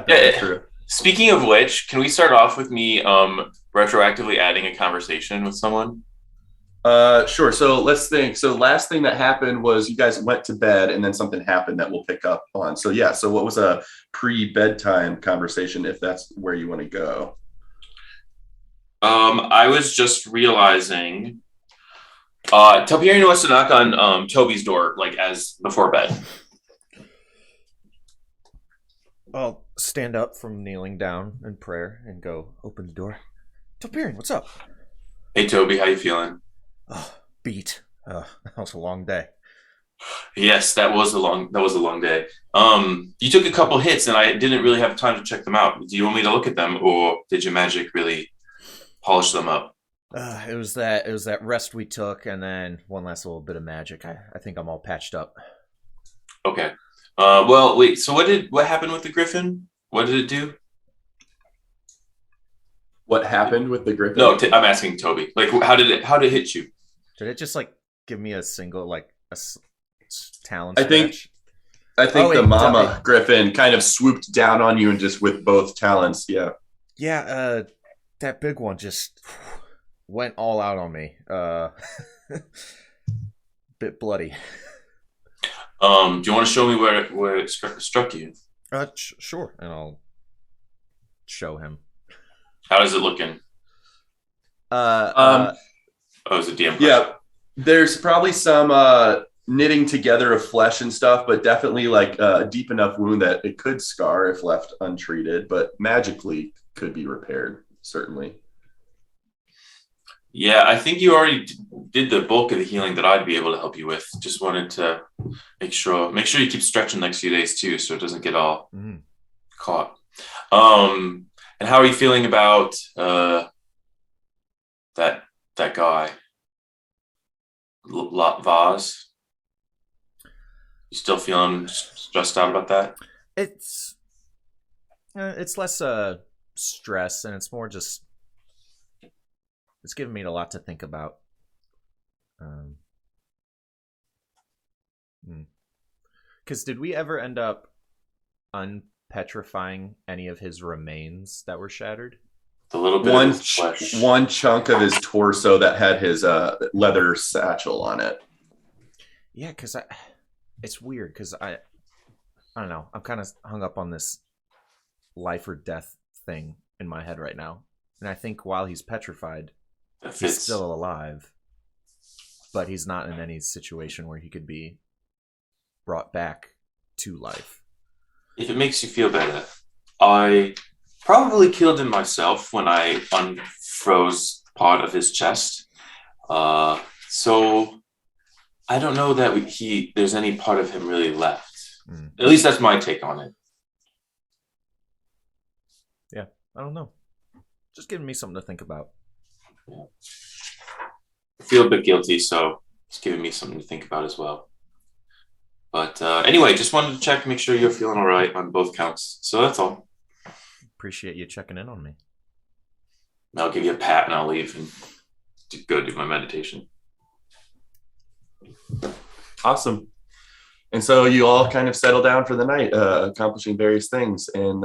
Yeah. true. Speaking of which, can we start off with me retroactively adding a conversation with someone? Sure. So let's think. So last thing that happened was you guys went to bed and then something happened that we'll pick up on. So yeah, so what was a pre-bedtime conversation if that's where you want to go? I was just realizing Topiary wants to knock on Toby's door like as before bed. I'll stand up from kneeling down in prayer and go open the door. Topirian, what's up? Hey Toby, how you feeling? Oh, beat. That was a long day. Yes, that was a long day. You took a couple hits and I didn't really have time to check them out. Do you want me to look at them or did your magic really polish them up? It was that rest we took, and then one last little bit of magic. I think I'm all patched up. Okay. Well, wait. So what happened with the Griffin? What did it do? What happened with the griffin? No, I'm asking Toby. Like, how did it hit you? Did it just like give me a single like talon I think scratch? I think Oh, the wait, mama griffin kind of swooped down on you and just with both talons. Yeah. Yeah, that big one just went all out on me. Bit bloody. Do you want to show me where it struck you? Sure, and I'll show him. How is it looking? Uh, Um, uh, Oh, is it DM? yeah. There's probably some knitting together of flesh and stuff, but definitely like a deep enough wound that it could scar if left untreated, but magically could be repaired, certainly. Yeah, I think you already did the bulk of the healing that I'd be able to help you with. Just wanted to make sure you keep stretching the next few days too, so it doesn't get all mm. caught. And how are you feeling about that guy, Vaz? You still feeling stressed out about that? It's it's less stress, and it's more just it's giving me a lot to think about. Um, Because did we ever end up unpetrifying any of his remains that were shattered? The little bit One of his flesh. one chunk of his torso that had his leather satchel on it. Yeah, because it's weird because I don't know. I'm kind of hung up on this life or death thing in my head right now, and I think while he's petrified, That he's fits. still alive, but he's not in any situation where he could be brought back to life. If it makes you feel better, I probably killed him myself when I unfroze part of his chest. So I don't know that there's any part of him really left. Mm. At least that's my take on it. Yeah, I don't know. Just giving me something to think about. I feel a bit guilty, so it's giving me something to think about as well. But anyway, just wanted to check, make sure you're feeling all right on both counts. So that's all. Appreciate you checking in on me. I'll give you a pat and I'll leave and go do my meditation. Awesome. And so you all kind of settle down for the night, accomplishing various things. And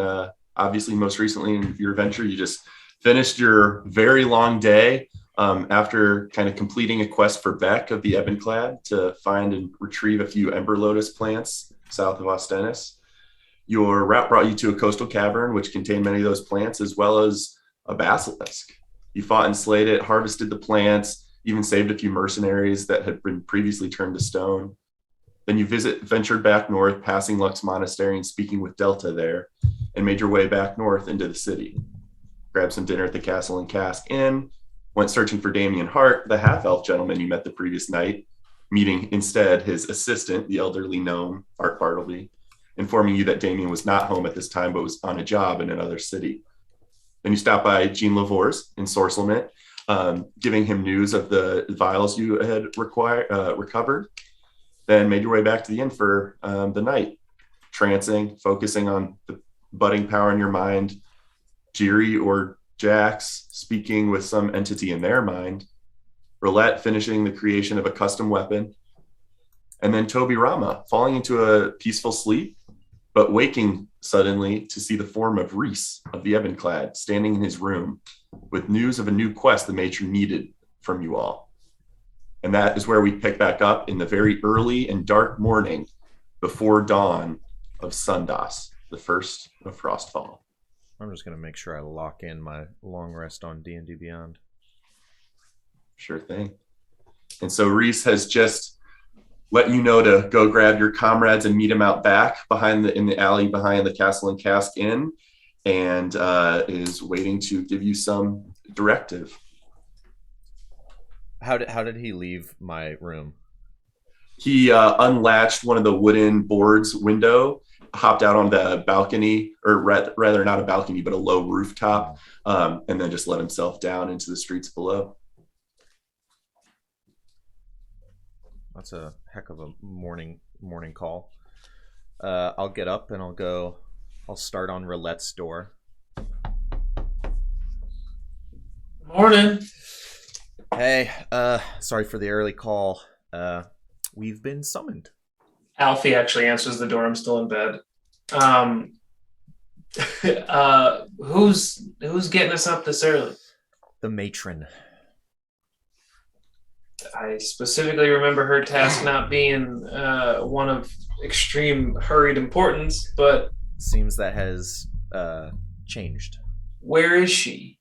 obviously, most recently in your adventure, you just finished your very long day after kind of completing a quest for Beck of the Ebоnclad to find and retrieve a few Ember Lotus plants south of Ostenis. Your route brought you to a coastal cavern, which contained many of those plants, as well as a basilisk. You fought and slayed it, harvested the plants, even saved a few mercenaries that had been previously turned to stone. Then you ventured back north, passing Lux Monastery and speaking with Delta there, and made your way back north into the city. Grabbed some dinner at the Castle and Cask Inn, went searching for Damien Hart, the half-elf gentleman you met the previous night, meeting instead his assistant, the elderly gnome, Art Bartleby, informing you that Damien was not home at this time but was on a job in another city. Then you stopped by Jean Lavor's in Sorcelment, giving him news of the vials you had recovered. Then made your way back to the inn for the night, trancing, focusing on the budding power in your mind, Jiri or Jax speaking with some entity in their mind, Roulette finishing the creation of a custom weapon, and then Toby Rama falling into a peaceful sleep but waking suddenly to see the form of Reese of the Ebon-clad standing in his room with news of a new quest the matron needed from you all. And that is where we pick back up in the very early and dark morning before dawn of Sundas, the first of Frostfall. I'm just going to make sure I lock in my long rest on D&D Beyond. Sure thing. And so Reese has just let you know to go grab your comrades and meet him out back in the alley behind the Castle and Cask Inn, and is waiting to give you some directive. How did he leave my room? He unlatched one of the wooden boards window, hopped out on the balcony, or rather not a balcony, but a low rooftop, and then just let himself down into the streets below. That's a heck of a morning call. I'll get up and I'll start on Roulette's door. Morning. Hey, sorry for the early call. We've been summoned. Alfie actually answers the door. I'm still in bed. Who's getting us up this early? The matron. I specifically remember her task not being one of extreme hurried importance, but seems that has changed. Where is she?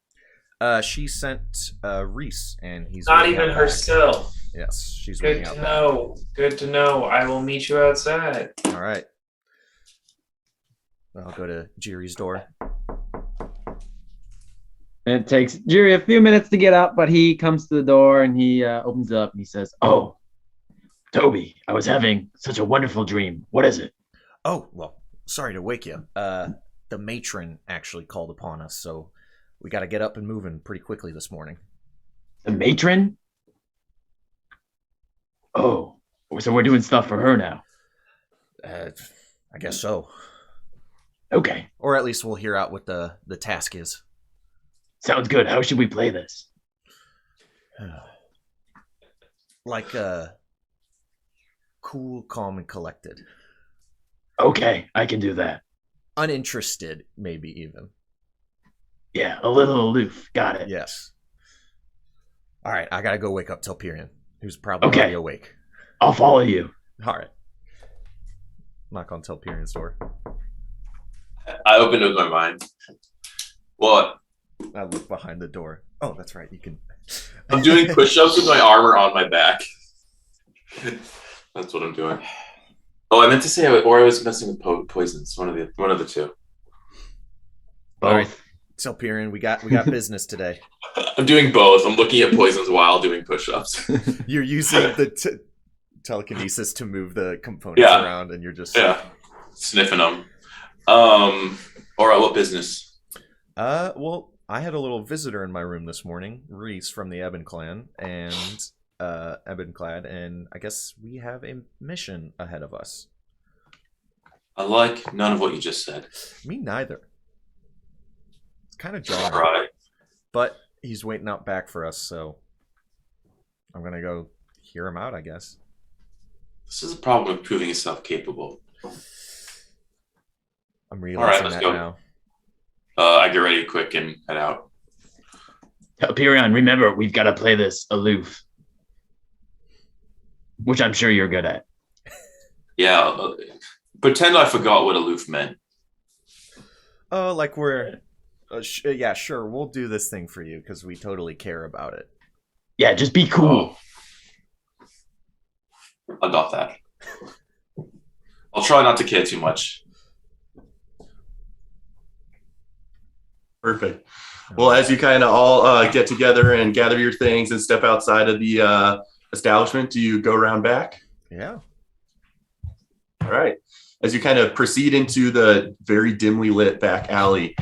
She sent Reese, and he's not even herself. Yes, she's good waiting out to know. back. Good to know. I will meet you outside. All right. I'll go to Jiri's door. It takes Jiri a few minutes to get up, but he comes to the door and he opens it up and he says, "Oh, Toby, I was having such a wonderful dream. What is it?" Oh, well, sorry to wake you. The matron actually called upon us, so we got to get up and moving pretty quickly this morning. The matron? Oh, so we're doing stuff for her now. I guess so. Okay. Or at least we'll hear out what the task is. Sounds good. How should we play this? Like cool, calm, and collected. Okay, I can do that. Uninterested, maybe even. Yeah, a little aloof. Got it. Yes. All right, I gotta go wake up Telperion, who's probably already awake. I'll follow you. All right. Knock on Telperion's door. I opened with my mind. What? I look behind the door. Oh, that's right. You can. I'm doing push-ups with my armor on my back. That's what I'm doing. Oh, I meant to say, or I was messing with poisons. One of the two. Both. Telperion, we got business today. I'm doing both. I'm looking at poisons while doing push-ups. You're using the telekinesis to move the components around, and you're just sniffing them. All right, what business? Well, I had a little visitor in my room this morning, Reese from the Ebon clan, and Ebon-clad, and I guess we have a mission ahead of us. I like none of what you just said. Me neither. It's kind of jarring. Right. But he's waiting out back for us, so I'm gonna go hear him out, I guess. This is a problem with proving yourself capable. I'm realizing let's that go. now. I get ready quick and head out. Telperion, remember, we've got to play this aloof. Which I'm sure you're good at. Yeah, pretend I forgot what aloof meant. Oh, like we're... yeah, sure, we'll do this thing for you, because we totally care about it. Yeah, just be cool. I got that. I'll try not to care too much. Perfect. Well, as you kind of all get together and gather your things and step outside of the establishment, do you go around back? Yeah. All right. As you kind of proceed into the very dimly lit back alley,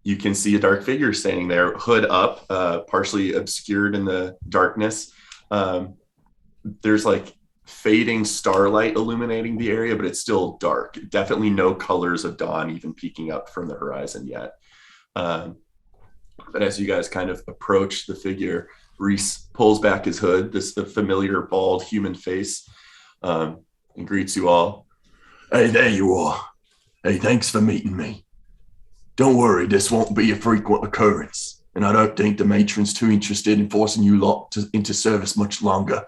you can see a dark figure standing there, hood up, partially obscured in the darkness. There's like fading starlight illuminating the area, but it's still dark. Definitely no colors of dawn even peeking up from the horizon yet. But as you guys kind of approach the figure, Reese pulls back his hood, the familiar bald human face, and greets you all. "Hey, there you are. Hey, thanks for meeting me. Don't worry, this won't be a frequent occurrence, and I don't think the matron's too interested in forcing you lot into service much longer.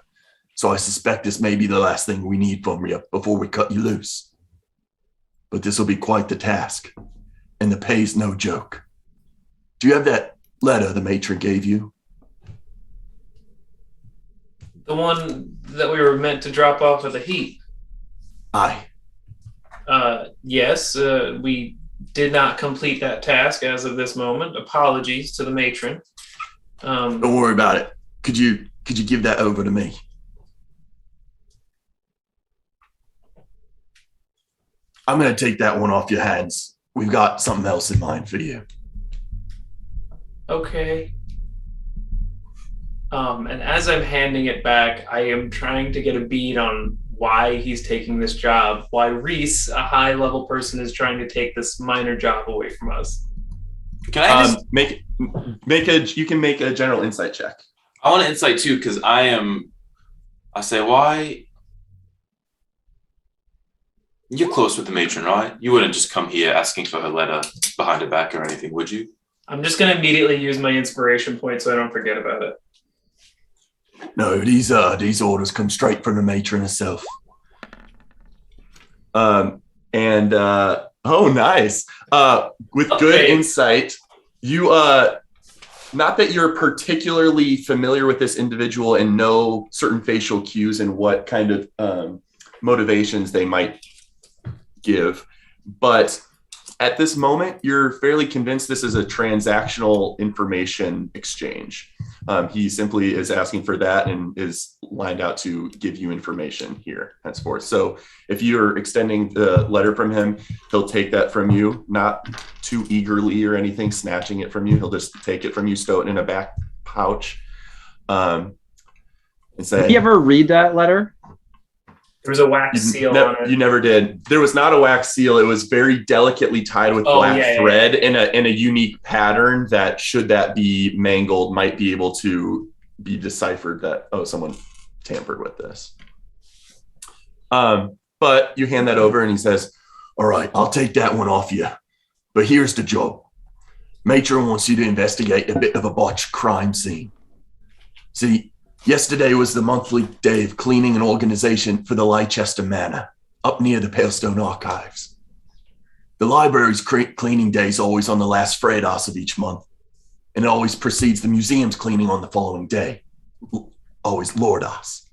So I suspect this may be the last thing we need from you before we cut you loose. But this will be quite the task, and the pay's no joke. Do you have that letter the matron gave you? The one that we were meant to drop off at the heap. Aye. Yes, we did not complete that task as of this moment. Apologies to the matron. Don't worry about it. Could you give that over to me? I'm going to take that one off your hands. We've got something else in mind for you. Okay. And as I'm handing it back, I am trying to get a bead on why he's taking this job, why Reese, a high-level person, is trying to take this minor job away from us. Can I just you can make a general insight check. I want to insight too, because I say, why? You're close with the matron, right? You wouldn't just come here asking for her letter behind her back or anything, would you? I'm just going to immediately use my inspiration point so I don't forget about it. No, these orders come straight from the matron herself. Oh, nice. With good insight, you not that you're particularly familiar with this individual and know certain facial cues and what kind of motivations they might give, but at this moment, you're fairly convinced this is a transactional information exchange. He simply is asking for that and is lined out to give you information here henceforth. So if you're extending the letter from him, he'll take that from you, not too eagerly or anything, snatching it from you. He'll just take it from you, stow it in a back pouch, and say, Did you ever read that letter? There was a wax seal on it. You never did. There was not a wax seal. It was very delicately tied with black thread in a unique pattern that, should that be mangled, might be able to be deciphered that, oh, someone tampered with this. But you hand that over and he says, all right, I'll take that one off you. But here's the job. Matron wants you to investigate a bit of a botched crime scene. See, yesterday was the monthly day of cleaning and organization for the Leicester Manor, up near the Palestine Archives. The library's cleaning day is always on the last Friday of each month, and it always precedes the museum's cleaning on the following day, always Lordas.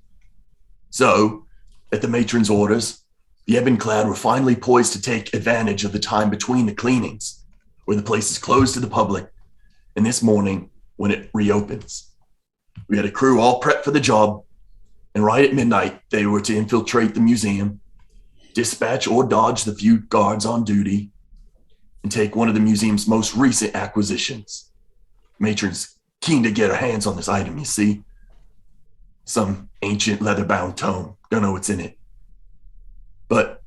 So, at the matron's orders, the Ebon-clad were finally poised to take advantage of the time between the cleanings, where the place is closed to the public, and this morning, when it reopens. We had a crew all prepped for the job, and right at midnight, they were to infiltrate the museum, dispatch or dodge the few guards on duty, and take one of the museum's most recent acquisitions. Matron's keen to get her hands on this item, you see. Some ancient leather-bound tome. Don't know what's in it. But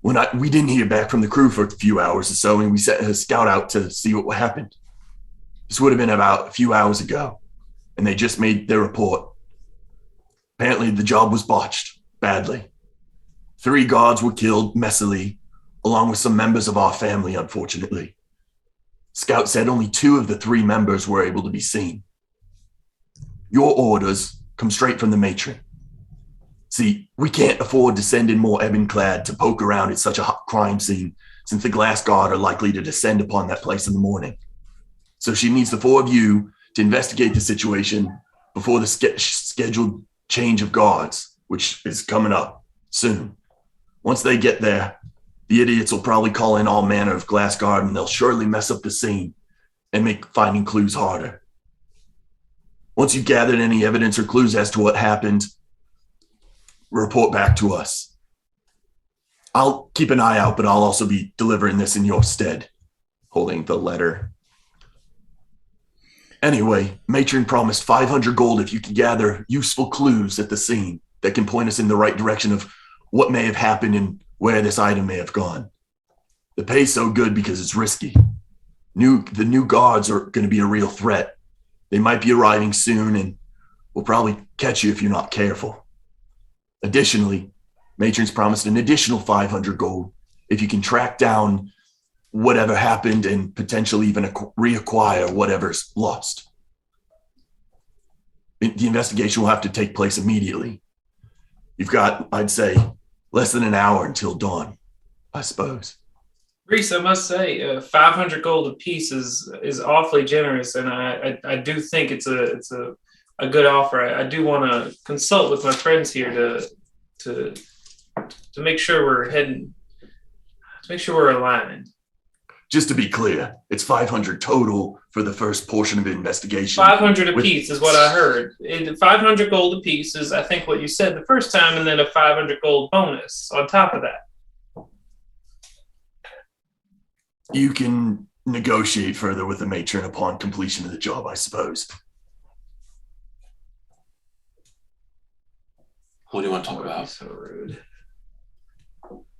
we didn't hear back from the crew for a few hours or so, and we sent a scout out to see what happened. This would have been about a few hours ago, and they just made their report. Apparently, the job was botched badly. 3 guards were killed messily, along with some members of our family, unfortunately. Scout said only 2 of the 3 members were able to be seen. Your orders come straight from the matron. See, we can't afford to send in more Ebon-clad to poke around at such a hot crime scene, since the glass guard are likely to descend upon that place in the morning. So she needs the 4 of you to investigate the situation before the scheduled change of guards, which is coming up soon. Once they get there, the idiots will probably call in all manner of glass guard, and they'll surely mess up the scene and make finding clues harder. Once you've gathered any evidence or clues as to what happened, report back to us. I'll keep an eye out, but I'll also be delivering this in your stead, holding the letter. Anyway, Matron promised 500 gold if you can gather useful clues at the scene that can point us in the right direction of what may have happened and where this item may have gone. The pay's so good because it's risky. The new guards are going to be a real threat. They might be arriving soon and will probably catch you if you're not careful. Additionally, Matron's promised an additional 500 gold if you can track down whatever happened and potentially even reacquire whatever's lost. The investigation will have to take place immediately. You've got, I'd say, less than an hour until dawn, I suppose. Reese, I must say, 500 gold apiece is awfully generous, and I do think it's a good offer. I do want to consult with my friends here to make sure we're aligned. Just to be clear, it's 500 total for the first portion of the investigation. 500 apiece is what I heard. 500 gold apiece is, I think, what you said the first time, and then a 500 gold bonus on top of that. You can negotiate further with the matron upon completion of the job, I suppose. What do you want to talk about? So rude.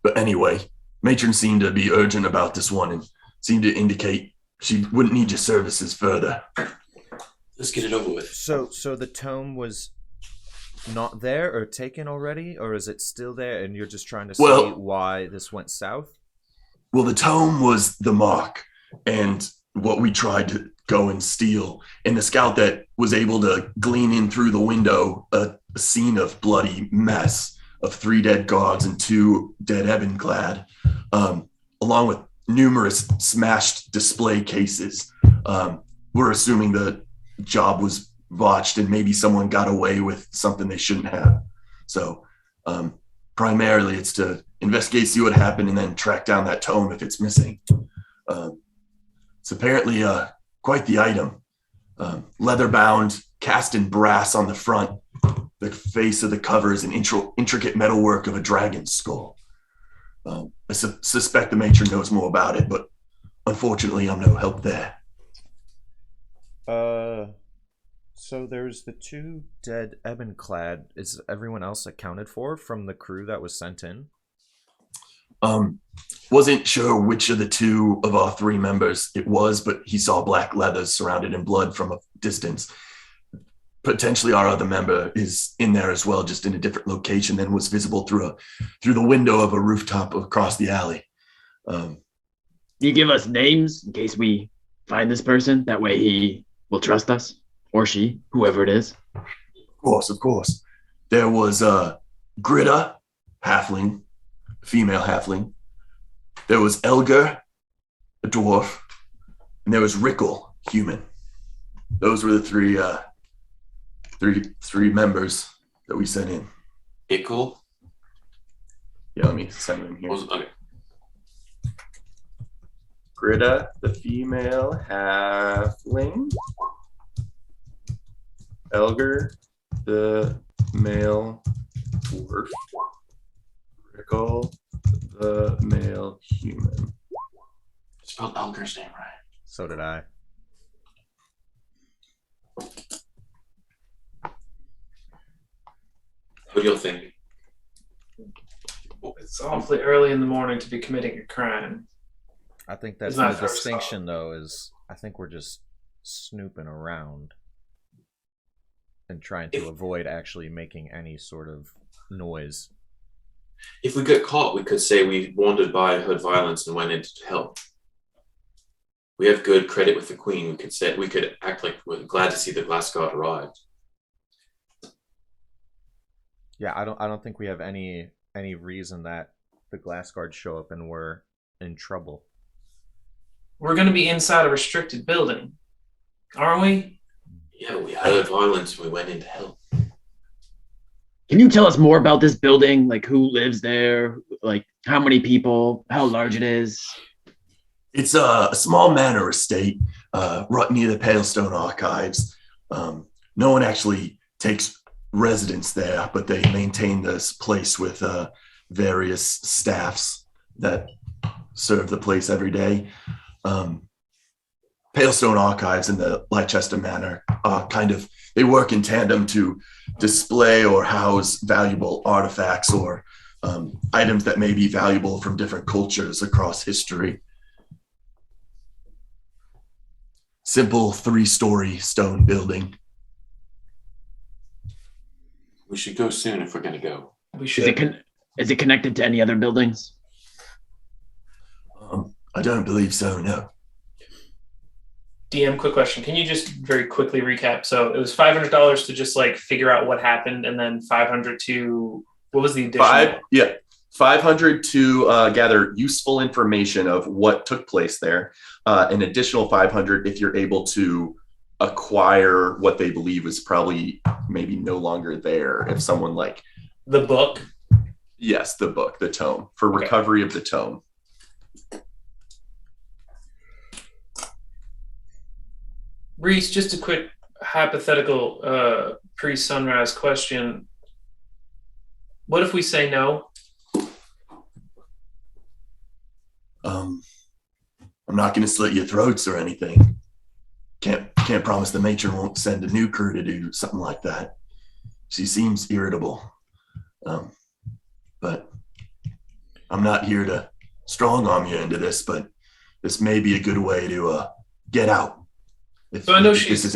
But anyway, matron seemed to be urgent about this one and seemed to indicate she wouldn't need your services further. Let's get it over with. So the tome was not there or taken already, or is it still there and you're just trying to see why this went south? Well, the tome was the mark and what we tried to go and steal. And the scout that was able to glean in through the window a scene of bloody mess of 3 dead guards and 2 dead ebon-clad, along with numerous smashed display cases. We're assuming the job was botched and maybe someone got away with something they shouldn't have. So primarily it's to investigate, see what happened, and then track down that tome if it's missing. It's apparently quite the item. Leather-bound, cast in brass on the front. The face of the cover is an intricate metalwork of a dragon's skull. I suspect the matron knows more about it, but unfortunately I'm no help there. So there's the 2 dead ebon-clad. Is everyone else accounted for from the crew that was sent in? Wasn't sure which of the 2 of our 3 members it was, but he saw black leathers surrounded in blood from a distance. Potentially our other member is in there as well, just in a different location than was visible through the window of a rooftop across the alley. You give us names in case we find this person. That way he will trust us, or she, whoever it is. Of course. There was Gritta, halfling, female halfling. There was Elgar, a dwarf, and there was Rikul, human. Those were the three members that we sent in. Rikul? Yeah, let me send them here. Okay. Gritta, the female halfling. Elgar, the male dwarf. Rikul, the male human. Spelled Elgar's name right. So did I. What do you think? It's awfully early in the morning to be committing a crime. I think that's It's my the first distinction, though, is I think we're just snooping around and trying to avoid actually making any sort of noise. If we get caught, we could say we wandered by, heard violence, and went in to help. We have good credit with the Queen. We could act like we're glad to see the Glass Guard arrived. Yeah, I don't think we have any reason that the Glass Guards show up and we're in trouble. We're going to be inside a restricted building, aren't we? Yeah, we heard violence. We went in to help. Can you tell us more about this building? Like, who lives there? Like, how many people? How large it is? It's a small manor estate right near the Palestine Archives. No one actually takes residence there, but they maintain this place with various staffs that serve the place every day. Palestine Archives and the Leicester Manor they work in tandem to display or house valuable artifacts or items that may be valuable from different cultures across history. Simple 3-story stone building. We should go soon if we're going to go. We should. Is it connected to any other buildings? I don't believe so, no. DM, quick question. Can you just very quickly recap? So it was $500 to just like figure out what happened, and then 500 to what was the additional? 500 to gather useful information of what took place there. An additional 500 if you're able to acquire what they believe is probably maybe no longer there. If someone like The book. yes, the book, the tome, for Okay. recovery of the tome. Reese, just a quick hypothetical pre-sunrise question. What if we say no? I'm not going to slit your throats or anything. Can't promise the matron won't send a new crew to do something like that. She seems irritable. But I'm not here to strong arm you into this, but this may be a good way to get out. So I know she's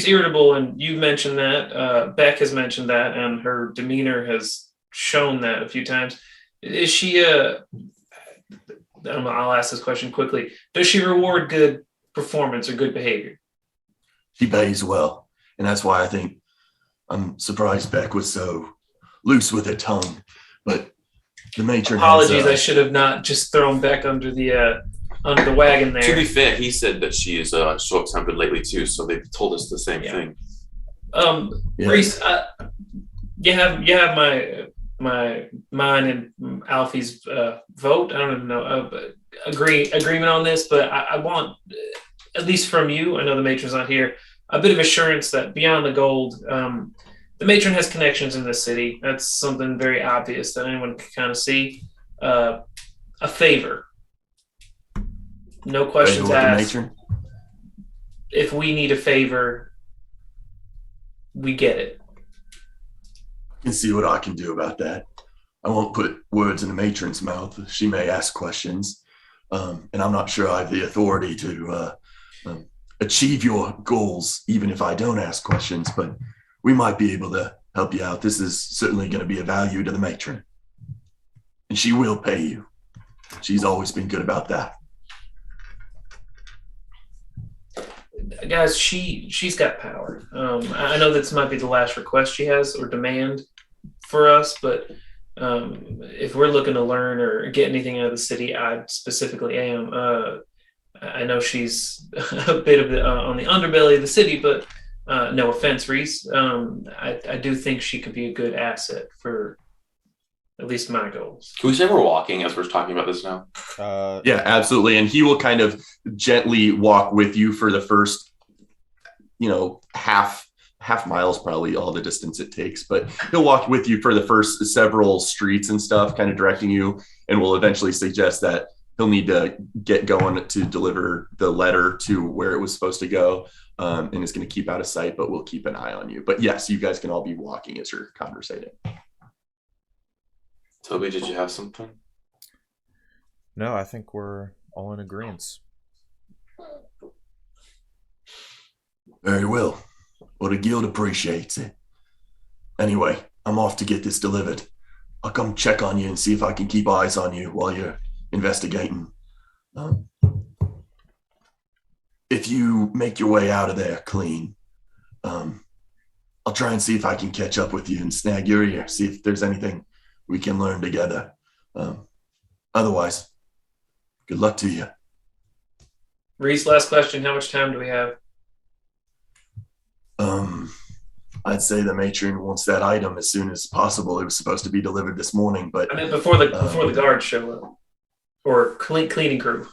irritable, and you mentioned that. Beck has mentioned that, and her demeanor has shown that a few times. Is she I'll ask this question quickly. Does she reward good performance or good behavior? She pays well, and that's why I think I'm surprised Beck was so loose with her tongue. But the matron apologies, I should have not just thrown Beck under the wagon there. To be fair, he said that she is short-tempered lately too, so they've told us the same thing. Reese, you have mine and Alfie's vote. I don't even know, but agreement on this. But I want, at least from you, I know the matron's not here, a bit of assurance that beyond the gold, the matron has connections in the city. That's something very obvious that anyone can kind of see. A favor. No questions asked. If we need a favor, we get it. I can see what I can do about that. I won't put words in the matron's mouth. She may ask questions, and I'm not sure I have the authority to achieve your goals, even if I don't ask questions, but we might be able to help you out. This is certainly going to be a value to the matron, and she will pay you. She's always been good about that. Guys, she's got power. I know this might be the last request she has or demand for us, but if we're looking to learn or get anything out of the city, I specifically am. I know she's a bit of on the underbelly of the city, but no offense, Reese. I do think she could be a good asset for at least my goals. Can we say we're walking as we're talking about this now? Yeah, absolutely. And he will kind of gently walk with you for the first, half miles, probably all the distance it takes, but he'll walk with you for the first several streets and stuff, kind of directing you, and will eventually suggest that he'll need to get going to deliver the letter to where it was supposed to go, and is going to keep out of sight, but we'll keep an eye on you. But yes, you guys can all be walking as you're conversating. Toby, did you have something? No, I think we're all in agreement. Very well. Well, the guild appreciates it. Anyway, I'm off to get this delivered. I'll come check on you and see if I can keep eyes on you while you're investigating. If you make your way out of there clean, I'll try and see if I can catch up with you and snag your ear, see if there's anything we can learn together. Otherwise, good luck to you. Reese, last question. How much time do we have? I'd say the matron wants that item as soon as possible. It was supposed to be delivered this morning, but I mean, before the guards show up, or cleaning crew.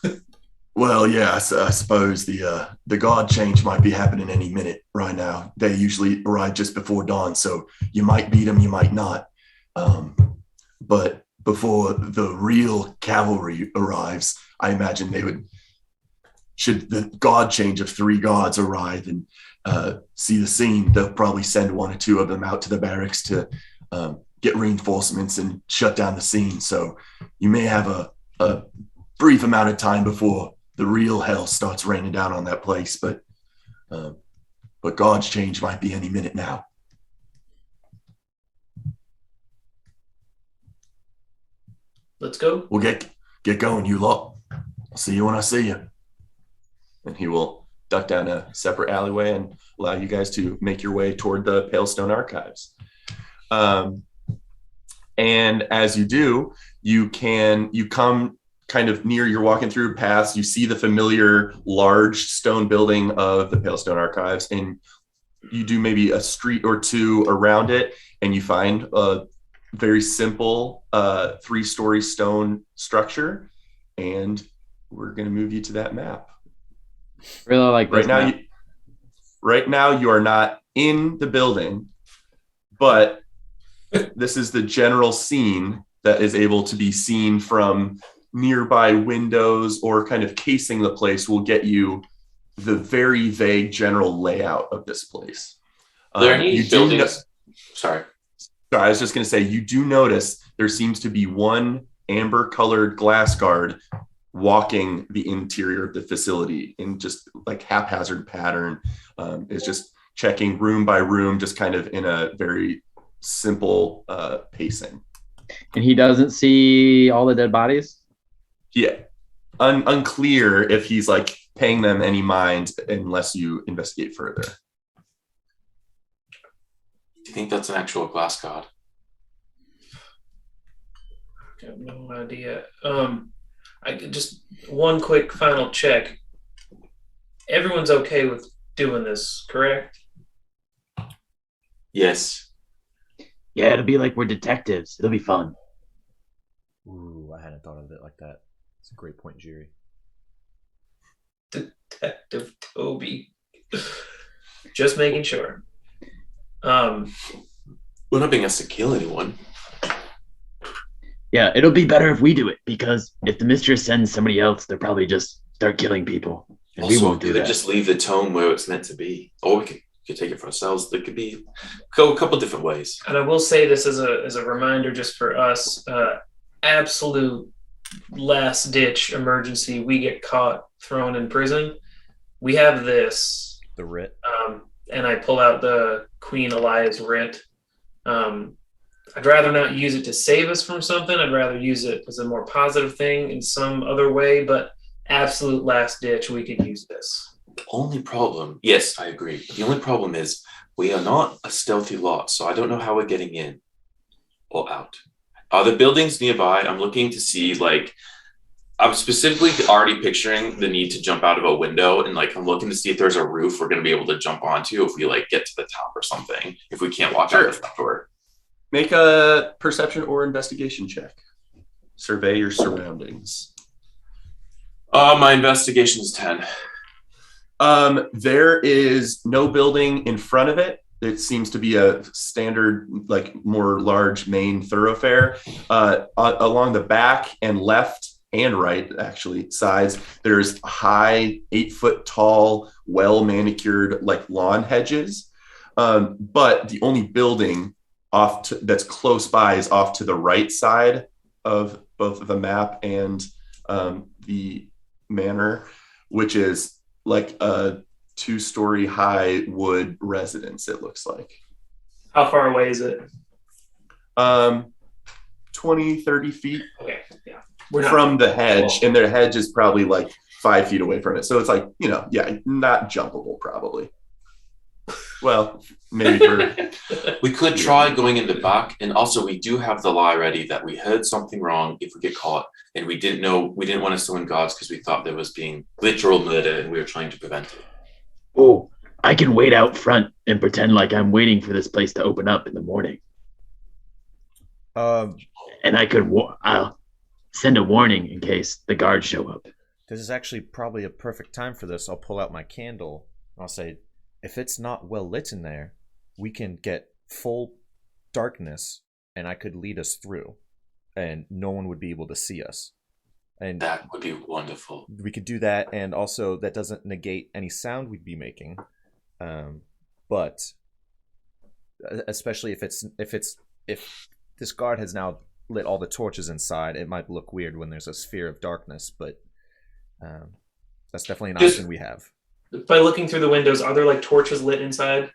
Well, yeah, I suppose the guard change might be happening any minute right now. They usually arrive just before dawn, so you might beat them, you might not. But before the real cavalry arrives, I imagine they would, should the guard change of 3 guards arrive and see the scene, they'll probably send 1 or 2 of them out to the barracks to get reinforcements and shut down the scene. So you may have a brief amount of time before the real hell starts raining down on that place, but guards change might be any minute now. Let's go. We'll get Get going, you lot. I'll see you when I see you. And he will duck down a separate alleyway and allow you guys to make your way toward the Palestine Archives. And as you do, you come kind of near, you're walking through paths, you see the familiar large stone building of the Palestine Archives, and you do maybe a street or two around it, and you find a very simple 3-story stone structure, and we're going to move you to that map. Really like this map. Right now you are not in the building, but this is the general scene that is able to be seen from nearby windows, or kind of casing the place will get you the very vague general layout of this place. Are there any buildings? Sorry, I was just going to say, you do notice there seems to be one amber-colored glass guard walking the interior of the facility in just like haphazard pattern. Is just checking room by room, just kind of in a very simple pacing. And he doesn't see all the dead bodies? Yeah. Unclear if he's like paying them any mind unless you investigate further. Do you think that's an actual glass god? I have no idea. I just one quick final check. Everyone's okay with doing this, correct? Yes. Yeah, it'll be like we're detectives. It'll be fun. Ooh, I hadn't thought of it like that. It's a great point, Jerry. Detective Toby. Just making sure. We're not being asked to kill anyone. Yeah, it'll be better if we do it, because if the mistress sends somebody else, they'll probably just start killing people. And Also, we won't do we could that. just leave the tome where it's meant to be. Or we could take it for ourselves. There could be go a couple different ways. And I will say this as a reminder just for us, absolute last ditch emergency, we get caught thrown in prison. We have this. The writ. And I pull out the Queen Elias writ. I'd rather not use it to save us from something. I'd rather use it as a more positive thing in some other way, but absolute last ditch, we could use this. The only problem, yes, I agree. The only problem is we are not a stealthy lot, so I don't know how we're getting in or out. Are there buildings nearby? I'm looking to see, like, I'm specifically already picturing the need to jump out of a window, and like I'm looking to see if there's a roof we're going to be able to jump onto if we like get to the top or something. If we can't walk out the front door. Make a perception or investigation check. Survey your surroundings. My investigation is 10. There is no building in front of it. It seems to be a standard, like more large main thoroughfare. Along the back and left and right, actually, sides, there's high, 8-foot tall, well manicured, like lawn hedges. But the only building that's close by is off to the right side of both the map and the manor, which is like a 2-story high wood residence, it looks like. How far away is it? 20, 30 feet. Okay, yeah. From the hedge, and the hedge is probably like 5 feet away from it. So it's like, not jumpable probably. Well, maybe for... We could try going in the back, and also we do have the lie ready that we heard something wrong if we get caught, and we didn't want to summon gods because we thought there was being literal murder and we were trying to prevent it. Oh, I can wait out front and pretend like I'm waiting for this place to open up in the morning. And I'll send a warning in case the guards show up. This is actually probably a perfect time for this. I'll pull out my candle and I'll say, if it's not well lit in there, we can get full darkness and I could lead us through and no one would be able to see us. And that would be wonderful. We could do that, and also that doesn't negate any sound we'd be making. But especially if this guard has now lit all the torches inside, it might look weird when there's a sphere of darkness, but that's definitely an option we have. By looking through the windows, are there like torches lit inside?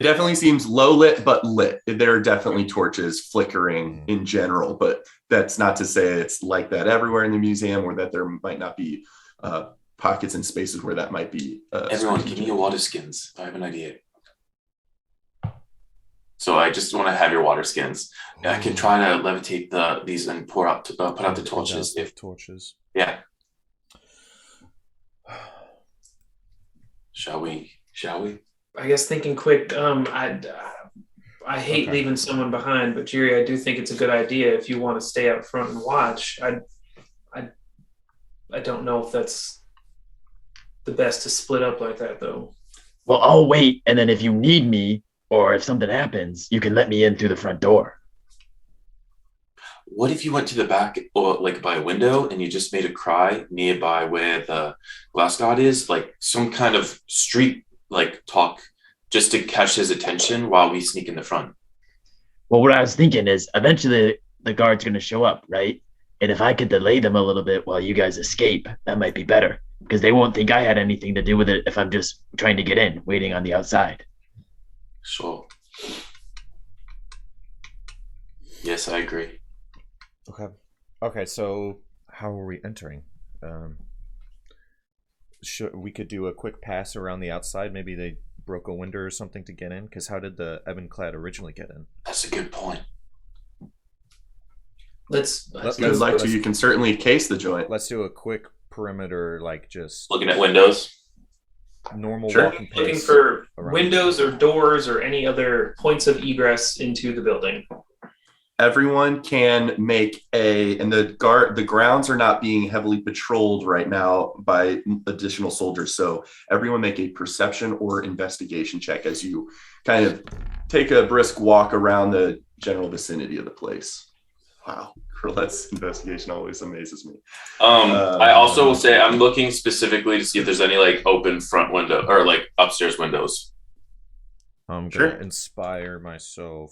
It definitely seems low lit, but lit. There are definitely torches flickering in general, but that's not to say it's like that everywhere in the museum, or that there might not be pockets and spaces where that might be. Everyone, give me your water skins. I have an idea. So I just want to have your water skins. I can try to levitate these and put out the torches. Torches. Yeah. Shall we? I guess thinking quick, I hate leaving someone behind, but Jerry, I do think it's a good idea if you want to stay up front and watch. I don't know if that's the best to split up like that, though. Well, I'll wait, and then if you need me, or if something happens, you can let me in through the front door. What if you went to the back, or like by a window, and you just made a cry nearby where the glass guard is, like some kind of street like talk, just to catch his attention while we sneak in the front? Well, what I was thinking is eventually the guard's going to show up, right? And if I could delay them a little bit while you guys escape, that might be better, because they won't think I had anything to do with it if I'm just trying to get in, waiting on the outside. Sure. Yes, I agree. Okay, so how are we entering? We could do a quick pass around the outside. Maybe they broke a window or something to get in, because how did the Ebenclad originally get in? That's a good point. Let's if you'd like to, you can certainly case the joint. Let's do a quick perimeter, like just looking at windows. Normal looking walking pace for windows or doors or any other points of egress into the building. Everyone can make and the grounds are not being heavily patrolled right now by additional soldiers. So everyone make a perception or investigation check as you kind of take a brisk walk around the general vicinity of the place. Wow, Roulette's investigation always amazes me. I also will say I'm looking specifically to see if there's any like open front window or like upstairs windows. I'm gonna inspire myself.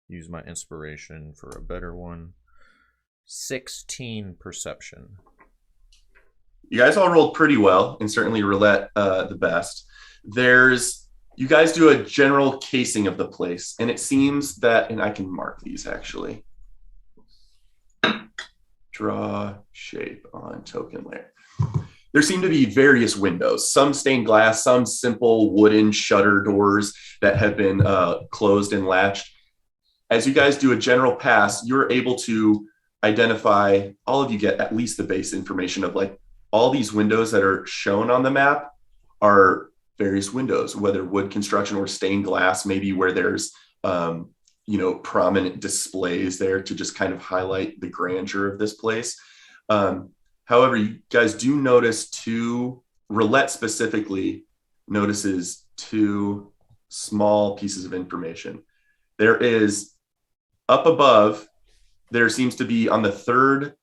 Use my inspiration for a better one. 16 perception. You guys all rolled pretty well, and certainly Roulette the best. You guys do a general casing of the place, and it seems that, and I can mark these actually. Draw shape on token layer. There seem to be various windows, some stained glass, some simple wooden shutter doors that have been closed and latched. As you guys do a general pass, you're able to identify, all of you get at least the base information of like all these windows that are shown on the map are various windows, whether wood construction or stained glass, maybe where there's, prominent displays there to just kind of highlight the grandeur of this place. However, you guys do notice Roulette specifically notices two small pieces of information. There is up above, there seems to be on the third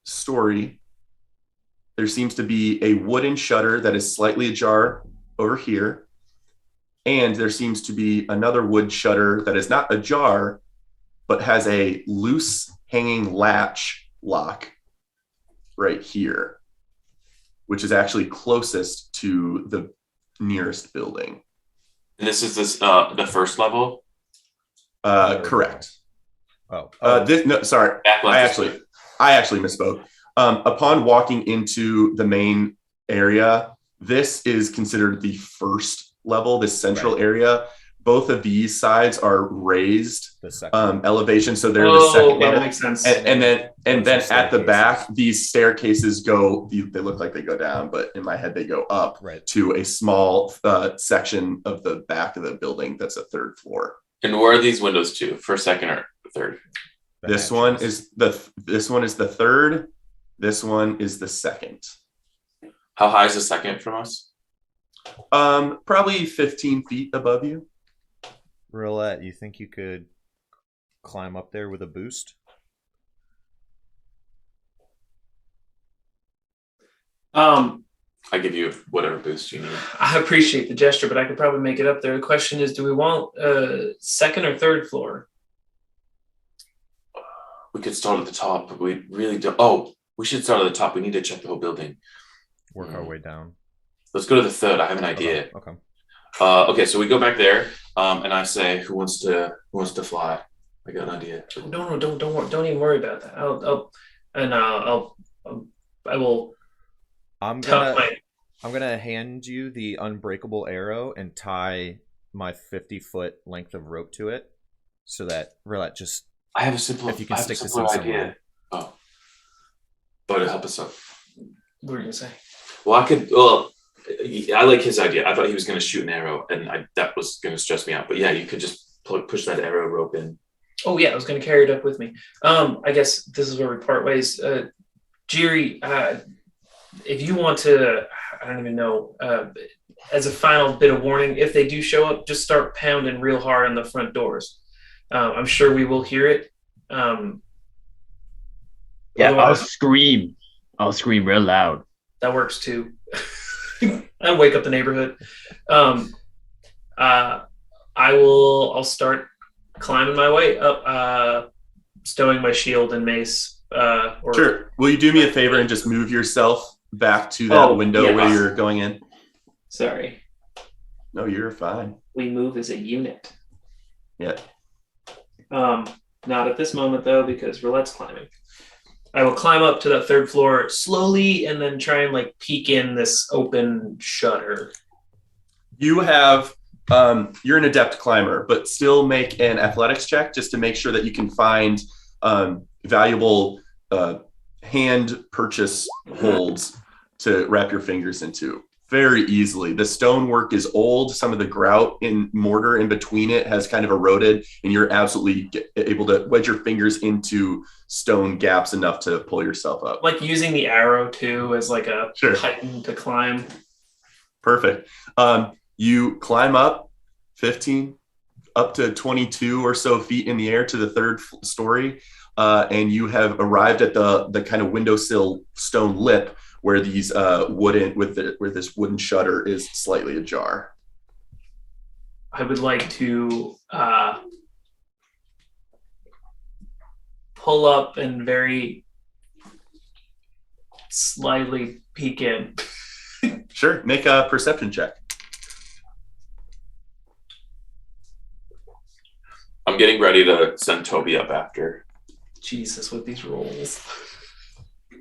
story, there seems to be a wooden shutter that is slightly ajar over here. And there seems to be another wood shutter that is not ajar, but has a loose hanging latch lock right here, which is actually closest to the nearest building. And this is the first level? Correct. Sorry. I actually misspoke. Upon walking into the main area, this is considered the first level, this central area. Both of these sides are raised elevation, so they're the second level. That makes sense. And then at the back, these staircases they look like they go down, but in my head they go up to a small section of the back of the building that's a third floor. And where are these windows to? First, second, or third? This one is the third. This one is the second. How high is the second from us? Probably 15 feet above you. Roulette, you think you could climb up there with a boost? I give you whatever boost you need. I appreciate the gesture, but I could probably make it up there. The question is, do we want second or third floor? We could start at the top, but we really don't. Oh, we should start at the top. We need to check the whole building. Work our way down. Let's go to the third. I have an idea. Okay. Okay, so we go back there, and I say, "Who wants to fly?" I got an idea. No, don't even worry about that. I will I'm tuck gonna my. I'm gonna hand you the unbreakable arrow and tie my 50-foot length of rope to it, so that Roulette just I have a if you can stick this in simpler somewhere. idea. Oh, but it help us out. What were you gonna say? Well, I could. Well, I like his idea. I thought he was going to shoot an arrow, and that was going to stress me out. But yeah, you could just push that arrow rope in. Oh yeah, I was gonna carry it up with me. I guess this is where we part ways. Jiri, if you want to, I don't even know. As a final bit of warning, if they do show up, just start pounding real hard on the front doors. I'm sure we will hear it. Yeah, I'll Otherwise, scream. I'll scream real loud. that works too. I wake up the neighborhood. I'll start climbing my way up, stowing my shield and mace. Sure. Will you do me a favor and just move yourself back to that window yes. where you're going in? Sorry, No, you're fine. we move as a unit. Yeah. Not at this moment though, because Roulette's climbing. I will climb up to the third floor slowly and then try and like peek in this open shutter. You have you're an adept climber, but still make an athletics check just to make sure that you can find valuable hand purchase holds to wrap your fingers into very easily. The stonework is old. Some of the grout in mortar in between it has kind of eroded, and you're absolutely able to wedge your fingers into stone gaps enough to pull yourself up. Like using the arrow too as like a Sure. heighten to climb. Perfect. You climb up 15 up to 22 or so feet in the air to the third story, and you have arrived at the kind of windowsill stone lip where these where this wooden shutter is slightly ajar. I would like to pull up and very slightly peek in. Sure, make a perception check. I'm getting ready to send Toby up after. Jesus, with these rolls.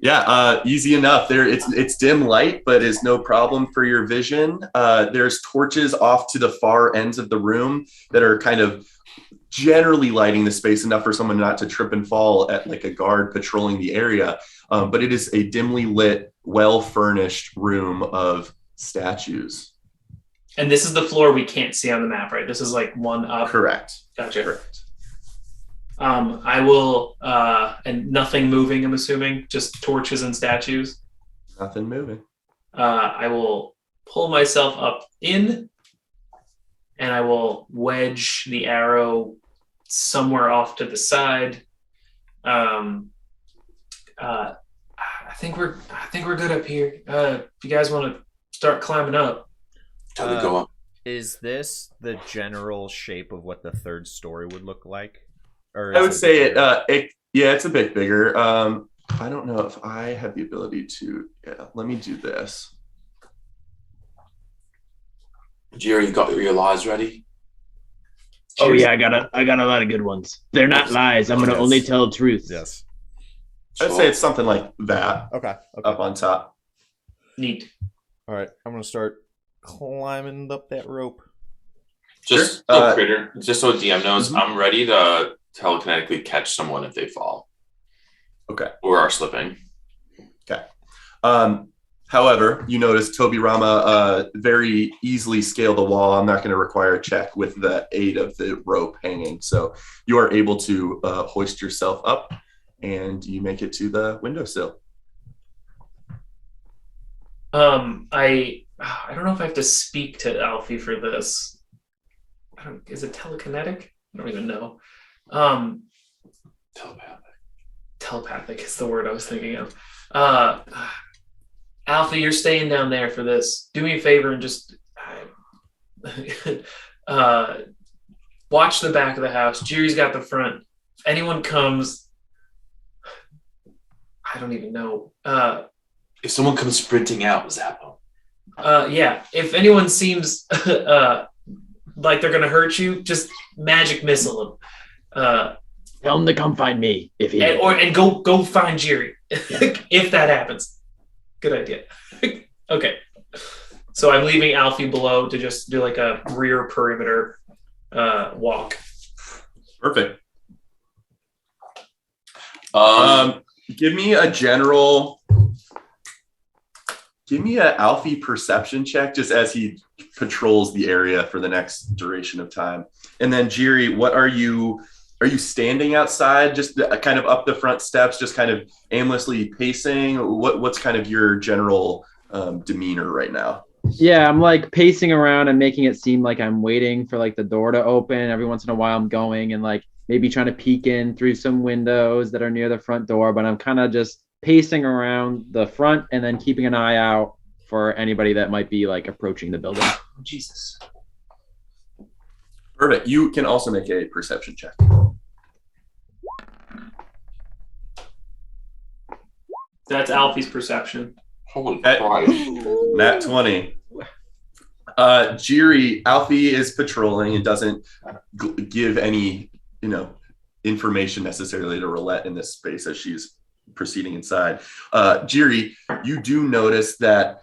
Yeah, easy enough. There, it's dim light, but is no problem for your vision. There's torches off to the far ends of the room that are kind of generally lighting the space enough for someone not to trip and fall at like a guard patrolling the area. But it is a dimly lit, well-furnished room of statues. And this is the floor we can't see on the map, right? This is like one up. Correct. Gotcha. Correct. I will, and nothing moving, I'm assuming, just torches and statues. Nothing moving. I will pull myself up in, and I will wedge the arrow somewhere off to the side. I think we're good up here. If you guys want to start climbing up. Toby, go up. Is this the general shape of what the third story would look like? Or I would is say bigger? it's a bit bigger. I don't know if I have the ability to. Yeah, let me do this. Jerry, you got your lies ready? Oh yeah, I got a lot of good ones. They're not lies. I'm gonna Yes. only tell the truth. Yes. I'd say it's something like that Okay. up on top. Neat. All right. I'm gonna start climbing up that rope. Just Sure. so Critter, just so DM knows, I'm ready to telekinetically catch someone if they fall Okay. or are slipping. However, you notice Toby Rama very easily scale the wall. I'm not going to require a check with the aid of the rope hanging. So you are able to hoist yourself up and you make it to the windowsill. I don't know if I have to speak to Alfie for this. Is it telekinetic? I don't even know. Telepathic is the word I was thinking of. Alfie, you're staying down there for this. Do me a favor and just watch the back of the house. Jiri's got the front. If anyone comes, I don't even know. If someone comes sprinting out, Zappo. Yeah. If anyone seems like they're gonna hurt you, just magic missile them. Tell him to come find me if he. And go find Jerry if that happens. Good idea. Okay. So I'm leaving Alfie below to just do like a rear perimeter walk. Perfect. Give me an Alfie perception check just as he patrols the area for the next duration of time. And then Jiri, what are you standing outside, just kind of up the front steps, just kind of aimlessly pacing? What's kind of your general demeanor right now? Yeah, I'm like pacing around and making it seem like I'm waiting for like the door to open. Every once in a while I'm going and like maybe trying to peek in through some windows that are near the front door, but I'm kind of just pacing around the front and then keeping an eye out for anybody that might be like approaching the building. Oh, Jesus. Perfect. You can also make a perception check. That's Alfie's perception. Holy Christ. Nat 20. Jiri, Alfie is patrolling and doesn't give any, information necessarily to Roulette in this space as she's proceeding inside. Jiri, you do notice that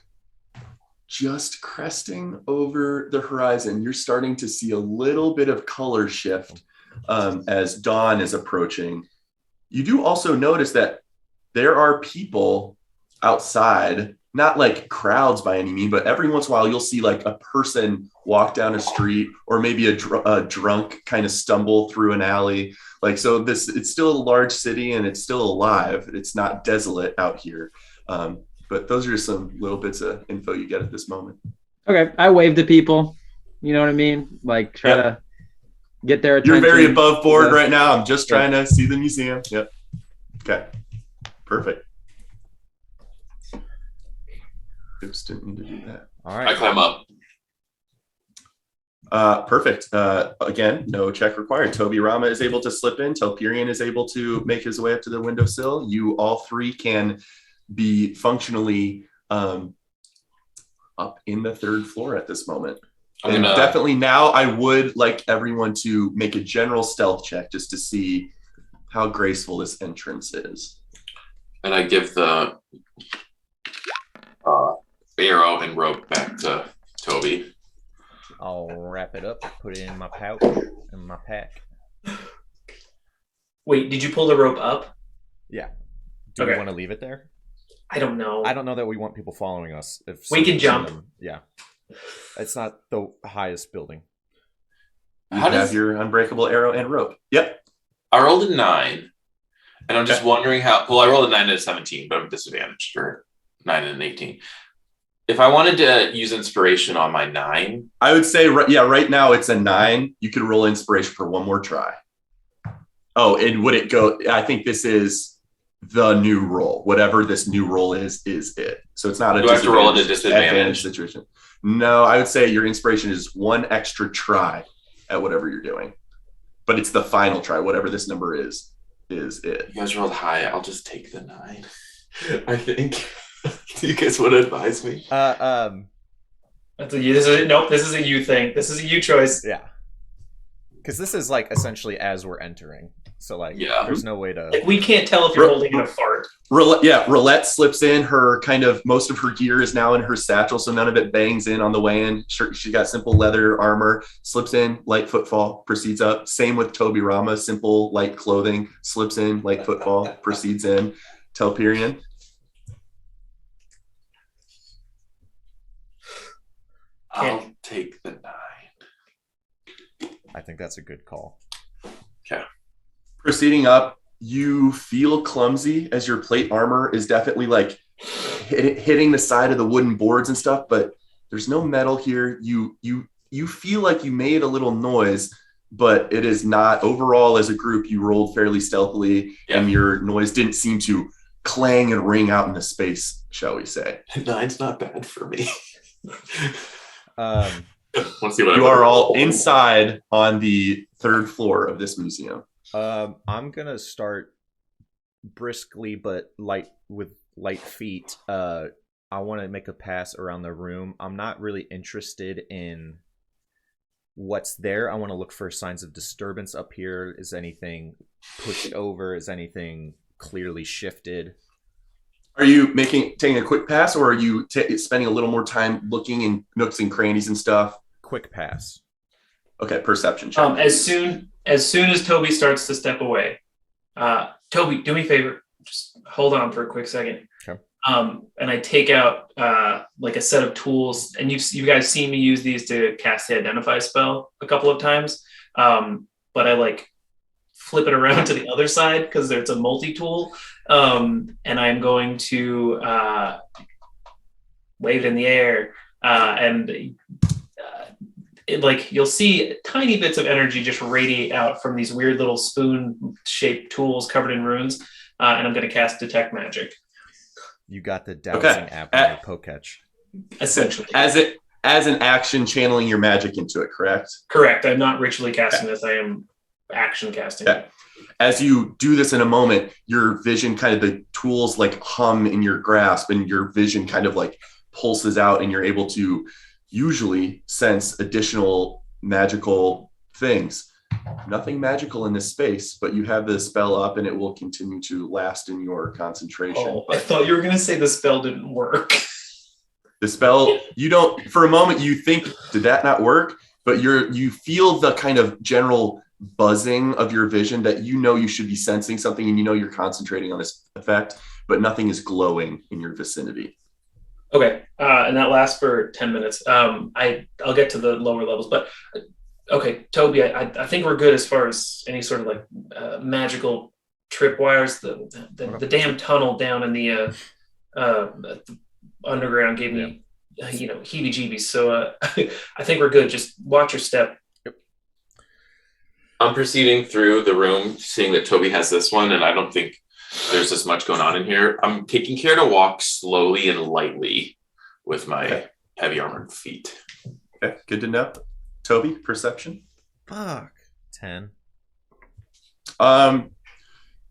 just cresting over the horizon, you're starting to see a little bit of color shift as dawn is approaching. You do also notice that there are people outside, not like crowds by any means, but every once in a while you'll see like a person walk down a street or maybe a drunk kind of stumble through an alley. Like, so it's still a large city and it's still alive. It's not desolate out here. But those are some little bits of info you get at this moment. Okay, I wave to people. You know what I mean? Like try to get their attention. You're very above board right now. I'm just trying to see the museum. Yep. Okay. Perfect. Oops, didn't mean to do that. All right. I climb up. Perfect. Again, no check required. Toby Rama is able to slip in. Telperion is able to make his way up to the windowsill. You all three can be functionally up in the third floor at this moment. And definitely now I would like everyone to make a general stealth check just to see how graceful this entrance is. And I give the arrow and rope back to Toby. I'll wrap it up, put it in my pouch, in my pack. Wait, did you pull the rope up? Yeah. Do we want to leave it there? I don't know. I don't know that we want people following us. If we can jump. Yeah. It's not the highest building. You have your unbreakable arrow and rope. Yep. I rolled a 9. And I'm just wondering how... Well, I rolled a 9 and a 17, but I'm disadvantaged for 9 and an 18. If I wanted to use inspiration on my 9... I would say, right now it's a 9. You could roll inspiration for one more try. Oh, and would it go... I think this is the new roll. Whatever this new roll is it. So it's not a... Do I have to roll at a disadvantage situation? No, I would say your inspiration is one extra try at whatever you're doing. But it's the final try. Whatever this number is it. You guys rolled high. I'll just take the 9. I think. Do you guys want to advise me? This is a you thing. This is a you choice. Yeah. Because this is like essentially as we're entering. So like, there's no way to... Like, we can't tell if you're holding in a fart. Roulette slips in. Most of her gear is now in her satchel, so none of it bangs in on the way in. She got simple leather armor, slips in, light footfall, proceeds up. Same with Toby Rama, simple, light clothing, slips in, light footfall, proceeds in. Telperion. I'll take the 9. I think that's a good call. Okay. Proceeding up, you feel clumsy as your plate armor is definitely like hitting the side of the wooden boards and stuff, but there's no metal here. You feel like you made a little noise, but it is not. Overall, as a group, you rolled fairly stealthily, and your noise didn't seem to clang and ring out into space, shall we say. 9's not bad for me. Let's see what you are all inside on the third floor of this museum. I'm gonna start briskly but with light feet I want to make a pass around the room. I'm not really interested in what's there. I want to look for signs of disturbance up here. Is anything pushed over? Is anything clearly shifted? Are you taking a quick pass, or are you spending a little more time looking in nooks and crannies and stuff? Quick pass. Okay, perception check. As soon as Toby starts to step away, Toby, do me a favor. Just hold on for a quick second. Okay. And I take out like a set of tools, and you guys seen me use these to cast the identify spell a couple of times. But I like flip it around to the other side because it's a multi-tool. And I'm going to wave it in the air, and like you'll see tiny bits of energy just radiate out from these weird little spoon-shaped tools covered in runes. And I'm going to cast Detect Magic. You got the dowsing app on your Poketch. Essentially. As an action, channeling your magic into it, correct? Correct. I'm not ritually casting this. I am action casting. Yeah. As you do this in a moment, your vision kind of, the tools like hum in your grasp, and your vision kind of like pulses out, and you're able to usually sense additional magical things. Nothing magical in this space, but you have the spell up, and it will continue to last in your concentration. Oh, I thought you were going to say the spell didn't work. The spell, you don't, for a moment you think, did that not work? But you feel the kind of general buzzing of your vision that you should be sensing something, and you're concentrating on this effect, but nothing is glowing in your vicinity. Okay, and that lasts for 10 minutes. I'll get to the lower levels, but okay, Toby, I think we're good as far as any sort of like magical tripwires. The damn tunnel down in the underground gave me heebie-jeebies. So I think we're good. Just watch your step. Yep. I'm proceeding through the room, seeing that Toby has this one, and I don't think there's as much going on in here. I'm taking care to walk slowly and lightly with my heavy armored feet. Okay, good to know. Toby, perception? Fuck. 10.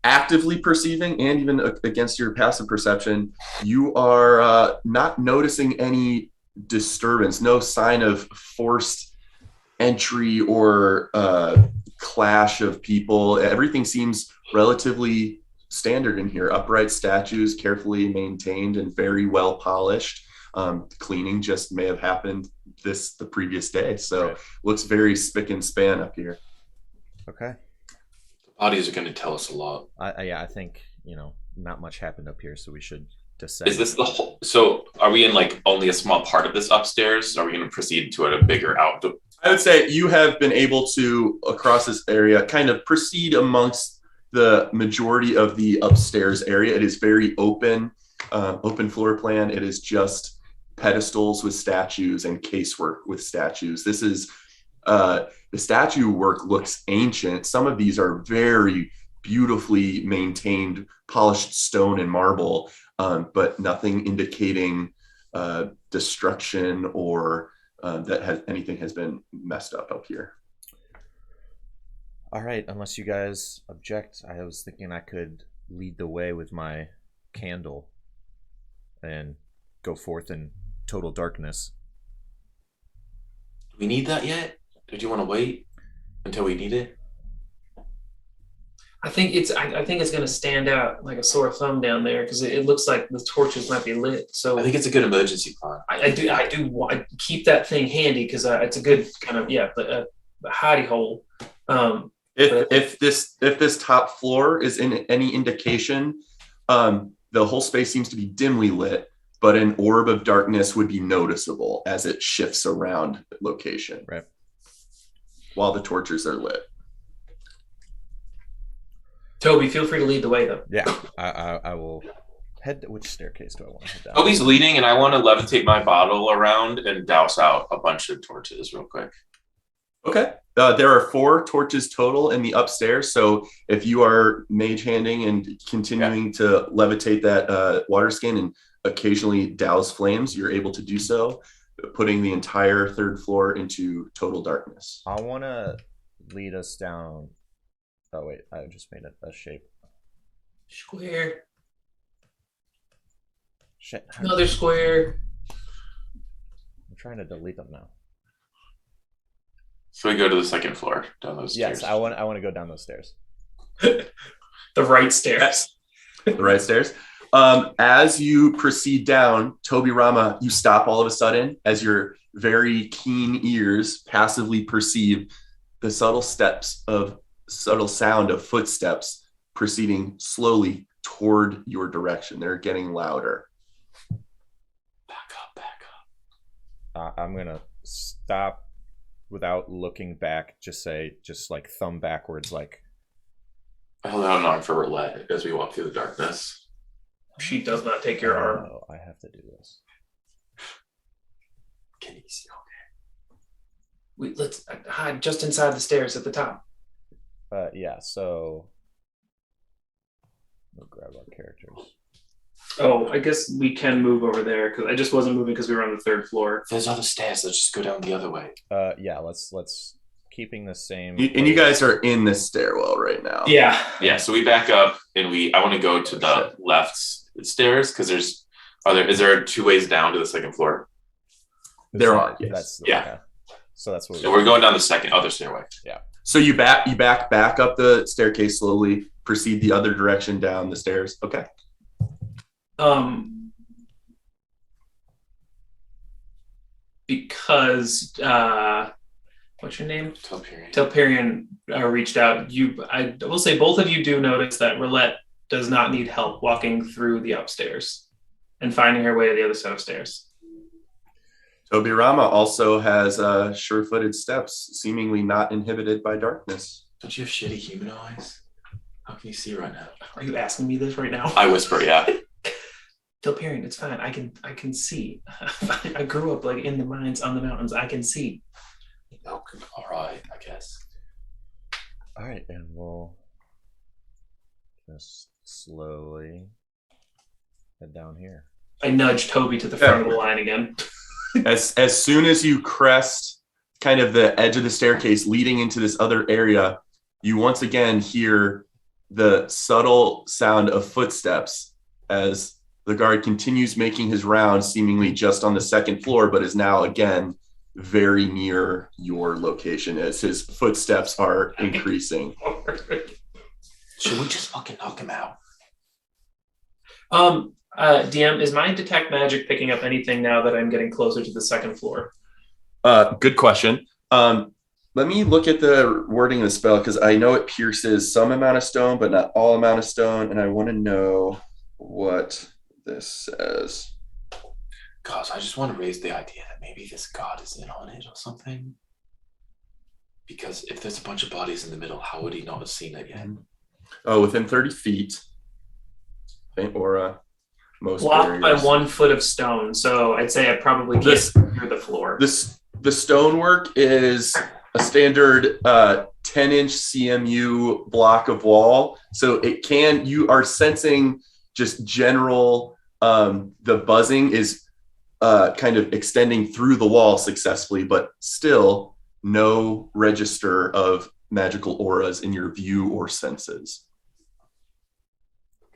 Actively perceiving, and even against your passive perception, you are not noticing any disturbance, no sign of forced entry or clash of people. Everything seems relatively standard in here. Upright statues, carefully maintained and very well polished. Cleaning just may have happened the previous day, so looks very spick and span up here. Okay. Bodies are going to tell us a lot. I think not much happened up here, so we should descend. Is this the whole? So, are we in like only a small part of this upstairs? Are we going to proceed to a bigger outdoor? I would say you have been able to, across this area, kind of proceed amongst the majority of the upstairs area. It is very open floor plan. It is just pedestals with statues and casework with statues. This is the statue work looks ancient. Some of these are very beautifully maintained, polished stone and marble, but nothing indicating destruction or that anything has been messed up here. All right, unless you guys object, I was thinking I could lead the way with my candle and go forth in total darkness. Do we need that yet? Or do you want to wait until we need it? I think it's going to stand out like a sore thumb down there because it looks like the torches might be lit. So I think it's a good emergency plan. I do want to keep that thing handy because it's a good kind of the hidey hole. If this top floor is in any indication, the whole space seems to be dimly lit, but an orb of darkness would be noticeable as it shifts around location. Right. While the torches are lit. Toby, feel free to lead the way, though. Yeah, I will head. Which staircase do I want to head down? Toby's leading, and I want to levitate my bottle around and douse out a bunch of torches real quick. Okay. There are 4 torches total in the upstairs. So if you are mage handing and continuing to levitate that water skin and occasionally douse flames, you're able to do so, putting the entire 3rd floor into total darkness. I want to lead us down. Oh, wait. I just made a shape. Square. Shit. Another square. I'm trying to delete them now. So we go to the second floor down those stairs. Yes, I want to go down those stairs. The right stairs. The right stairs. As you proceed down, Toby Rama, you stop all of a sudden as your very keen ears passively perceive the subtle sound of footsteps proceeding slowly toward your direction. They're getting louder. Back up. I'm gonna stop without looking back. Just like thumb backwards, like. I hold out an arm for Roulette as we walk through the darkness. She does not take your arm. Oh, I have to do this. Can you see? Let's hide just inside the stairs at the top. Yeah. So we'll grab our characters. Oh, I guess we can move over there because I just wasn't moving because we were on the third floor. If there's other stairs, let's just go down the other way. Yeah. Let's keeping the same. And you guys are in this stairwell right now. Yeah. Yeah, so we back up and I want to go to the left stairs because is there 2 ways down to the second floor? There are, yes. Yeah. So that's what. So we're going down the other stairway. Yeah. So you back up the staircase slowly, proceed the other direction down the stairs. Okay. Because what's your name? Telperion. Telperion reached out. I will say both of you do notice that Roulette does not need help walking through the upstairs and finding her way to the other set of stairs. Toby Rama also has sure-footed steps, seemingly not inhibited by darkness. Don't you have shitty human eyes? How can you see right now? Are you asking me this right now? I whisper, yeah. Telperion, it's fine. I can see. I grew up like in the mines on the mountains. I can see. Okay, all right, I guess. All right, and we'll just slowly head down here. I nudge Toby to the front of the line again. As soon as you crest kind of the edge of the staircase leading into this other area, you once again hear the subtle sound of footsteps as the guard continues making his rounds, seemingly just on the second floor, but is now again very near your location as his footsteps are increasing. Should we just fucking knock him out? DM, is my detect magic picking up anything now that I'm getting closer to the second floor? Good question. Let me look at the wording of the spell because I know it pierces some amount of stone, but not all amount of stone, and I want to know what this says. Gosh, I just want to raise the idea that maybe this god is in on it or something. Because if there's a bunch of bodies in the middle, how would he not have seen it yet? Oh, within 30 feet. Faint aura. Most Blocked by barriers. 1 foot of stone, so I'd say I probably can't through the floor. The stonework is a standard 10-inch CMU block of wall. So you are sensing just general, the buzzing is kind of extending through the wall successfully, but still no register of magical auras in your view or senses.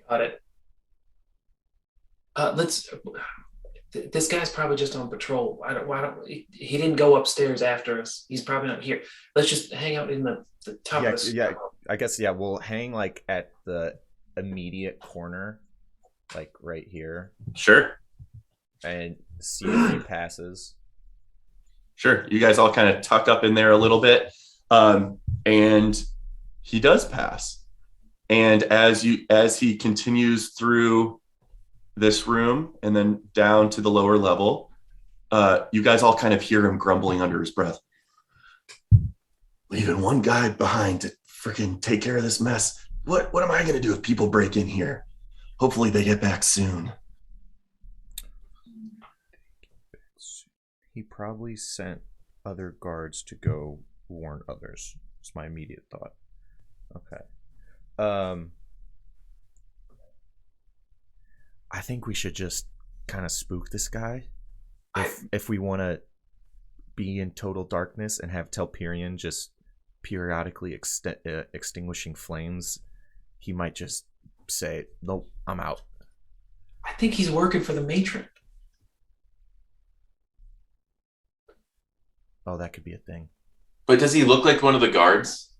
Got it. This guy's probably just on patrol. He didn't go upstairs after us. He's probably not here. Let's just hang out in the top of this. Yeah, I guess, yeah, we'll hang like at the immediate corner, like right here, Sure. and see if he passes. Sure. You guys all kind of tuck up in there a little bit. And he does pass. And as he continues through this room and then down to the lower level, you guys all kind of hear him grumbling under his breath. Leaving one guy behind to freaking take care of this mess. What am I going to do if people break in here? Hopefully they get back soon. He probably sent other guards to go warn others. It's my immediate thought. Okay. I think we should just kind of spook this guy. If we want to be in total darkness and have Telperion just periodically extinguishing flames, he might just say, "Nope, I'm out." I think he's working for the matron. Oh, that could be a thing. But does he look like one of the guards?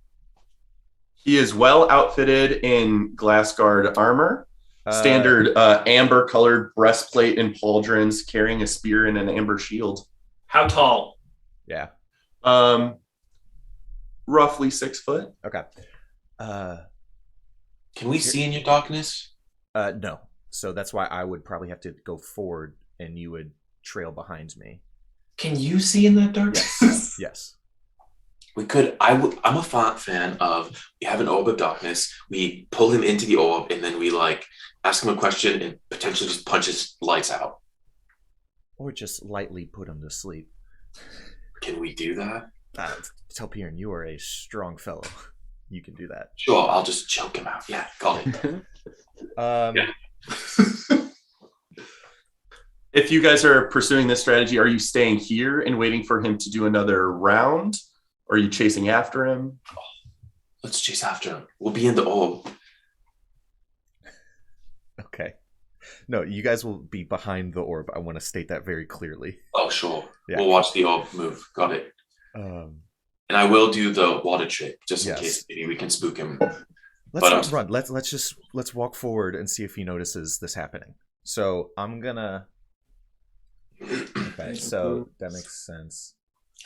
He is well outfitted in glass guard armor, standard amber colored breastplate and pauldrons, carrying a spear and an amber shield. How tall? Yeah. Roughly 6 foot. Okay. Can we see in your darkness? No. So that's why I would probably have to go forward, and you would trail behind me. Can you see in that darkness? Yes. Yes. We could. I'm a fan of. We have an orb of darkness. We pull him into the orb, and then we like ask him a question and potentially just punch his lights out. Or just lightly put him to sleep. Can we do that? Telpian, you are a strong fellow. You can do that. Sure, I'll just choke him out. Yeah, got it. Yeah. If you guys are pursuing this strategy, are you staying here and waiting for him to do another round? Or are you chasing after him? Let's chase after him. We'll be in the orb. Okay. No, you guys will be behind the orb. I want to state that very clearly. Oh, sure. Yeah. We'll watch the orb move. Got it. And I will do the water trick just in case maybe we can spook him. Let's not run. Let's walk forward and see if he notices this happening. So I'm gonna. Okay, so that makes sense.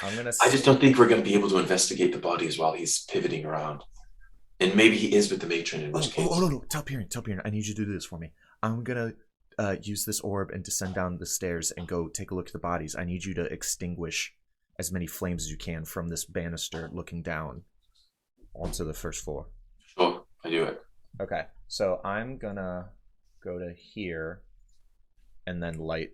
I just don't think we're gonna be able to investigate the bodies while he's pivoting around. And maybe he is with the matron, in which case. Oh no! Telpian, I need you to do this for me. I'm gonna use this orb and descend down the stairs and go take a look at the bodies. I need you to extinguish as many flames as you can from this banister looking down onto the first floor. Sure, I do it. Okay, so I'm gonna go to here and then light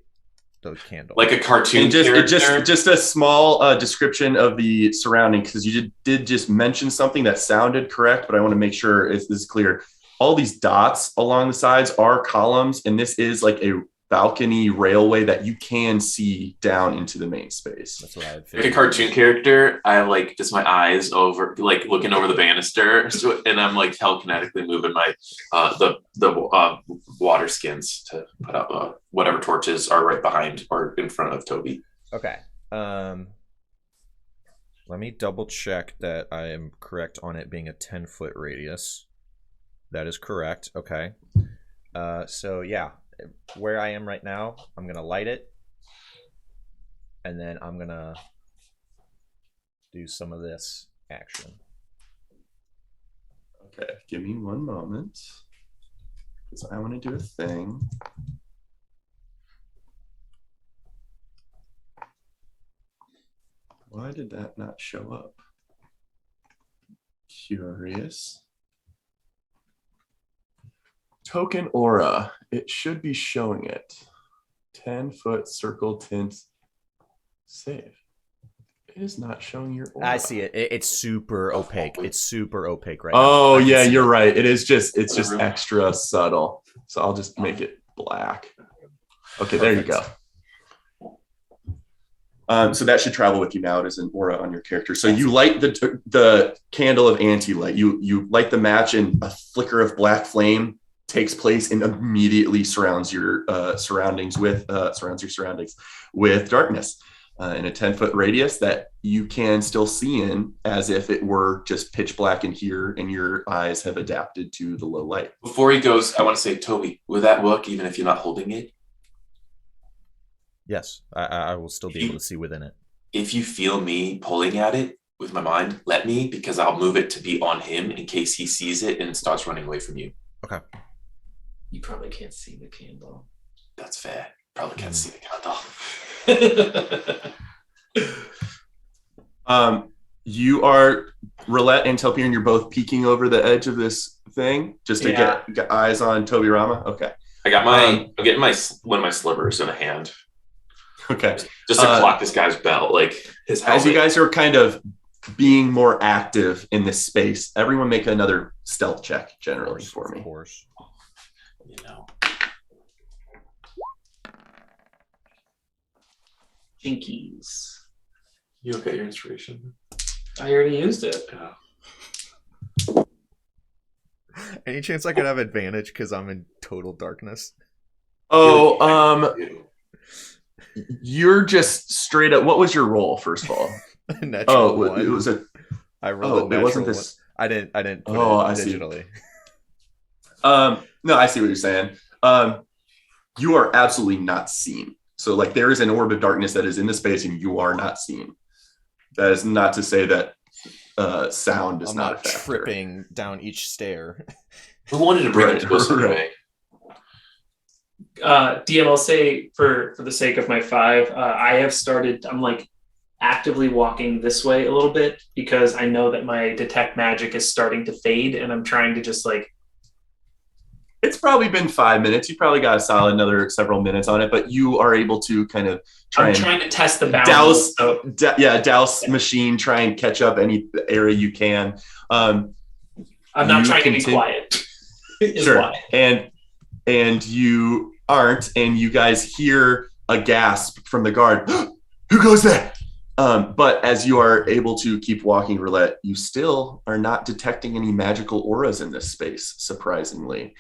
the candle. Like a cartoon character? Just a small description of the surrounding, because you did just mention something that sounded correct, but I want to make sure this is clear. All these dots along the sides are columns, and this is like a balcony railway that you can see down into the main space. That's what I had figured. Like a cartoon character, I have like just my eyes over, like looking over the banister, and I'm like telekinetically moving my the water skins to put up whatever torches are right behind or in front of Toby. Okay. Let me double check that I am correct on it being a 10-foot radius. That is correct. Okay. So yeah. Where I am right now, I'm going to light it. And then I'm going to do some of this action. Okay, give me one moment. Because I want to do a thing. Why did that not show up? Curious. Token aura. It should be showing it. 10-foot circle tint save. It is not showing your aura. I see it. It's super opaque. It's super opaque right now. Oh yeah, you're right. It's just extra subtle. So I'll just make it black. Okay, there you go. So that should travel with you now. It is an aura on your character. So you light the candle of anti-light. You light the match, and a flicker of black flame takes place and immediately surrounds your surroundings with darkness in a 10-foot radius that you can still see in as if it were just pitch black in here, and your eyes have adapted to the low light. Before he goes, I want to say, Toby, will that work even if you're not holding it? Yes, I will still be able to see within it. If you feel me pulling at it with my mind, let me, because I'll move it to be on him in case he sees it and starts running away from you. Okay. You probably can't see the candle. That's fair. Probably can't see the candle. You are Roulette and Telpian. You're both peeking over the edge of this thing just to get eyes on Toby Rama. Okay. I got I'm getting one of my slivers in a hand. Okay. Just to clock this guy's belt, like his helmet. As you guys are kind of being more active in this space, everyone make another stealth check generally for me. Of course. You know. Jinkies. You okay? Your inspiration? I already used it. Yeah. Any chance I could have advantage because I'm in total darkness? Oh, you're just straight up. What was your roll, first of all? Natural one. It was a. I rolled a natural it wasn't one. this. I didn't put I it see. digitally. No, I see what you're saying. You are absolutely not seen. So like there is an orb of darkness that is in the space and you are not seen. That is not to say that sound is not a factor. Tripping down each stair. Who wanted to bring it to us anyway? DM, I'll say for the sake of my 5, I have started. I'm like actively walking this way a little bit because I know that my detect magic is starting to fade, and I'm trying to just like. It's probably been 5 minutes. You probably got a solid another several minutes on it, but you are able to kind of trying to test the balance. Douse machine, try and catch up any area you can. I'm not trying to be quiet. Sure. Why. And you aren't, and you guys hear a gasp from the guard. Who goes there? But as you are able to keep walking, Roulette, you still are not detecting any magical auras in this space, surprisingly.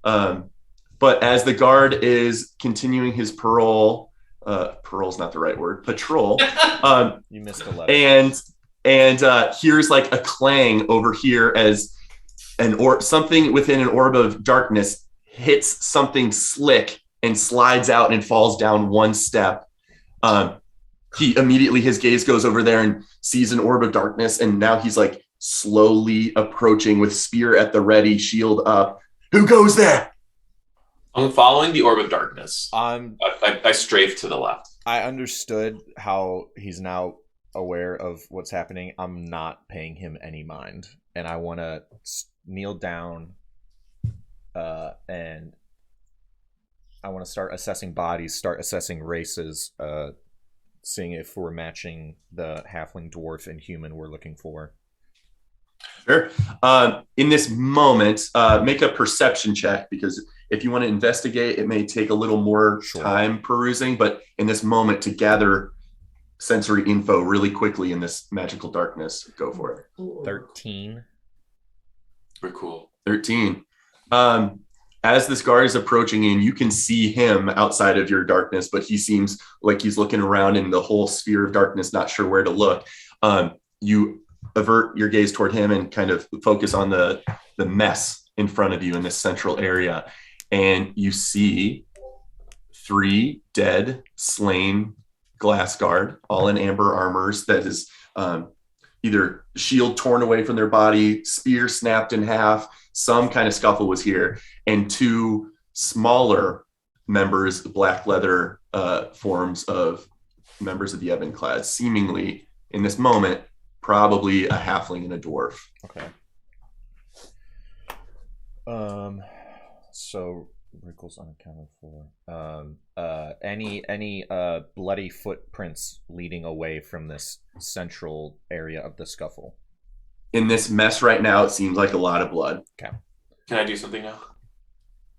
But as the guard is continuing his patrol's not the right word, patrol. You missed a letter. And here's like a clang over here as something within an orb of darkness hits something slick and slides out and falls down one step. He immediately, his gaze goes over there and sees an orb of darkness, and now he's like slowly approaching with spear at the ready, shield up. Who goes there? I'm following the orb of darkness. I strafe to the left. I understood how he's now aware of what's happening. I'm not paying him any mind, and I want to kneel down, and I want to start assessing bodies, start assessing races, seeing if we're matching the halfling, dwarf, and human we're looking for. Sure. In this moment, make a perception check, because if you want to investigate, it may take a little more time perusing, but in this moment to gather sensory info really quickly in this magical darkness, go for it. 13. Rikul. 13. As this guard is approaching in, you can see him outside of your darkness, but he seems like he's looking around in the whole sphere of darkness, not sure where to look. You avert your gaze toward him and kind of focus on the mess in front of you in this central area. And you see 3 dead, slain glass guard, all in amber armors that is either shield torn away from their body, spear snapped in half, some kind of scuffle was here, and 2 smaller members, black leather forms of members of the Ebenclad, seemingly in this moment, probably a halfling and a dwarf. Okay. So Rikul's unaccounted for. Any bloody footprints leading away from this central area of the scuffle? In this mess right now, it seems like a lot of blood. Okay. Can I do something now?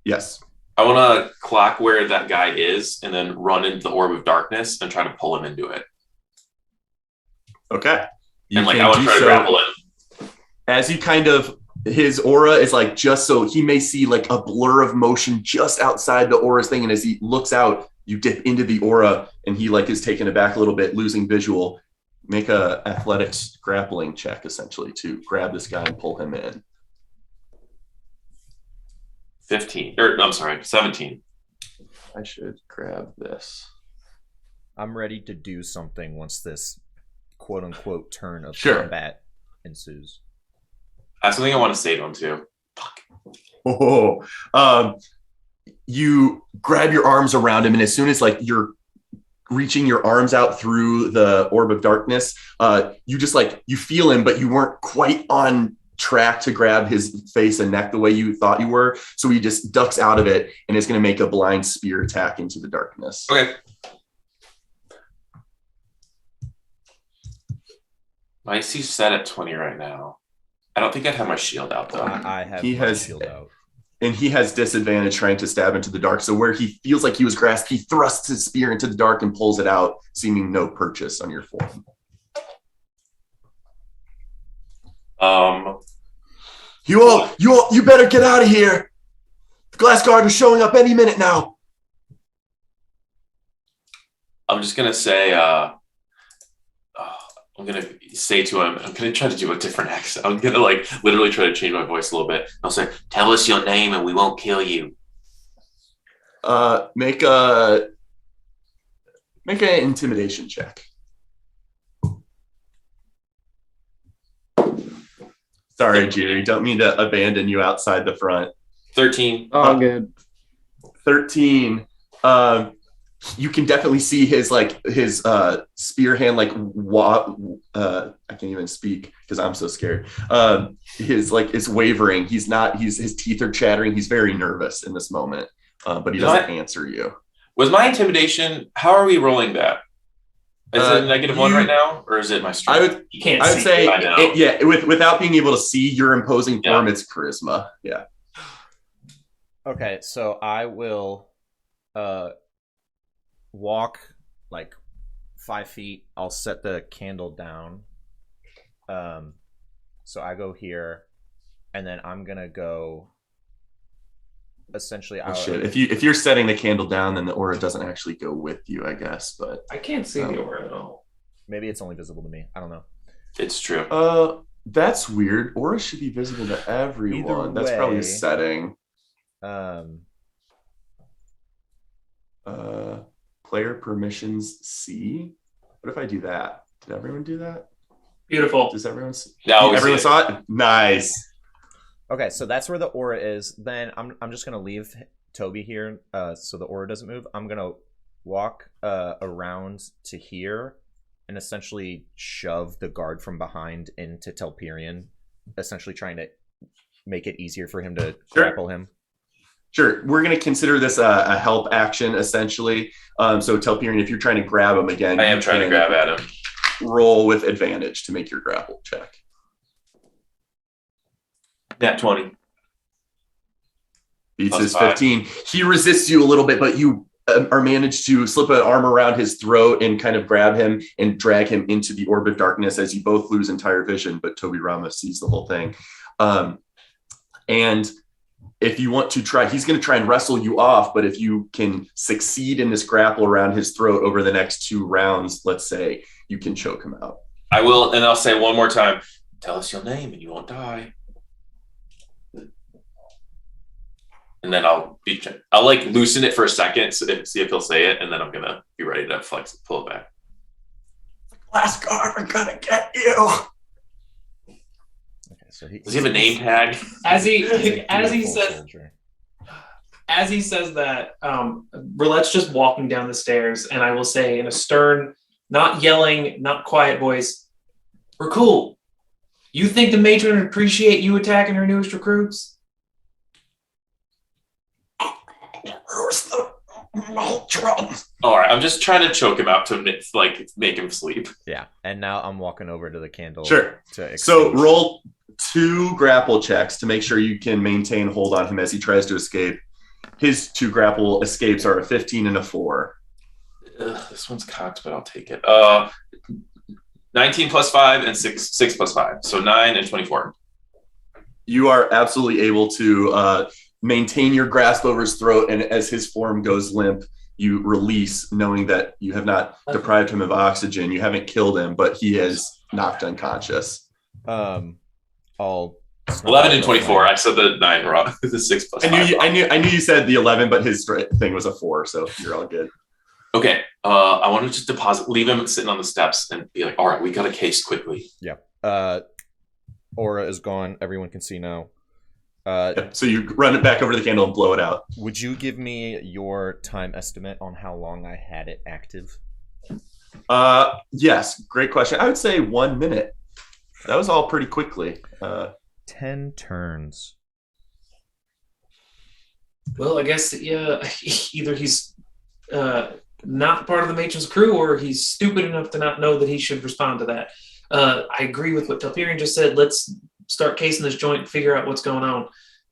Yes. I want to clock where that guy is and then run into the orb of darkness and try to pull him into it. Okay. I want to try to grapple him. As you kind of, his aura is like just so he may see like a blur of motion just outside the aura's thing. And as he looks out, you dip into the aura and he like is taken aback a little bit, losing visual. Make a athletics grappling check essentially to grab this guy and pull him in. 17. I should grab this. I'm ready to do something once this quote unquote turn of Sure. combat ensues. I have something I want to say to him too. Fuck. You grab your arms around him, and as soon as like you're reaching your arms out through the orb of darkness, you just like you feel him, but you weren't quite on track to grab his face and neck the way you thought you were. So he just ducks out of it and is going to make a blind spear attack into the darkness. Okay. My AC's set at 20 right now. I don't think I'd have my shield out though. I have my shield out. And he has disadvantage trying to stab into the dark. So where he feels like he was grasped, he thrusts his spear into the dark and pulls it out, seeming no purchase on your form. You better get out of here. The glass guard is showing up any minute now. I'm just gonna say, I'm gonna say to him, I'm gonna try to do a different accent. I'm gonna like literally try to change my voice a little bit. I'll say, "Tell us your name, and we won't kill you." Make an intimidation check. Sorry, Jerry. Don't mean to abandon you outside the front. 13. Oh, good. 13. You can definitely see his spear hand I can't even speak because I'm so scared. Is wavering. His teeth are chattering. He's very nervous in this moment, but he doesn't answer you. Was my intimidation? How are we rolling that? Is it a -1 right now, or is it my strength? You can't I would see. say without being able to see your imposing form, it's charisma. Yeah. Okay, so I will walk like 5 feet. I'll set the candle down. So I go here, and then I'm gonna go. Essentially, if you're setting the candle down, then the aura doesn't actually go with you, I guess. But I can't see the aura at all. Maybe it's only visible to me. I don't know. It's true. That's weird. Aura should be visible to everyone. That's probably a setting. Player permissions C. What if I do that? Did everyone do that? Beautiful. Does everyone see? No, everyone saw it? Nice. Okay, so that's where the aura is. Then I'm just gonna leave Toby here, so the aura doesn't move. I'm gonna walk around to here and essentially shove the guard from behind into Telperion, essentially trying to make it easier for him to grapple him. Sure. We're going to consider this a help action, essentially. So Telperion, if you're trying to grab him again, I am trying to grab at him. Roll with advantage to make your grapple check. Nat 20. Beats his 15. He resists you a little bit, but you are managed to slip an arm around his throat and kind of grab him and drag him into the orb of darkness as you both lose entire vision, but Toby Ramos sees the whole thing. And if you want to try, he's going to try and wrestle you off, but if you can succeed in this grapple around his throat over the next 2 rounds, let's say, you can choke him out. I will, and I'll say one more time, tell us your name and you won't die. And then I'll like loosen it for a second, see if he'll say it, and then I'm going to be ready to pull it back. Last guard, we're going to get you. So does he have a name tag? As he says that, Roulette's just walking down the stairs, and I will say in a stern, not yelling, not quiet voice, Rikul, you think the matron would appreciate you attacking her newest recruits? Where's the matron? All right, I'm just trying to choke him out to make him sleep. Yeah, and now I'm walking over to the candle. Sure. So roll 2 grapple checks to make sure you can maintain hold on him as he tries to escape. His 2 grapple escapes are a 15 and a 4. This one's cocked, but I'll take it. 19 plus 5 and 6 plus 5. So 9 and 24. You are absolutely able to maintain your grasp over his throat, and as his form goes limp, you release, knowing that you have not deprived him of oxygen. You haven't killed him, but he is knocked unconscious. All 11 and 24. I said the 9 wrong. The 6 plus 5. I knew you said the 11, but his thing was a 4, so you're all good. Okay. I want to just leave him sitting on the steps and be like, all right, we got a case quickly. Yeah. Aura is gone. Everyone can see now. So you run it back over to the candle and blow it out. Would you give me your time estimate on how long I had it active? Yes. Great question. I would say 1 minute. That was all pretty quickly. 10 turns. Well, I guess either he's not part of the matron's crew, or he's stupid enough to not know that he should respond to that. I agree with what Telperion just said. Let's start casing this joint and figure out what's going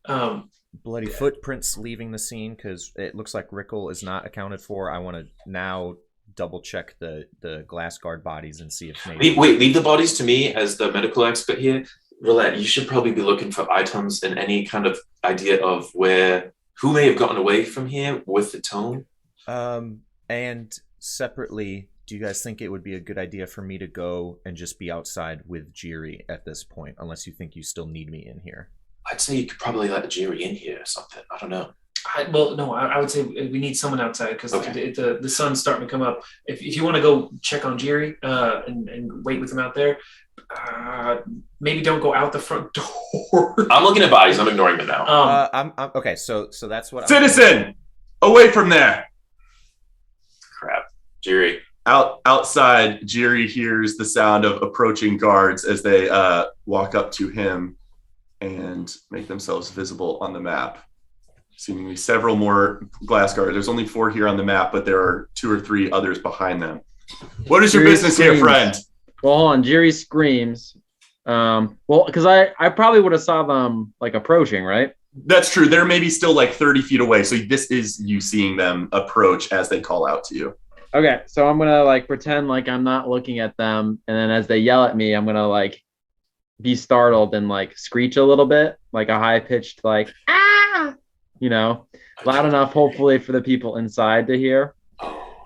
on. Bloody footprints leaving the scene, because it looks like Rikul is not accounted for. I want to now double check the glass guard bodies and see if maybe... Wait, leave the bodies to me as the medical expert here. Roulette, you should probably be looking for items and any kind of idea of who may have gotten away from here with the tome. And separately, do you guys think it would be a good idea for me to go and just be outside with Jiri at this point, unless you think you still need me in here? I'd say you could probably let Jiri in here or something. I don't know. I would say we need someone outside because the sun's starting to come up. If you want to go check on Jiri and wait with him out there, maybe don't go out the front door. I'm looking at bodies. I'm ignoring them now. I'm okay. So that's what. Citizen, away from there. Crap, Jiri. Outside, Jiri hears the sound of approaching guards as they walk up to him and make themselves visible on the map. Seemingly several more glass guards. There's only 4 here on the map, but there are 2 or 3 others behind them. What is your business here, friend? Well, hold on. Jiri screams. Because I probably would have saw them like approaching, right? That's true. They're maybe still like 30 feet away. So this is you seeing them approach as they call out to you. Okay, so I'm gonna like pretend like I'm not looking at them, and then as they yell at me, I'm gonna like be startled and like screech a little bit, like a high pitched like ah, loud enough hopefully for the people inside to hear.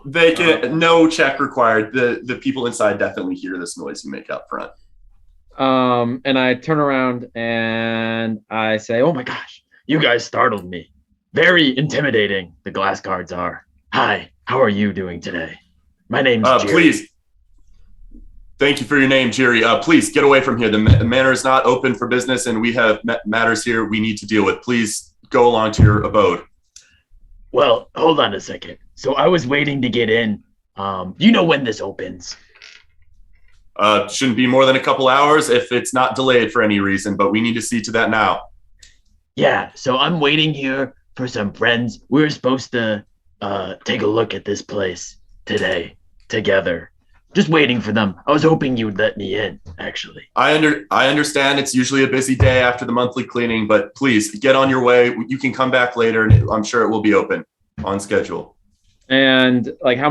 They can no check required. The people inside definitely hear this noise you make out front. And I turn around and I say, "Oh my gosh, You guys startled me. Very intimidating, the glass guards are. Hi, how are you doing today? My name's Jerry. Please. Thank you for your name, Jerry. Please get away from here. The manor is not open for business, and we have matters here we need to deal with. Please go along to your abode. Well, hold on a second. So I was waiting to get in. You know when this opens? Shouldn't be more than a couple hours if it's not delayed for any reason, but we need to see to that now. Yeah, so I'm waiting here for some friends. We were supposed to take a look at this place today together. Just waiting for them. I was hoping you'd let me in, actually. I understand it's usually a busy day after the monthly cleaning, but please get on your way. You can come back later, and I'm sure it will be open on schedule. And like, how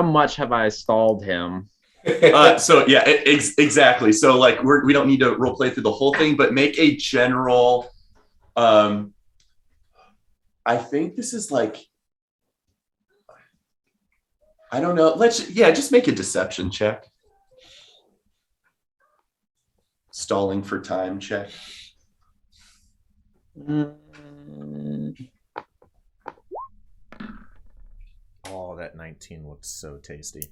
much have I stalled him? So yeah, exactly. So like, we don't need to role play through the whole thing, but make a general. I think this is like. I don't know. Just make a deception check. Stalling for time check. Oh, that 19 looked so tasty.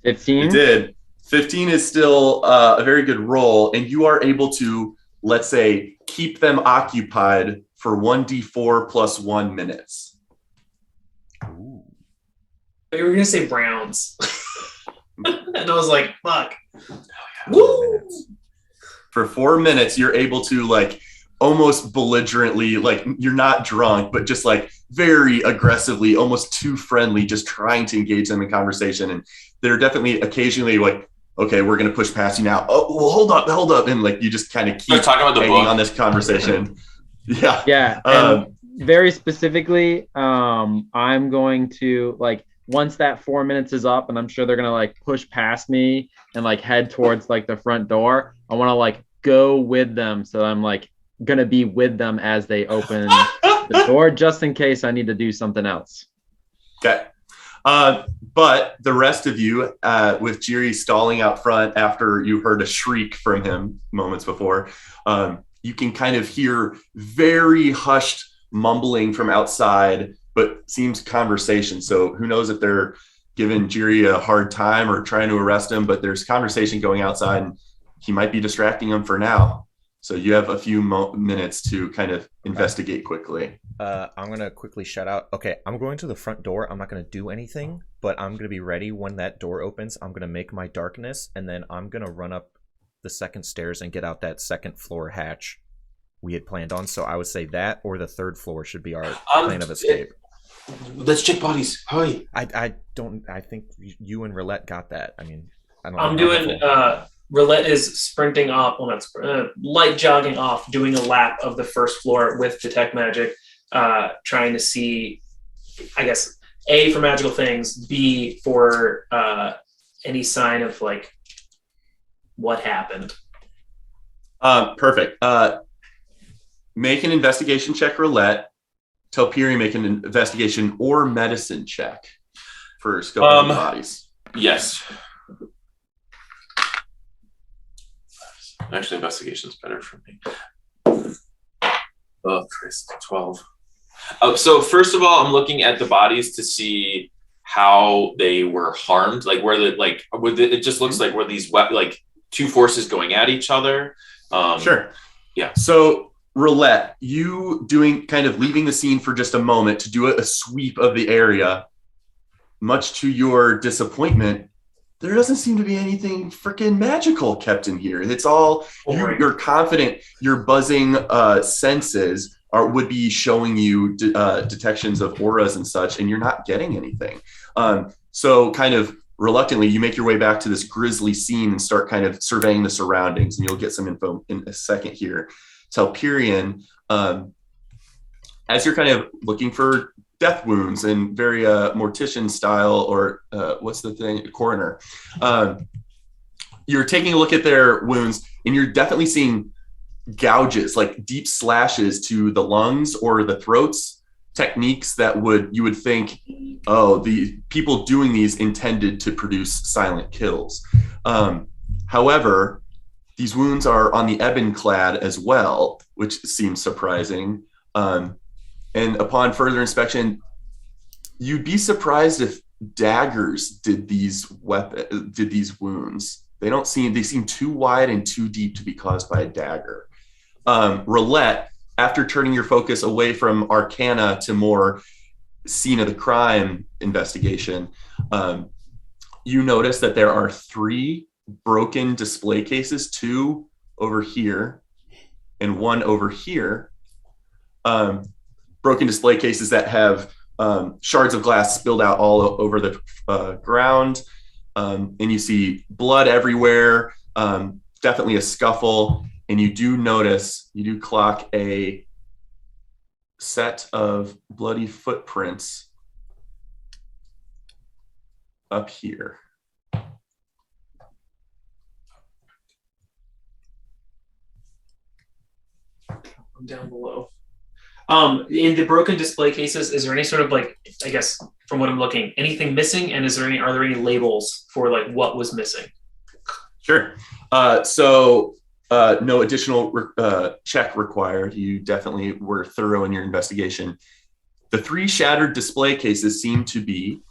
15? It did. 15 is still a very good roll, and you are able to, let's say, keep them occupied for 1d4 plus 1 minutes. Ooh. You were gonna say Browns, and I was like, "Fuck!" Woo! For 4 minutes, you're able to like almost belligerently, like you're not drunk, but just like very aggressively, almost too friendly, just trying to engage them in conversation. And they're definitely occasionally like, "Okay, we're gonna push past you now." "Oh, well, hold up," and like you just kind of keep talking about the hanging book on this conversation. Yeah. Yeah. And very specifically, I'm going to like. Once that 4 minutes is up, and I'm sure they're gonna like push past me and like head towards like the front door, I want to like go with them, so I'm like gonna be with them as they open the door, just in case I need to do something else. Okay. But the rest of you, with Jiri stalling out front after you heard a shriek from him moments before, you can kind of hear very hushed mumbling from outside, but seems conversation. So who knows if they're giving Jiri a hard time or trying to arrest him, but there's conversation going outside, and he might be distracting them for now. So you have a few minutes to kind of investigate quickly. I'm going to quickly shout out. Okay, I'm going to the front door. I'm not going to do anything, but I'm going to be ready when that door opens. I'm going to make my darkness, and then I'm going to run up the second stairs and get out that second floor hatch we had planned on. So I would say that or the third floor should be our plan of escape. Let's check bodies. Hurry. I think you and Roulette got that. I mean, I don't know. I'm doing. Roulette is sprinting off. Well, not light jogging off, doing a lap of the first floor with detect magic, trying to see, I guess, A, for magical things, B, for any sign of like what happened. Perfect. Make an investigation check, Roulette. Tell Piri make an investigation or medicine check for scoping the bodies? Yes. Actually, investigation's better for me. Oh, Christ, 12. So first of all, I'm looking at the bodies to see how they were harmed. Like it just looks like were these like two forces going at each other. Sure. Yeah. So Roulette, you doing kind of leaving the scene for just a moment to do a sweep of the area. Much to your disappointment, there doesn't seem to be anything freaking magical kept in here. It's all you're confident your buzzing senses would be showing you detections of auras and such, and you're not getting anything. So kind of reluctantly, you make your way back to this grisly scene and start kind of surveying the surroundings, and you'll get some info in a second here. Telperion, as you're kind of looking for death wounds and very mortician style, or what's the thing, coroner, you're taking a look at their wounds, and you're definitely seeing gouges, like deep slashes to the lungs or the throats, techniques that you would think, oh, the people doing these intended to produce silent kills. However, these wounds are on the ebon clad as well, which seems surprising. And upon further inspection, you'd be surprised if daggers did these wounds. They seem too wide and too deep to be caused by a dagger. Roulette, after turning your focus away from Arcana to more scene of the crime investigation, you notice that there are 3 broken display cases, 2 over here and 1 over here. Broken display cases that have shards of glass spilled out all over the ground. And you see blood everywhere, definitely a scuffle. And you do clock a set of bloody footprints up here. Down below. In the broken display cases, is there any sort of, like, I guess from what I'm looking, anything missing? And are there any labels for like what was missing? Sure. So no additional check required. You definitely were thorough in your investigation. The 3 shattered display cases seem to be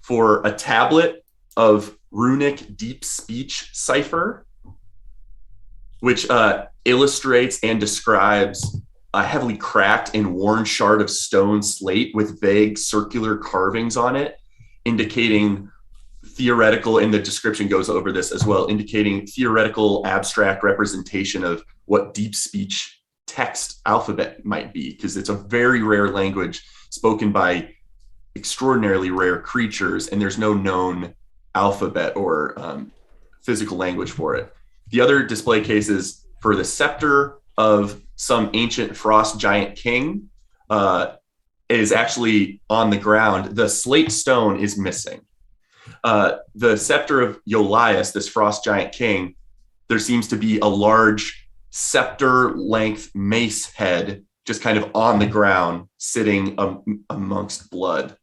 for a tablet of runic deep speech cipher, which illustrates and describes a heavily cracked and worn shard of stone slate with vague circular carvings on it, indicating theoretical, and the description goes over this as well, indicating theoretical abstract representation of what deep speech text alphabet might be, because it's a very rare language spoken by extraordinarily rare creatures, and there's no known alphabet or physical language for it. The other display cases for the scepter of some ancient frost giant king is actually on the ground. The slate stone is missing. The scepter of Iolias, this frost giant king, there seems to be a large scepter-length mace head just kind of on the ground, sitting amongst blood.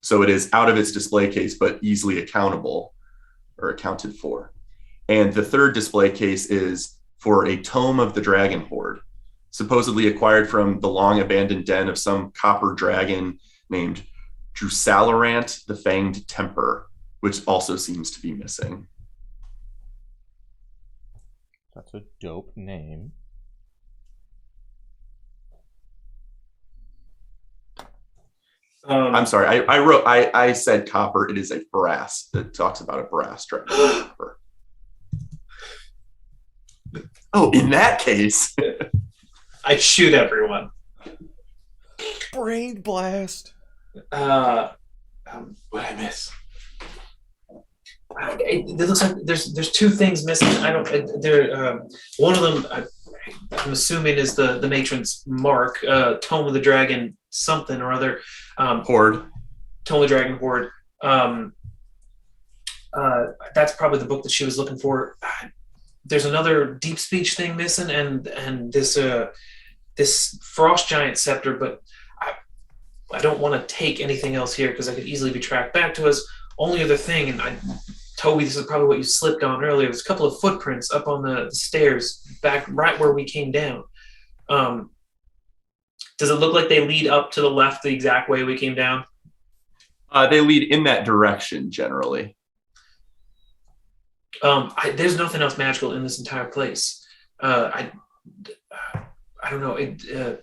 So it is out of its display case, but easily accountable or accounted for. And the third display case is for a tome of the dragon horde, supposedly acquired from the long abandoned den of some copper dragon named Drusalarant the Fanged Temper, which also seems to be missing. That's a dope name. I'm sorry, I said copper. It is a brass that talks about a brass dragon. Copper. Oh, in that case, I'd shoot everyone. Brain blast. What I miss? It looks like there's 2 things missing. One of them I'm assuming is the matron's mark, Tome of the Dragon something or other. Horde. Tome of the Dragon Horde. That's probably the book that she was looking for. There's another deep speech thing missing, and this frost giant scepter, but I don't want to take anything else here because I could easily be tracked back to us. only other thing, and Toby, this is probably what you slipped on earlier. There's a couple of footprints up on the stairs back right where we came down. Does it look like they lead up to the left the exact way we came down? They lead in that direction generally. There's nothing else magical in this entire place. I don't know.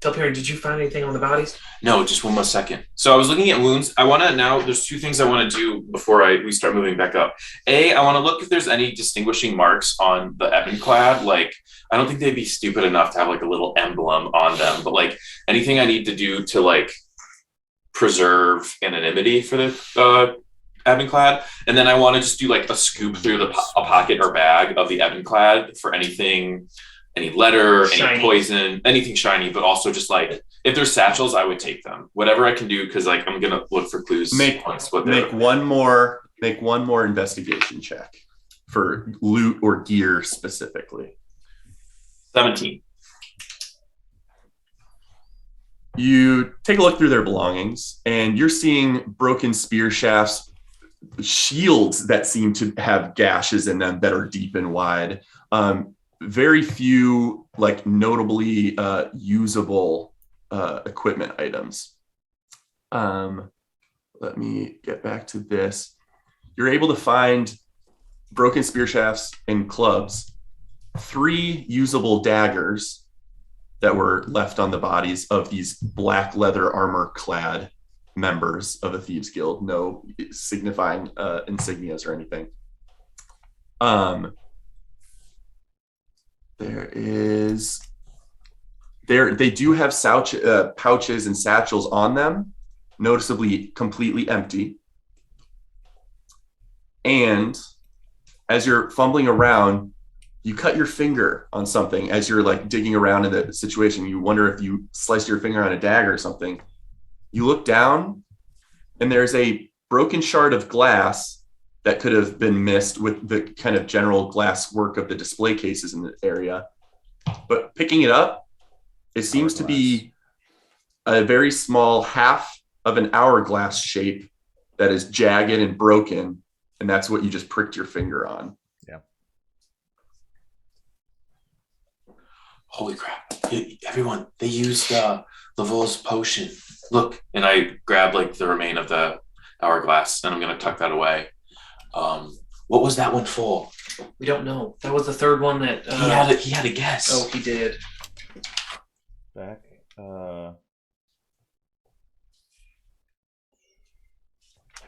Telperion, did you find anything on the bodies? No, just one more second. So I was looking at wounds. I want to now, there's two things I want to do before we start moving back up. I want to look if there's any distinguishing marks on the ebon-clad. Like, I don't think they'd be stupid enough to have like a little emblem on them, but like anything I need to do to like preserve anonymity for the ebon-clad. And then I want to just do like a scoop through a pocket or bag of the ebon-clad for anything, any letter, Shiny. any poison, anything shiny, but also just like if there's satchels, I would take them. Whatever I can do, because like I'm gonna look for clues. Make one more investigation check for loot or gear specifically. 17. You take a look through their belongings, and you're seeing broken spear shafts, shields that seem to have gashes in them that are deep and wide. Very few like notably usable equipment items. Let me get back to this. You're able to find broken spear shafts and clubs, 3 usable daggers that were left on the bodies of these black leather armor clad members of a thieves guild, no signifying insignias or anything. They do have pouches and satchels on them, noticeably completely empty. And as you're fumbling around, you cut your finger on something as you're like digging around in the situation. You wonder if you sliced your finger on a dagger or something. You look down, and there's a broken shard of glass that could have been missed with the kind of general glass work of the display cases in the area. But picking it up, it seems to be a very small half of an hourglass shape that is jagged and broken, and that's what you just pricked your finger on. Yeah. Holy crap. Everyone, they used Lavol's potion. Look, and I grab like the remain of the hourglass, and I'm going to tuck that away. What was that one for? We don't know. That was the third one that he had a guess. Oh, he did. Back. I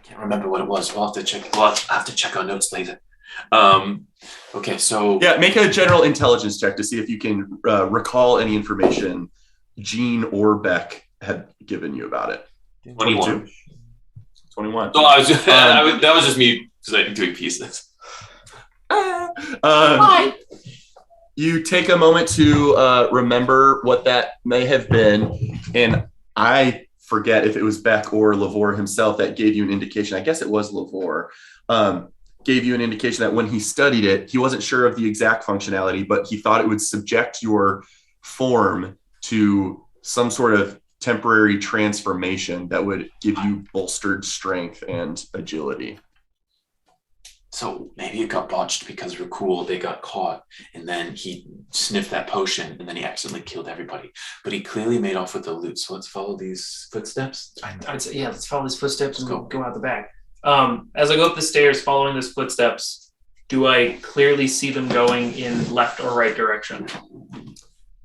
can't remember what it was. We'll have to check. We'll have to check our notes later. Okay, so yeah, make a general intelligence check to see if you can recall any information Jean or Beck had given you about it. 21. 21. Oh, that was just me because I'm doing pieces. You take a moment to remember what that may have been, and I forget if it was Beck or Lavore himself that gave you an indication. I guess it was Lavore. Gave you an indication that when he studied it, he wasn't sure of the exact functionality, but he thought it would subject your form to some sort of temporary transformation that would give you bolstered strength and agility. So maybe it got botched because Rikul, they got caught, and then he sniffed that potion, and then he accidentally killed everybody. But he clearly made off with the loot. So let's follow these footsteps. I'd say, yeah, let's follow these footsteps and Let's go out the back. As I go up the stairs following these footsteps, do I clearly see them going in left or right direction?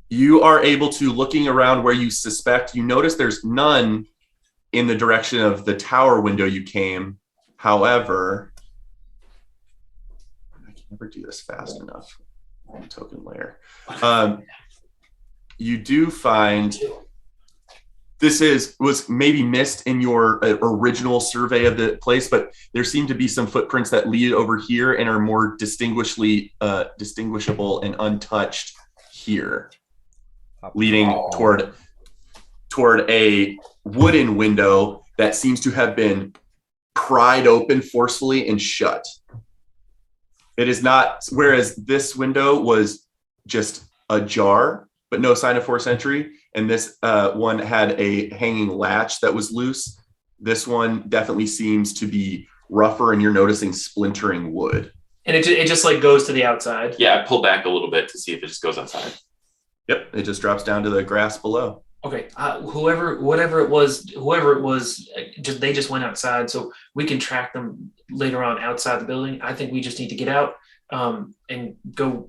You are able to, looking around where you suspect, you notice there's none in the direction of the tower window you came. However, I can never do this fast enough. Token layer. You do find this was maybe missed in your original survey of the place, but there seem to be some footprints that lead over here and are more distinguishable and untouched here, leading toward a wooden window that seems to have been pried open forcefully and shut. It is not, whereas this window was just ajar, but no sign of forced entry. And this one had a hanging latch that was loose. This one definitely seems to be rougher and you're noticing splintering wood. And it just like goes to the outside. Yeah, I pull back a little bit to see if it just goes outside. Yep, it just drops down to the grass below. Okay, whoever it was, they just went outside, so we can track them later on outside the building. I think we just need to get out and go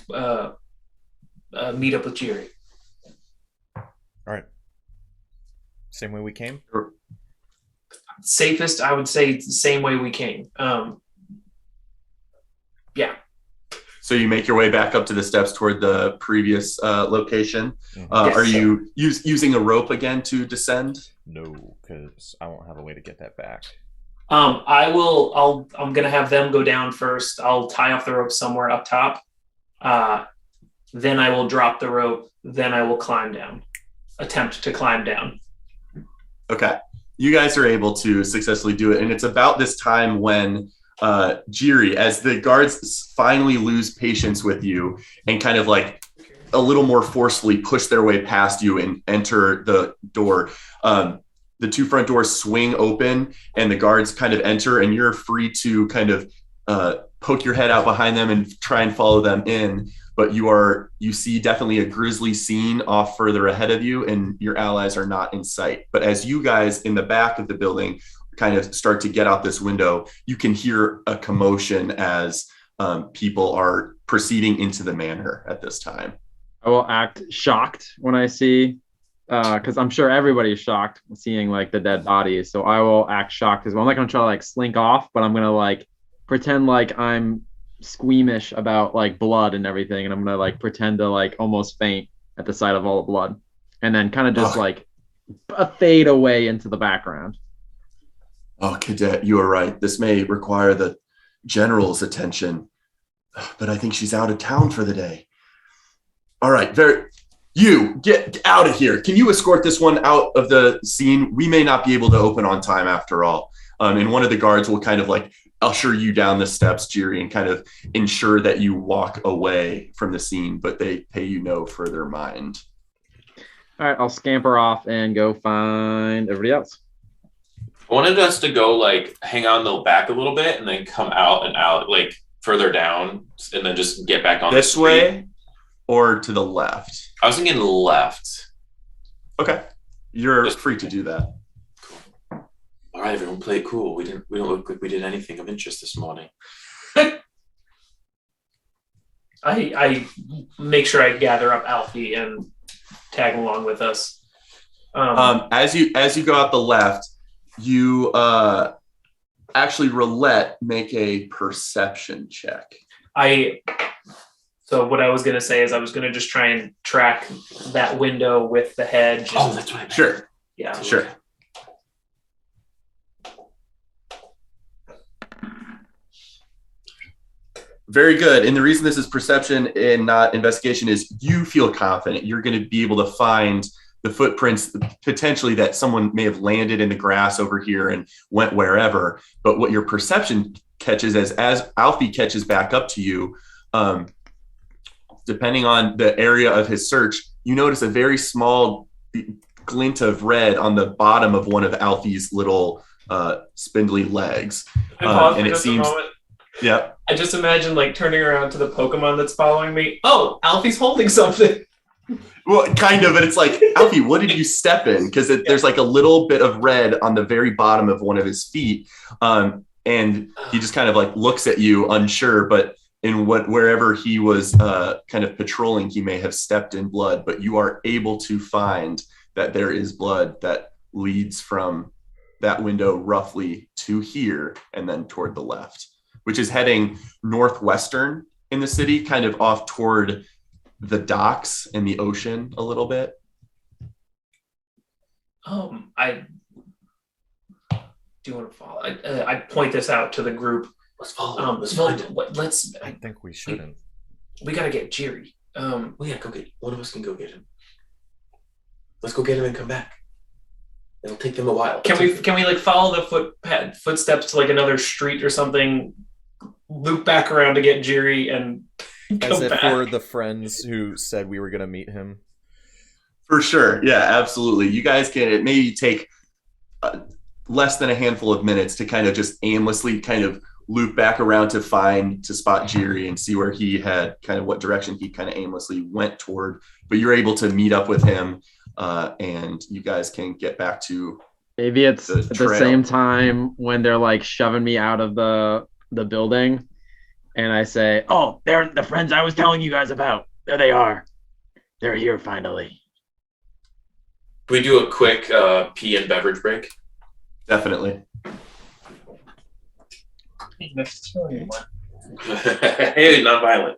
meet up with Jerry. All right. Same way we came? Safest, I would say, it's the same way we came. Yeah. So you make your way back up to the steps toward the previous location. Mhm. Yes, Are you using a rope again to descend? No, because I won't have a way to get that back. I'm gonna have them go down first. I'll tie off the rope somewhere up top. Then I will drop the rope. Then I will climb down. Attempt to climb down. Okay. You guys are able to successfully do it. And it's about this time when Jiri, as the guards finally lose patience with you and kind of like a little more forcefully push their way past you and enter the door, the two front doors swing open and the guards kind of enter, and you're free to kind of poke your head out behind them and try and follow them in. But you see definitely a grisly scene off further ahead of you, and your allies are not in sight. But as you guys in the back of the building kind of start to get out this window, you can hear a commotion as people are proceeding into the manor at this time. I will act shocked when I see, because I'm sure everybody's shocked seeing like the dead bodies. So I will act shocked as well. I'm not gonna try to like slink off, but I'm gonna like pretend like I'm squeamish about like blood and everything, and I'm gonna like pretend to like almost faint at the sight of all the blood, and then kind of just like fade away into the background. Oh, Cadet, you are right. This may require the general's attention, but I think she's out of town for the day. All right, you get out of here. Can you escort this one out of the scene? We may not be able to open on time after all. And one of the guards will kind of like usher you down the steps, Jiri, and kind of ensure that you walk away from the scene, but they pay you no further mind. All right, I'll scamper off and go find everybody else. I wanted us to go like hang on the back a little bit and then come out and out like further down and then just get back on this the way or to the left. I was thinking left. Okay, you're free to do that. Cool. All right, everyone, play it cool. We don't look like we did anything of interest this morning. I make sure I gather up Alfie and tag along with us. As you go out the left, you actually roulette make a perception check. So what I was going to say is I was going to just try and track that window with the hedge. Oh, that's what I meant. Sure. Yeah. Sure. Very good. And the reason this is perception and not investigation is you feel confident you're going to be able to find the footprints potentially that someone may have landed in the grass over here and went wherever. But what your perception catches as Alfie catches back up to you, depending on the area of his search, you notice a very small glint of red on the bottom of one of Alfie's little spindly legs. And it seems, yeah. I just imagine like turning around to the Pokemon that's following me. Oh, Alfie's holding something. Well, kind of, but it's like, Alfie, what did you step in? Because there's like a little bit of red on the very bottom of one of his feet. And he just kind of like looks at you unsure, but in wherever he was kind of patrolling, he may have stepped in blood, but you are able to find that there is blood that leads from that window roughly to here and then toward the left, which is heading northwestern in the city, kind of off toward the docks and the ocean a little bit. I do want to follow. I point this out to the group. Let's follow him. Let's find him. I think we shouldn't. We gotta get Jiri. We gotta go get one of us can go get him. Let's go get him and come back. It'll take them a while. Can we like follow the footsteps to like another street or something? Loop back around to get Jiri and As come if back. we're the friends who said we were going to meet him. For sure. Yeah, absolutely. You guys can, it maybe take less than a handful of minutes to kind of just aimlessly kind of loop back around to spot Jiri and see where he had kind of what direction he kind of aimlessly went toward. But you're able to meet up with him, and you guys can get back to. Maybe it's the at the trail. same time when they're like shoving me out of the building, and I say, Oh, they're the friends I was telling you guys about. There they are. They're here finally. Can we do a quick pee and beverage break? Definitely. Hey, not-violent.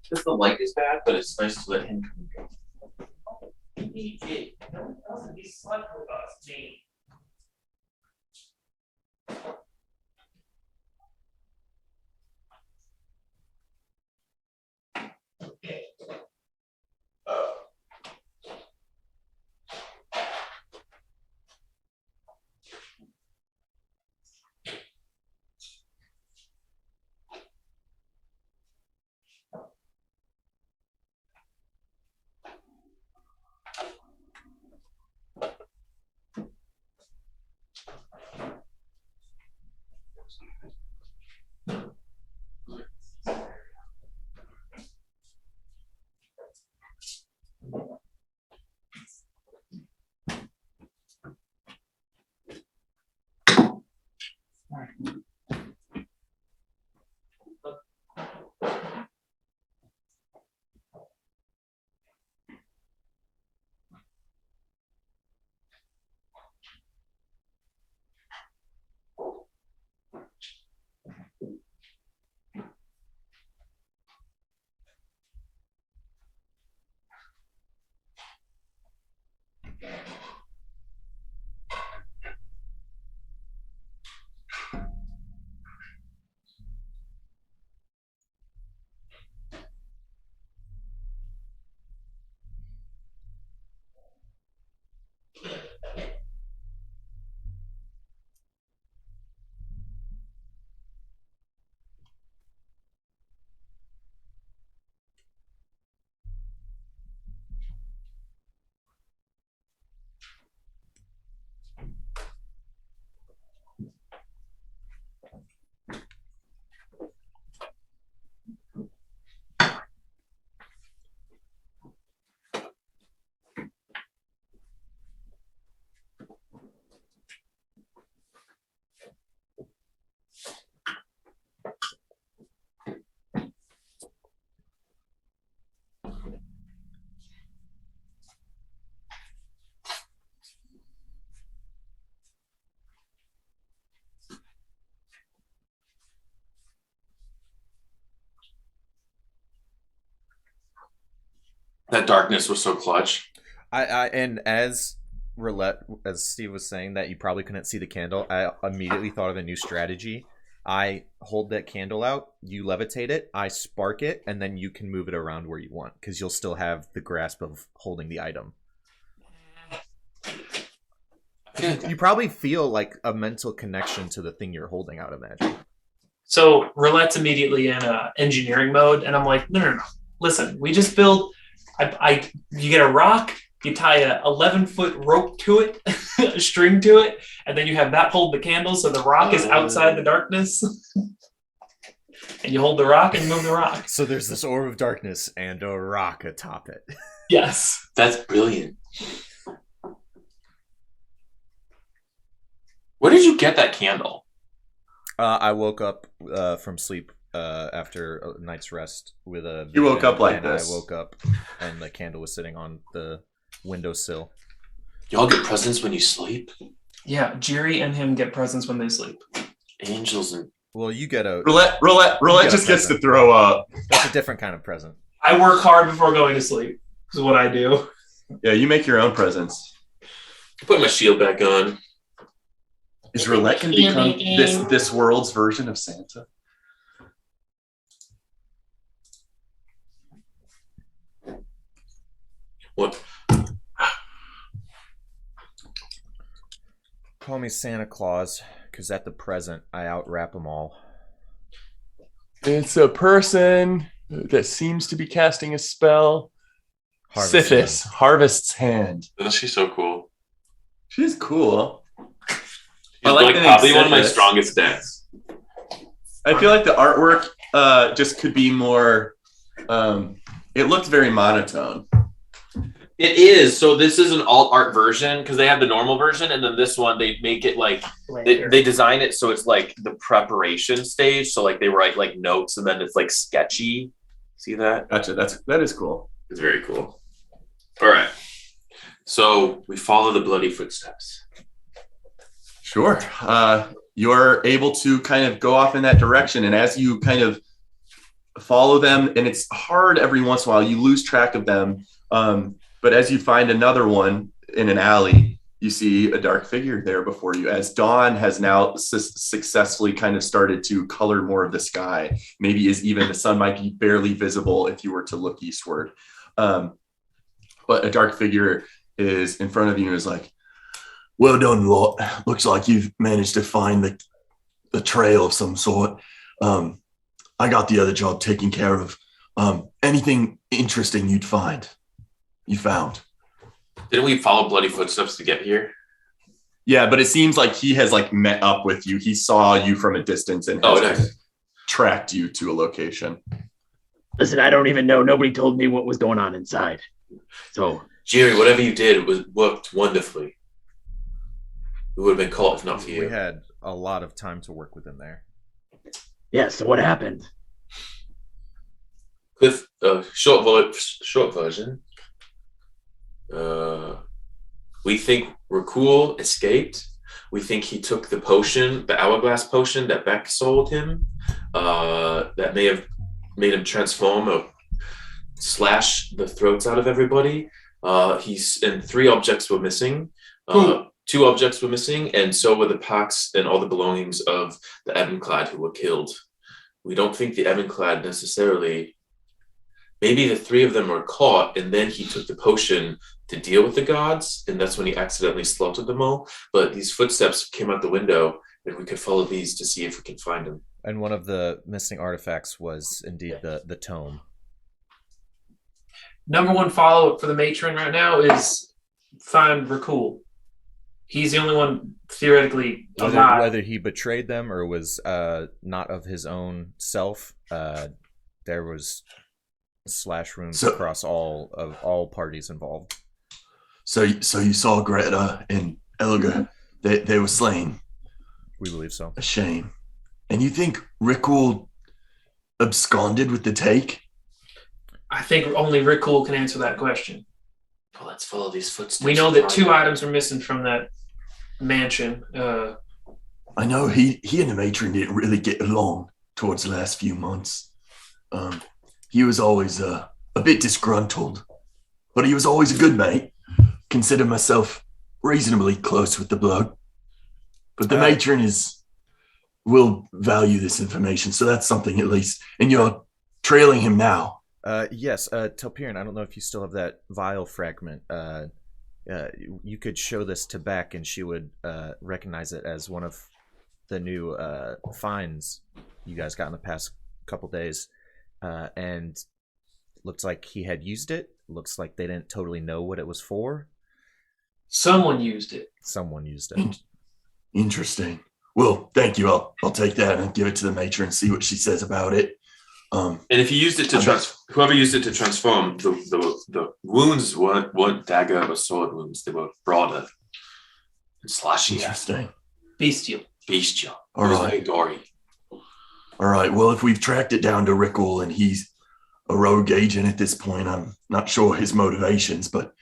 Just the light is bad, but it's nice to let him come and go. He slept with us, me. That darkness was so clutch. And as Steve was saying that you probably couldn't see the candle, I immediately thought of a new strategy. I hold that candle out, you levitate it, I spark it, and then you can move it around where you want because you'll still have the grasp of holding the item. You probably feel like a mental connection to the thing you're holding, I would imagine. So Roulette's immediately in engineering mode, and I'm like, no. Listen, we just build. You get a rock, you tie a 11-foot rope to it, a string to it, and then you have that hold the candle, so the rock is outside the darkness. And you hold the rock and move the rock. So there's this orb of darkness and a rock atop it. Yes, that's brilliant. Where did you get that candle? I woke up from sleep after a night's rest with a. You woke up like this. I woke up, and the candle was sitting on the windowsill. Y'all get presents when you sleep? Yeah, Jiri and him get presents when they sleep. Angels and. Well, you get a roulette just gets to throw up. That's a different kind of present. I work hard before going to sleep. Is what I do. Yeah, you make your own presents. Put my shield back on. Is roulette going to become this world's version of Santa? What? Call me Santa Claus, because at the present, I out-rap them all. It's a person that seems to be casting a spell Sithis, Harvest's Hand. Isn't she so cool? She's cool. She's like the name probably one of my Sithis. strongest decks. I feel like the artwork just could be more. It looked very monotone. It is. So this is an alt art version because they have the normal version, and then this one they make it like they design it so it's like the preparation stage. So like they write like notes, and then it's like sketchy. See that? Gotcha. That is cool. It's very cool. All right. So we follow the bloody footsteps. Sure. You're able to kind of go off in that direction, and as you kind of follow them, and it's hard every once in a while, you lose track of them. But as you find another one in an alley, you see a dark figure there before you, as dawn has now successfully kind of started to color more of the sky. Maybe even the sun might be barely visible if you were to look eastward. But a dark figure is in front of you and is like, well done, lot. Looks like you've managed to find the trail of some sort. I got the other job taken care of. Anything interesting you found? Didn't we follow bloody footsteps to get here? Yeah, but it seems like he has like met up with you. He saw you from a distance and has tracked you to a location. Listen, I don't even know. Nobody told me what was going on inside. So, Jerry, whatever you did worked wonderfully. We would have been caught if not for you. We had a lot of time to work with him there. yeah, so what happened? Cliff, short version. We think Rikul escaped. We think he took the potion, the hourglass potion that Beck sold him, that may have made him transform or slash the throats out of everybody. And 3 objects were missing. 2 objects were missing, and so were the packs and all the belongings of the Ebenclad who were killed. We don't think the Ebenclad necessarily. Maybe the 3 of them were caught, and then he took the potion to deal with the gods, and that's when he accidentally slaughtered them all. But these footsteps came out the window, and we could follow these to see if we can find them. And one of the missing artifacts was indeed the tome. Number 1 follow-up for the matron right now is find Rikul. He's the only one theoretically alive. Whether he betrayed them or was not of his own self, there was slash wounds across all parties involved. So you saw Greta and Elga. They were slain. We believe so. A shame. And you think Rikul absconded with the take? I think only Rikul can answer that question. Well, let's follow these footsteps. We know that 2 items are missing from that mansion. I know he and the matron didn't really get along towards the last few months. He was always a bit disgruntled, but he was always a good mate. Consider myself reasonably close with the bloke. But the matron will value this information, so that's something at least. And you're trailing him now. Yes, Telperion, I don't know if you still have that vial fragment. You could show this to Beck, and she would recognize it as one of the new finds you guys got in the past couple days. And looks like he had used it. Looks like they didn't totally know what it was for. Someone used it. Interesting. Well, thank you. I'll take that and give it to the matron and see what she says about it. And if he used it to whoever used it to transform, the wounds weren't dagger or sword wounds. They were broader and slashy. Interesting. Bestial. All right. Very gory. All right. Well, if we've tracked it down to Rikul and he's a rogue agent at this point, I'm not sure his motivations, but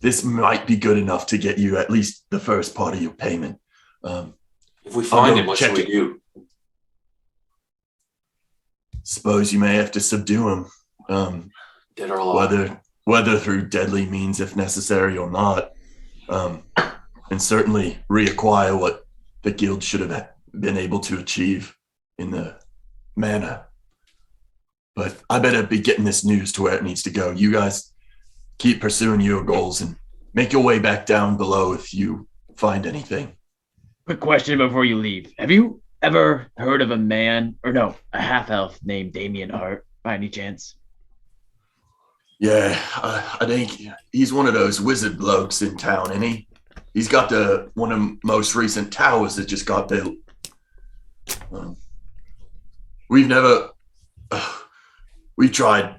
this might be good enough to get you at least the first part of your payment. If we find him, what should we do? Suppose you may have to subdue him. Dead or alive. Whether through deadly means if necessary or not. And certainly reacquire what the guild should have been able to achieve in the manner. But I better be getting this news to where it needs to go. You guys keep pursuing your goals and make your way back down below if you find anything. Quick question before you leave. Have you ever heard of a half-elf named Damien Hart, by any chance? Yeah, I think he's one of those wizard blokes in town, isn't he? He's got the one of the most recent towers that just got built. We've never. We tried.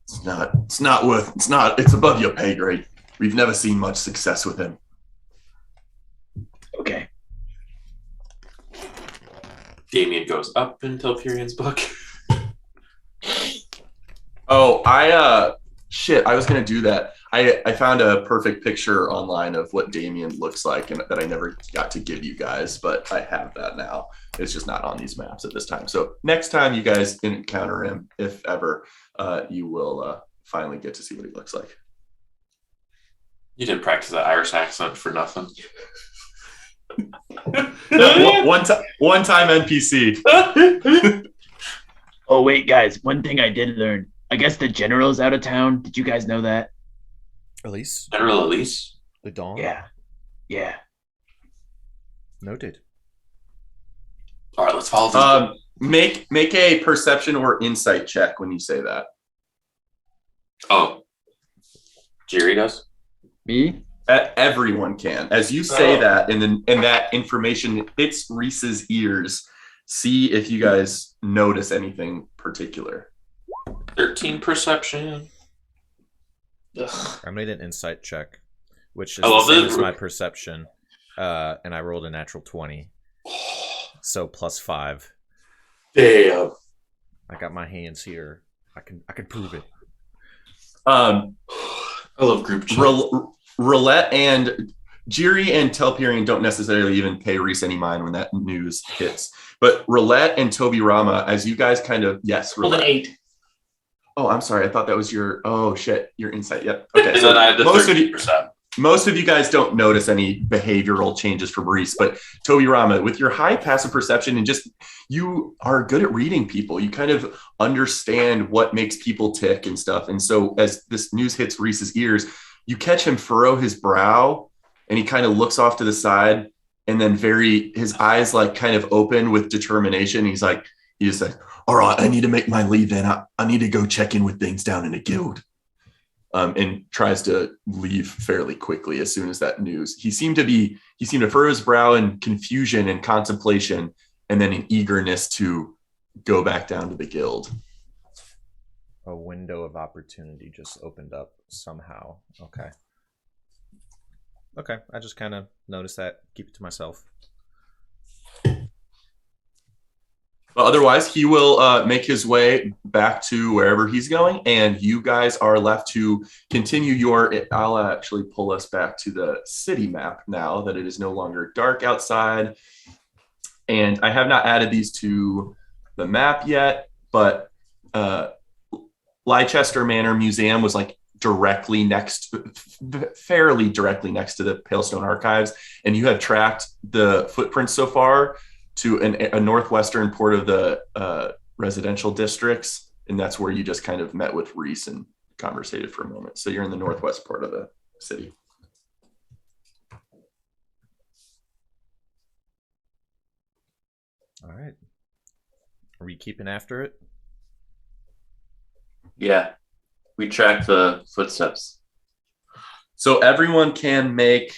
It's not. It's not worth. It's not. It's above your pay grade. We've never seen much success with him. Okay. Damien goes up in Telperian's book. Oh, shit, I was gonna do that. I found a perfect picture online of what Damien looks like and that I never got to give you guys, but I have that now. It's just not on these maps at this time. So next time you guys encounter him, if ever, you will finally get to see what he looks like. You didn't practice that Irish accent for nothing. one time NPC. Oh wait, guys, one thing I did learn. I guess the general's out of town. Did you guys know that? Elise? General Elise? The Dawn? Yeah. Noted. All right, let's follow this. Make a perception or insight check when you say that. Oh. Jerry does? Me? Everyone can. As you say that, and that information hits Reese's ears, see if you guys notice anything particular. 13 perception. Ugh. I made an insight check, which is I the love same it. as my perception. And I rolled a natural 20. So +5. Damn. I got my hands here. I can prove it. I love group chat. Roulette and Jiri and Telperion don't necessarily even pay Reese any mind when that news hits. But Roulette and Toby Rama, as you guys kind of, yes, Rolled an Roulette. 8. Oh, I'm sorry. I thought that was your, oh shit, your insight. Yep. Okay. And So then I had the most of 13%. most of you guys don't notice any behavioral changes from Reese, but Toby Rama, with your high passive perception and just you are good at reading people. You kind of understand what makes people tick and stuff. And so as this news hits Reese's ears, you catch him furrow his brow and he kind of looks off to the side and then his eyes like kind of open with determination. He just like, all right, I need to make my leave then. I need to go check in with things down in the guild. And tries to leave fairly quickly as soon as that news. He seemed to furrow his brow in confusion and contemplation, and then an eagerness to go back down to the guild. A window of opportunity just opened up somehow. Okay, I just kind of noticed that. Keep it to myself. But otherwise, he will make his way back to wherever he's going, and you guys are left to continue I'll actually pull us back to the city map now that it is no longer dark outside. And I have not added these to the map yet, but Leicester Manor Museum was like fairly directly next to the Palestine Archives, and you have tracked the footprints so far to a northwestern port of the residential districts, and that's where you just kind of met with Reese and conversated for a moment. So you're in the northwest part of the city. All right. Are we keeping after it? Yeah. We track the footsteps. So everyone can make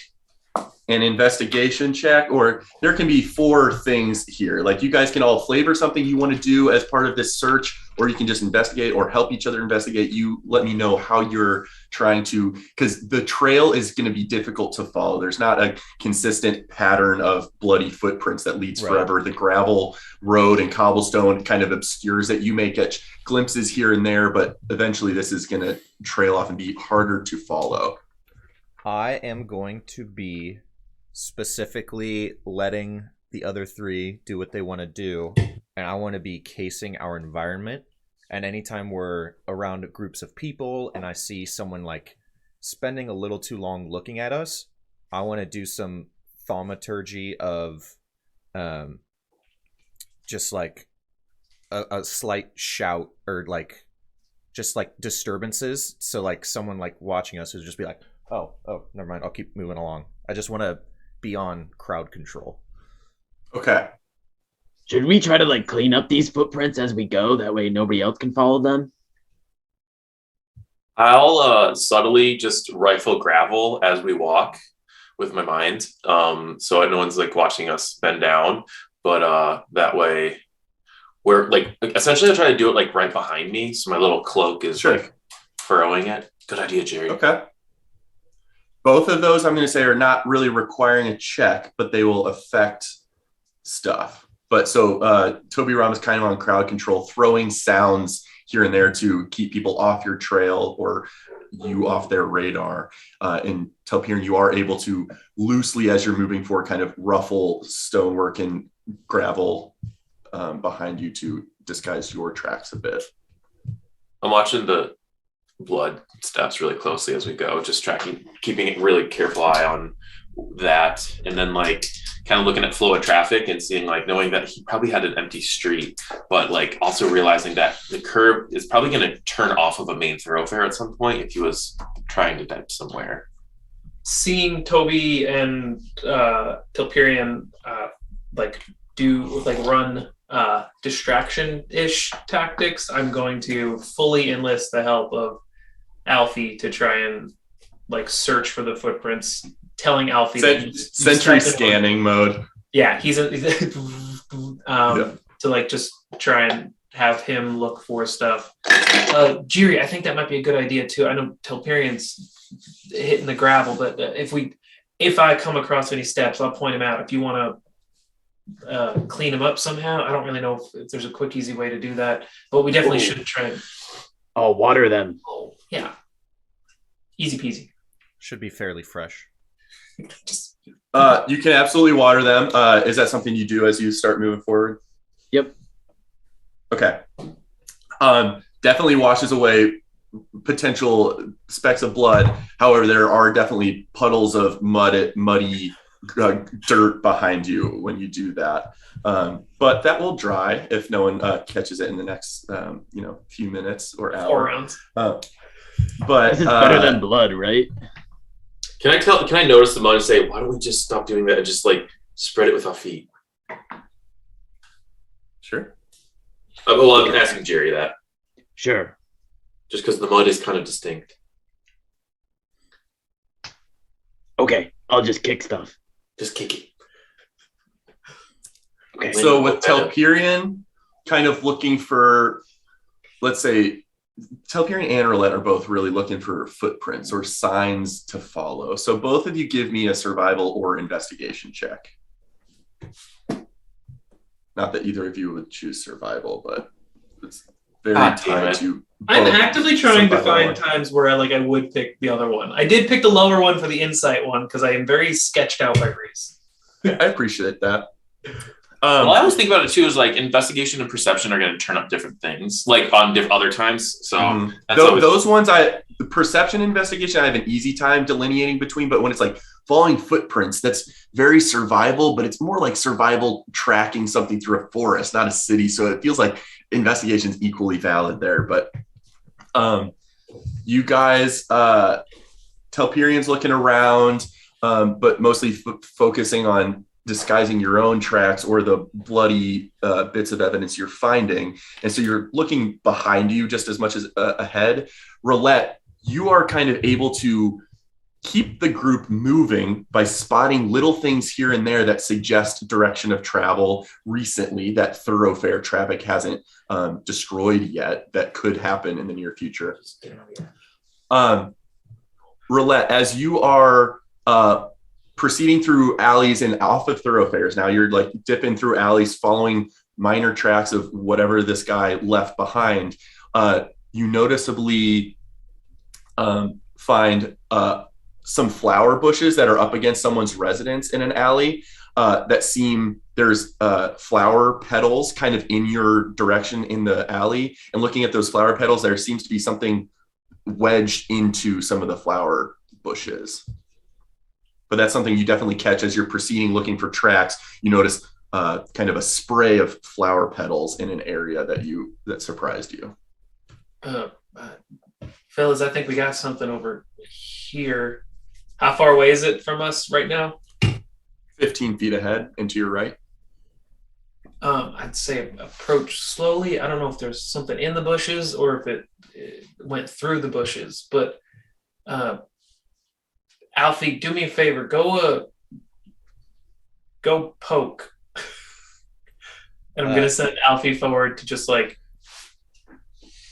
an investigation check, or there can be 4 things here. Like you guys can all flavor something you want to do as part of this search, or you can just investigate or help each other investigate. You let me know how you're trying to, because the trail is going to be difficult to follow. There's not a consistent pattern of bloody footprints that leads forever. The gravel road and cobblestone kind of obscures it. You may get glimpses here and there, but eventually this is going to trail off and be harder to follow. I am going to be specifically letting the other 3 do what they want to do, and I want to be casing our environment. And anytime we're around groups of people and I see someone like spending a little too long looking at us, I want to do some thaumaturgy of just like a slight shout or like just like disturbances. So like someone like watching us would just be like, oh, never mind, I'll keep moving along. I just want to be on crowd control. Okay. Should we try to like clean up these footprints as we go? That way nobody else can follow them? I'll subtly just rifle gravel as we walk with my mind, so no one's like watching us bend down. But that way, we're like essentially I try to do it like right behind me, so my little cloak is Sure. like furrowing it. Good idea, Jerry. Okay. Both of those I'm going to say are not really requiring a check, but they will affect stuff. But so Toby Ram is kind of on crowd control, throwing sounds here and there to keep people off your trail or you off their radar. And Telpiran, you are able to loosely, as you're moving forward, kind of ruffle stonework and gravel behind you to disguise your tracks a bit. I'm watching the blood steps really closely as we go, just tracking, keeping a really careful eye on that, and then like kind of looking at flow of traffic and seeing like knowing that he probably had an empty street, but like also realizing that the curb is probably going to turn off of a main thoroughfare at some point if he was trying to dive somewhere. Seeing Toby and Telperian run distraction-ish tactics, I'm going to fully enlist the help of Alfie to try and like search for the footprints, telling Alfie Sentry scanning mode. Yeah, to like just try and have him look for stuff. Jiri, I think that might be a good idea too. I know Telperian's hitting the gravel, but if I come across any steps, I'll point him out. If you want to clean him up somehow, I don't really know if there's a quick, easy way to do that, but we definitely should try and water them. Yeah, easy peasy. Should be fairly fresh. You can absolutely water them. Is that something you do as you start moving forward? Yep. Okay. Definitely washes away potential specks of blood. However, there are definitely puddles of muddy dirt behind you when you do that. But that will dry if no one catches it in the next few minutes or hour. 4 rounds. But this is better than blood, right? Can I notice the mud and say, why don't we just stop doing that and just like spread it with our feet? Sure. I'm asking Jerry that. Sure. Just because the mud is kind of distinct. Okay, I'll just kick stuff. Just kick it. Okay. So with Telperian kind of looking for, let's say, Telperian and Roulette are both really looking for footprints or signs to follow. So both of you give me a survival or investigation check. Not that either of you would choose survival, but it's very tied to. I'm actively trying to find times where I would pick the other one. I did pick the lower one for the insight one because I am very sketched out by Reese. I appreciate that. Well, I always think about it too is like investigation and perception are going to turn up different things, like on other times. So those ones, the perception investigation, I have an easy time delineating between. But when it's like following footprints, that's very survival, but it's more like survival tracking something through a forest, not a city. So it feels like investigation is equally valid there. But you guys, Telperian's looking around, but mostly focusing on disguising your own tracks or the bloody bits of evidence you're finding. And so you're looking behind you just as much as ahead. Roulette, you are kind of able to keep the group moving by spotting little things here and there that suggest direction of travel recently that thoroughfare traffic hasn't destroyed yet that could happen in the near future. Roulette, as you are proceeding through alleys and off of thoroughfares. Now you're like dipping through alleys, following minor tracks of whatever this guy left behind. You noticeably find some flower bushes that are up against someone's residence in an alley that seem, there's flower petals kind of in your direction in the alley. And looking at those flower petals, there seems to be something wedged into some of the flower bushes. But that's something you definitely catch as you're proceeding looking for tracks. You notice kind of a spray of flower petals in an area that surprised you. Fellas, I think we got something over here. How far away is it from us right now? 15 feet ahead and to your right. I'd say approach slowly. I don't know if there's something in the bushes or if it went through the bushes, but Alfie, do me a favor. Go poke. And I'm gonna send Alfie forward to just like.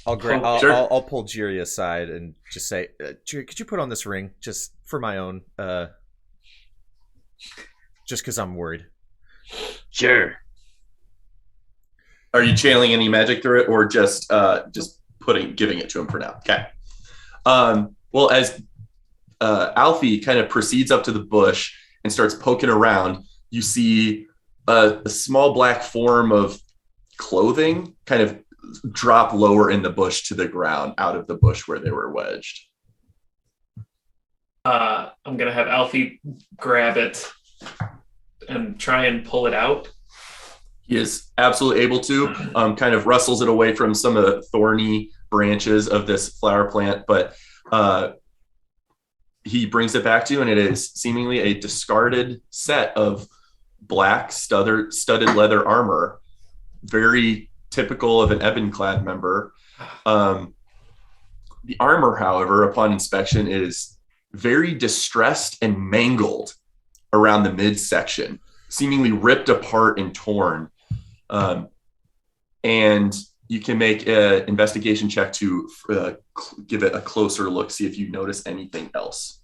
I'll pull Jiri aside and just say, Jiri, could you put on this ring just for my own, just because I'm worried. Sure. Are you channeling any magic through it, or just giving it to him for now? Okay. Well, as Alfie kind of proceeds up to the bush and starts poking around, you see a small black form of clothing kind of drop lower in the bush to the ground, out of the bush where they were wedged. I'm gonna have Alfie grab it and try and pull it out. He is absolutely able to, kind of rustles it away from some of the thorny branches of this flower plant, but he brings it back to you, and it is seemingly a discarded set of black studded leather armor, very typical of an Ebon-clad member. The armor, however, upon inspection, is very distressed and mangled around the midsection, seemingly ripped apart and torn. And you can make an investigation check to give it a closer look, see if you notice anything else.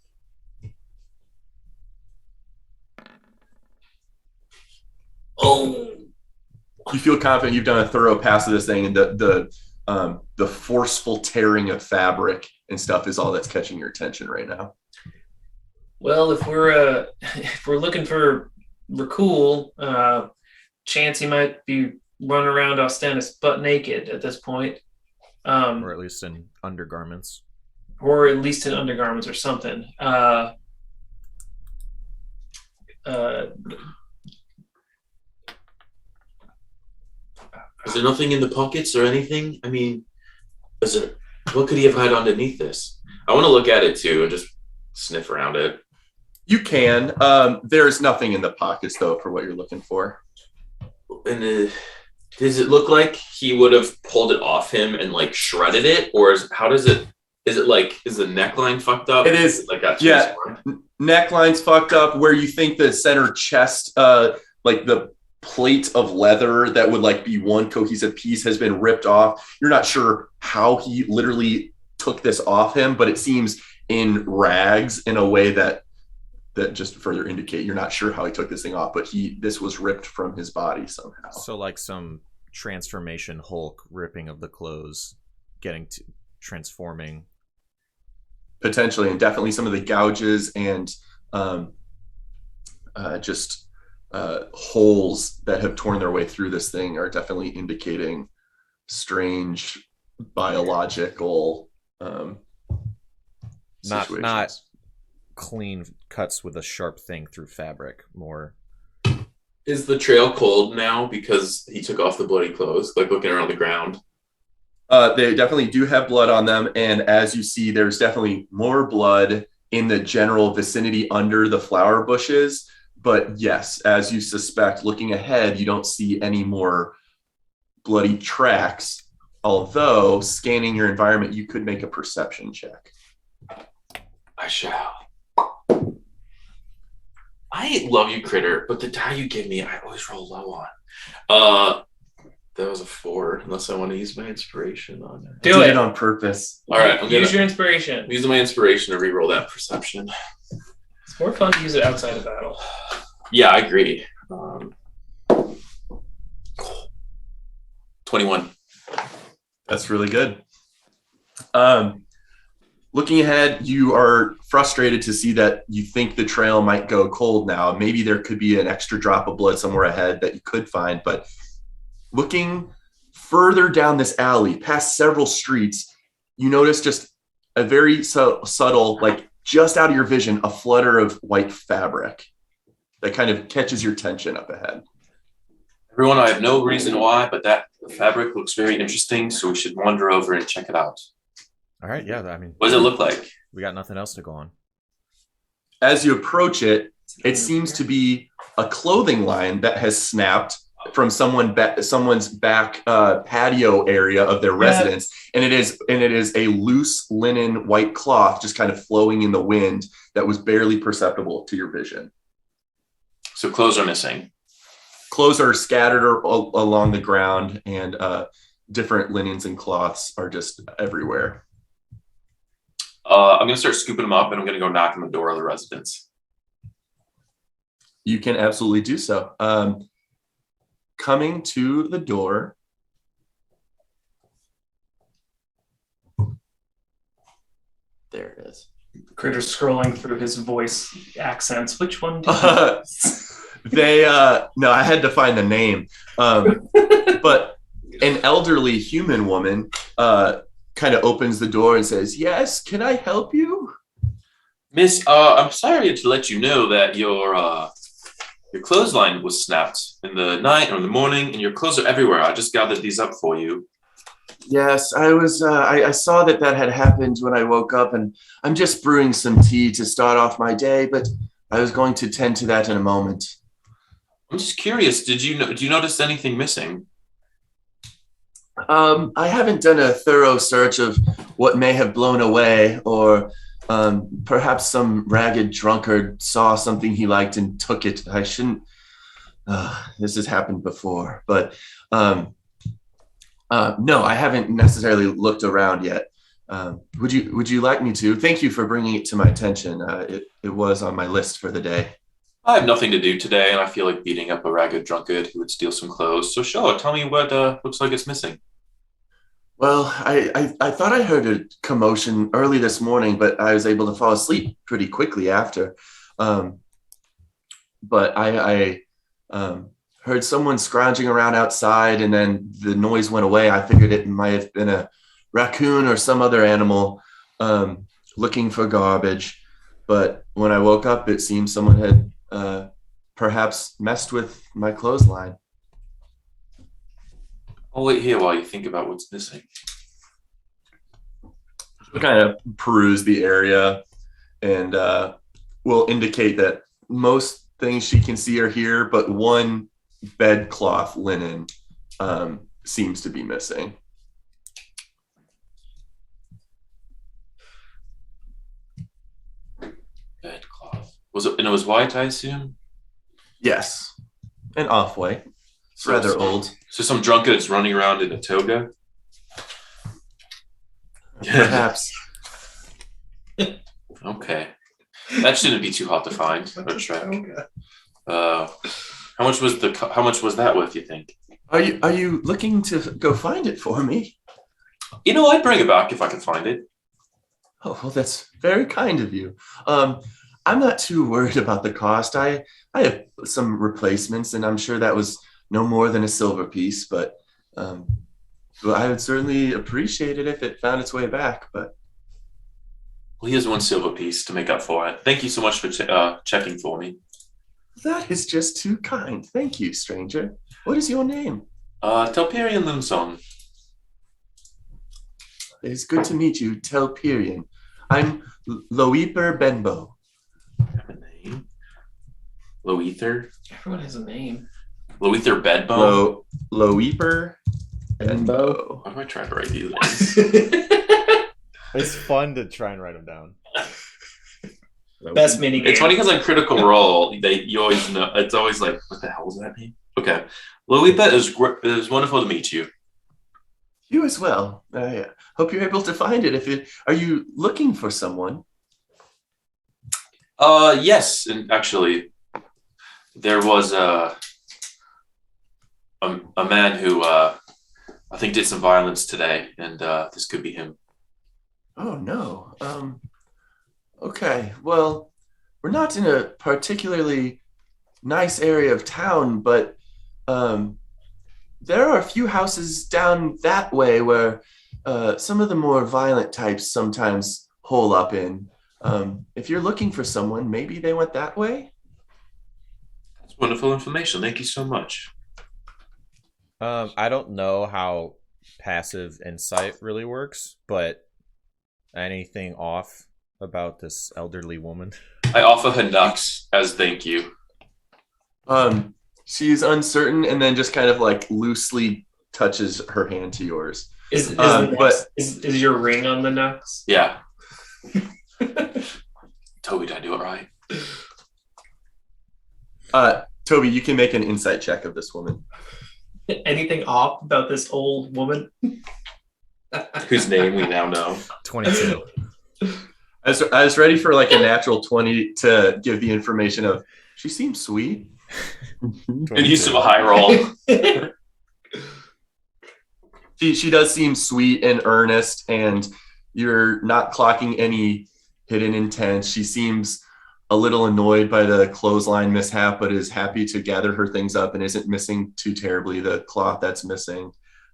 Oh, You feel confident you've done a thorough pass of this thing, and the forceful tearing of fabric and stuff is all that's catching your attention right now. Well, if we're looking for Rikul, chance he might be running around Ostennis butt naked at this point, Or at least in undergarments. or at least in undergarments or something. is there nothing in the pockets or anything? I mean, what could he have had underneath this? I want to look at it too and just sniff around it. You can. There's nothing in the pockets, though, for what you're looking for. And does it look like he would have pulled it off him and like shredded it, or is the neckline fucked up? It is. Like that. Yeah. Neckline's fucked up. Where you think the center chest, like the plate of leather that would like be one cohesive piece, has been ripped off. You're not sure how he literally took this off him, but it seems in rags in a way that just further indicate you're not sure how he took this thing off, but this was ripped from his body somehow. So like some transformation Hulk ripping of the clothes, getting to transforming. Potentially, and definitely some of the gouges and holes that have torn their way through this thing are definitely indicating strange biological situations. Not clean cuts with a sharp thing through fabric. More. Is the trail cold now because he took off the bloody clothes? Like looking around the ground. They definitely do have blood on them, and as you see, there's definitely more blood in the general vicinity under the flower bushes. But yes, as you suspect, looking ahead, you don't see any more bloody tracks. Although, scanning your environment, you could make a perception check. I shall. I love you, Critter, but the die you give me, I always roll low on. That was a 4, unless I want to use my inspiration on it. Do it on purpose. All right, I'm use your inspiration. I'm using my inspiration to reroll that perception. It's more fun to use it outside of battle. Yeah, I agree. 21. That's really good. Looking ahead, you are frustrated to see that you think the trail might go cold now. Maybe there could be an extra drop of blood somewhere ahead that you could find. But looking further down this alley, past several streets, you notice just a very subtle, like just out of your vision, a flutter of white fabric that kind of catches your attention up ahead. Everyone, I have no reason why, but that fabric looks very interesting, so we should wander over and check it out. All right, yeah. I mean, What does it look like? we got nothing else to go on. As you approach it, it seems to be a clothing line that has snapped from someone's back patio area of their residence, and it is a loose linen white cloth just kind of flowing in the wind that was barely perceptible to your vision. So clothes are missing. Clothes are scattered along the ground, and different linens and cloths are just everywhere. I'm going to start scooping them up, and I'm going to go knock on the door of the residence. You can absolutely do so. Coming to the door. There it is. Critter scrolling through his voice accents. Which one do you No, I had to find the name. But an elderly human woman kind of opens the door and says, "Yes, can I help you?" Miss, I'm sorry to let you know that your clothesline was snapped in the night or in the morning, and your clothes are everywhere. I just gathered these up for you. Yes, I was. I saw that had happened when I woke up, and I'm just brewing some tea to start off my day. But I was going to tend to that in a moment. I'm just curious. Do you notice anything missing? I haven't done a thorough search of what may have blown away, or perhaps some ragged drunkard saw something he liked and took it. I shouldn't. This has happened before, but no, I haven't necessarily looked around yet. Would you like me to? Thank you for bringing it to my attention. It was on my list for the day. I have nothing to do today, and I feel like beating up a ragged drunkard who would steal some clothes. So sure, tell me what looks like it's missing. Well, I thought I heard a commotion early this morning, but I was able to fall asleep pretty quickly after. But I heard someone scrounging around outside, and then the noise went away. I figured it might have been a raccoon or some other animal looking for garbage. But when I woke up, it seemed someone had perhaps messed with my clothesline. I'll wait here while you think about what's missing. We'll kind of peruse the area, and will indicate that most things she can see are here, but one bedcloth linen seems to be missing. Bedcloth. It was white, I assume? Yes, an off-white. It's rather old. So some drunkard's running around in a toga? Perhaps. Okay. That shouldn't be too hard to find or track. How much was that worth, you think? Are you looking to go find it for me? I'd bring it back if I could find it. Oh, well, that's very kind of you. I'm not too worried about the cost. I have some replacements, and I'm sure that was no more than a silver piece, but I would certainly appreciate it if it found its way back. But well, here's one silver piece to make up for it. Thank you so much for checking for me. That is just too kind. Thank you, stranger. What is your name? Telperion Limson. It is good to meet you, Telperion. I'm Loeper Benbow. I have a name. Loether. Everyone has a name. Loether Bedbone. Loeper Benbow. Why do I try to write these names? It's fun to try and write them down. Best mini game. It's funny because on Critical Role, you always know. It's always like, what the hell is that name? Okay, Loepa, it is wonderful to meet you. You as well. I hope you're able to find it. Are you looking for someone? Yes, and actually, there was a man who I think did some violence today, and this could be him. Oh no. Okay. Well, we're not in a particularly nice area of town, but there are a few houses down that way where some of the more violent types sometimes hole up in. If you're looking for someone, maybe they went that way. That's wonderful information. Thank you so much. I don't know how passive insight really works, but anything off about this elderly woman? I offer her nuts as thank you. She's uncertain and then just kind of like loosely touches her hand to yours. Is your ring on the Nux? Yeah. Toby, did I do it right? Toby, you can make an insight check of this woman. Anything off about this old woman? Whose name we now know. 22. I was ready for like a natural 20 to give the information of she seems sweet. And used to a high roll. She does seem sweet and earnest, and you're not clocking any hidden intent. She seems a little annoyed by the clothesline mishap, but is happy to gather her things up and isn't missing too terribly the cloth that's missing.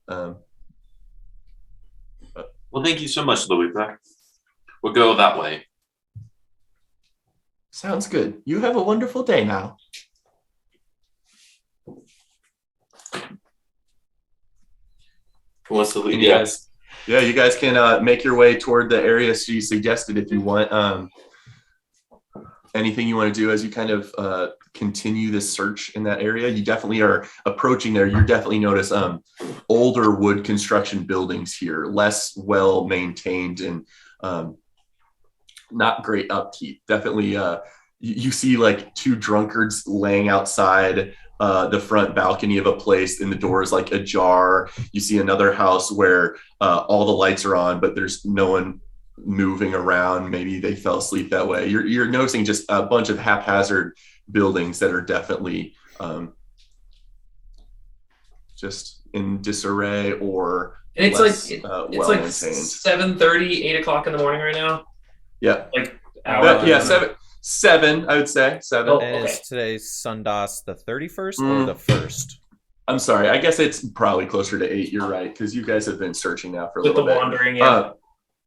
Well, thank you so much, Louisa. We'll go that way. Sounds good. You have a wonderful day now. Who wants to lead you guys? Yeah, you guys can make your way toward the area she suggested if you want. Anything you want to do as you kind of continue this search in that area? You definitely are approaching there. You definitely notice older wood construction buildings here, less well maintained and not great upkeep. Definitely, you see like two drunkards laying outside the front balcony of a place, and the door is like ajar. You see another house where all the lights are on, but there's no one moving around. Maybe they fell asleep that way. You're noticing just a bunch of haphazard buildings that are definitely just in disarray or and it's less, like well like maintained. 7:30, 8 o'clock in the morning right now. Yeah, Like seven. I would say 7. Oh, And okay. is today's Sundas the 31st or the 1st? I'm sorry. I guess it's probably closer to 8. You're right, because you guys have been searching now for a With the little bit. wandering.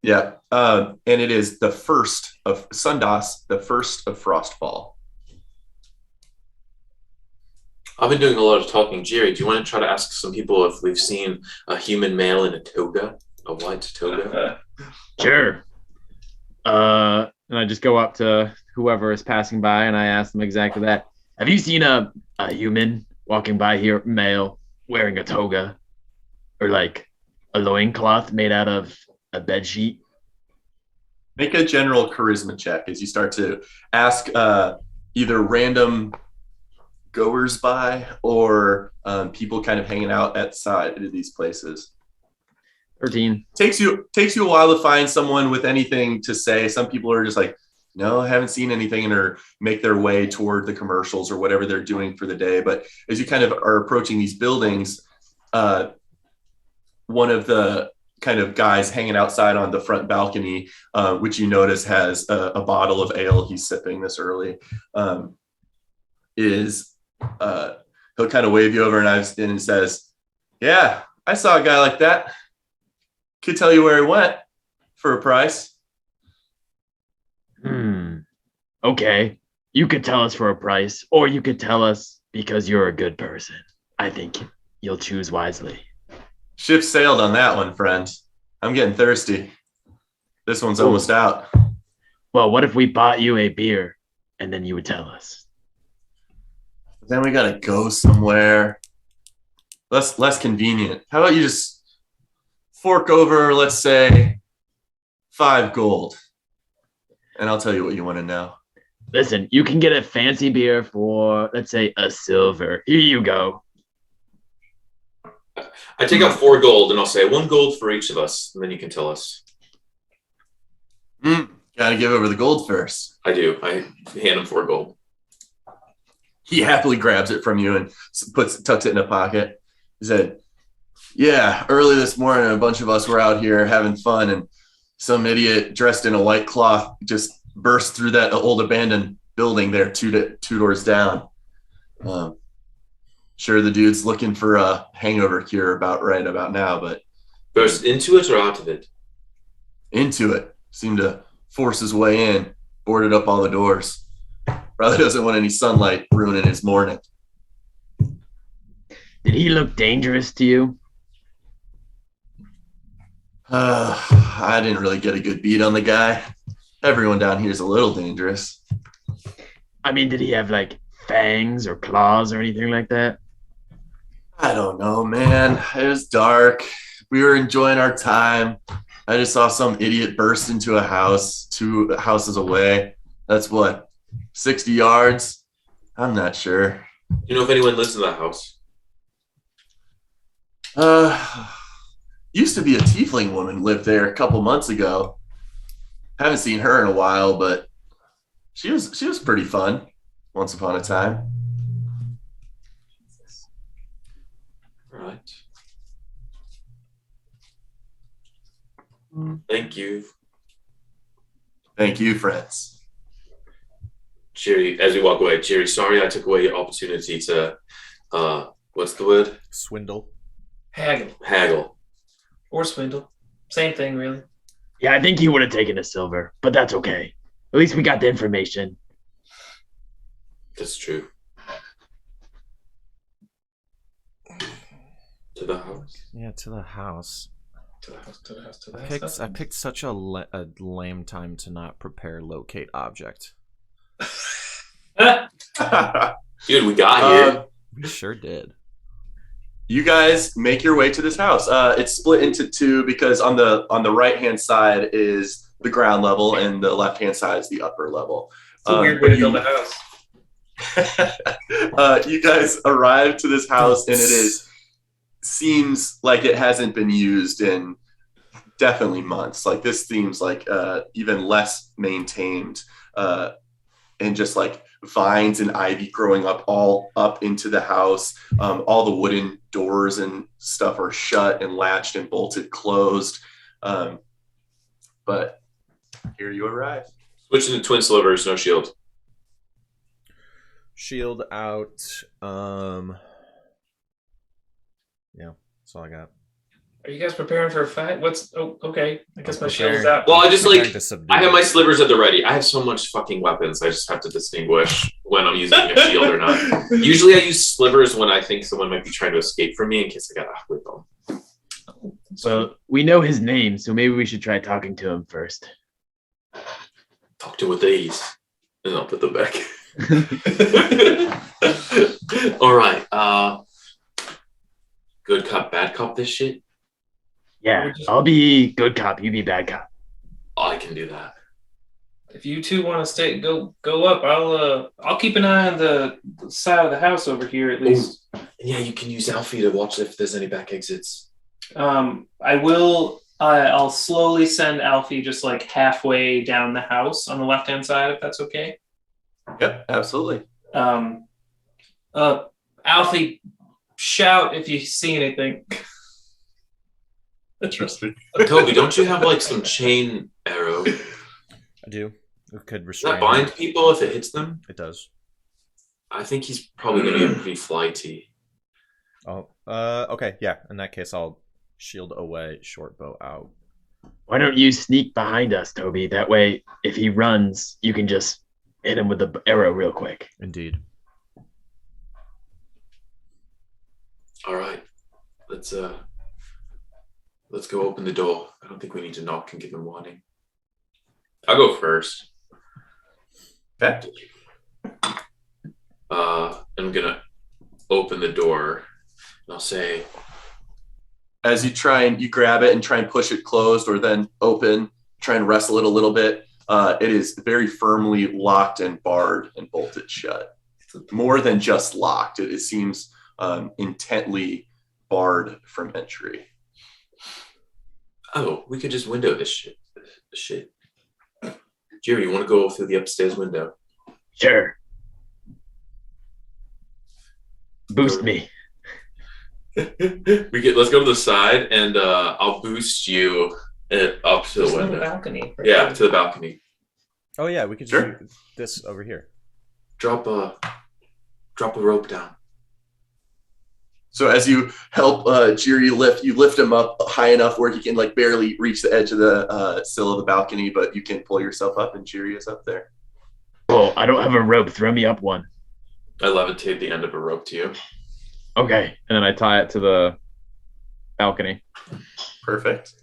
Yeah. And it is the 1st of Sundas, the 1st of Frostfall. I've been doing a lot of talking. Jerry, do you want to try to ask some people if we've seen a human male in a toga, a white toga? Sure. And I just go up to whoever is passing by and I ask them exactly that. Have you seen a human walking by here, male, wearing a toga or like a loincloth made out of a bed sheet? Make a general charisma check as you start to ask either random goers by or people kind of hanging out outside of these places. 13. Takes you a while to find someone with anything to say. Some people are just like, no, I haven't seen anything, or make their way toward the commercials or whatever they're doing for the day. But as you kind of are approaching these buildings, one of the kind of guys hanging outside on the front balcony, which you notice has a bottle of ale he's sipping this early, he'll kind of wave you over and says, yeah, I saw a guy like that. Could tell you where he went for a price. Okay. You could tell us for a price, or you could tell us because you're a good person. I think you'll choose wisely. Ship sailed on that one, friend. I'm getting thirsty. This one's almost out. Well, what if we bought you a beer and then you would tell us? Then we gotta go somewhere. Less convenient. How about you just fork over, let's say, 5 gold, and I'll tell you what you want to know. Listen, you can get a fancy beer for, let's say, a silver. Here you go. I take out 4 gold and I'll say 1 gold for each of us, and then you can tell us. Gotta give over the gold first. I do. I hand him 4 gold. He happily grabs it from you and tucks it in a pocket. He said, yeah, early this morning, a bunch of us were out here having fun, and some idiot dressed in a white cloth just burst through that old abandoned building there two doors down. Sure, the dude's looking for a hangover cure about now, but Burst into it or out of it? into it. Seemed to force his way in, boarded up all the doors. Probably doesn't want any sunlight ruining his morning. Did he look dangerous to you? I didn't really get a good beat on the guy. Everyone down here is a little dangerous. I mean, did he have like fangs or claws or anything like that? I don't know, man. It was dark. We were enjoying our time. I just saw some idiot burst into a house 2 houses away. That's what, 60 yards? I'm not sure. Do you know if anyone lives in that house? Used to be a tiefling woman lived there a couple months ago. Haven't seen her in a while, but she was pretty fun once upon a time. All right. Thank you. Thank you, friends. Jerry, as we walk away, Jerry, sorry I took away your opportunity to, what's the word? Swindle. Haggle. Or swindle. Same thing, really. Yeah, I think he would have taken a silver, but that's okay. At least we got the information. That's true. To the house. Yeah, to the house. To the house, to the house, to the house. I picked such a lame time to not prepare locate object. Dude, we got here. We sure did. You guys make your way to this house. It's split into 2 because on the right hand side is the ground level and the left hand side is the upper level. It's a weird way to build a house. You guys arrive to this house and seems like it hasn't been used in definitely months. Like this seems like even less maintained, and just like vines and ivy growing up all up into the house. All the wooden doors and stuff are shut and latched and bolted closed. But here you arrive. Switching to twin slivers, no shield. Shield out. Yeah, that's all I got. Are you guys preparing for a fight? Okay. I guess my I'm shield's preparing. out. Well, I just Preparing to subdue I have my it. slivers at the ready. I have so much fucking weapons. I just have to distinguish when I'm using a shield or not. Usually I use slivers when I think someone might be trying to escape from me in case I got with them. Well, we know his name, so maybe we should try talking to him first. Talk to him with ease. And I'll put them back. All right. Good cop, bad cop this shit? Yeah, I'll be good cop, you be bad cop. I can do that. If you two want to go up, I'll keep an eye on the side of the house over here at least. Yeah, you can use Alfie to watch if there's any back exits. I'll slowly send Alfie just like halfway down the house on the left-hand side, if that's okay. Yep, absolutely. Alfie, shout if you see anything. Interesting. Toby, don't you have like some chain arrow? I do. It could Does restrain. that bind people if it hits them? It does. I think he's probably going to be pretty flighty. Oh, okay, yeah. In that case, I'll shield away, short bow out. Why don't you sneak behind us, Toby? That way, if he runs, you can just hit him with the arrow real quick. Indeed. All right, let's go open the door. I don't think we need to knock and give him warning. I'll go first. Okay. I'm gonna open the door, and I'll say, As you grab it and try and push it closed or then open, try and wrestle it a little bit, it is very firmly locked and barred and bolted shut. More than just locked. It seems intently barred from entry. "Oh, we could just window this shit." Jerry, you want to go through the upstairs window? Sure. Boost me. Let's go to the side, and I'll boost you up to the window. Balcony. Yeah, to the balcony. Oh yeah, we could just do this over here. Drop a rope down. So as you help Jiri you lift him up high enough where he can like barely reach the edge of the sill of the balcony, but you can pull yourself up, and Jiri is up there. Oh, I don't have a rope. Throw me up one. I levitate the end of a rope to you. Okay. And then I tie it to the balcony. Perfect.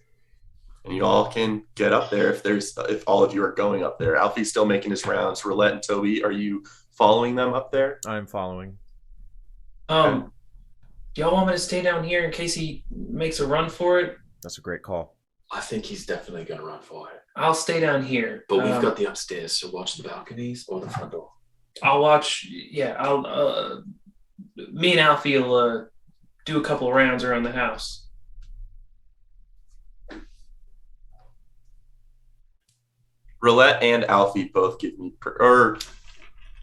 And you all can get up there if all of you are going up there. Alfie's still making his rounds. Roulette and Toby, are you following them up there? I'm following. Do y'all want me to stay down here in case he makes a run for it? That's a great call. I think he's definitely gonna run for it. I'll stay down here. But we've got the upstairs, so watch the balconies or the front door. I'll watch. Yeah, I'll. Me and Alfie will do a couple of rounds around the house. Roulette and Alfie both give me, or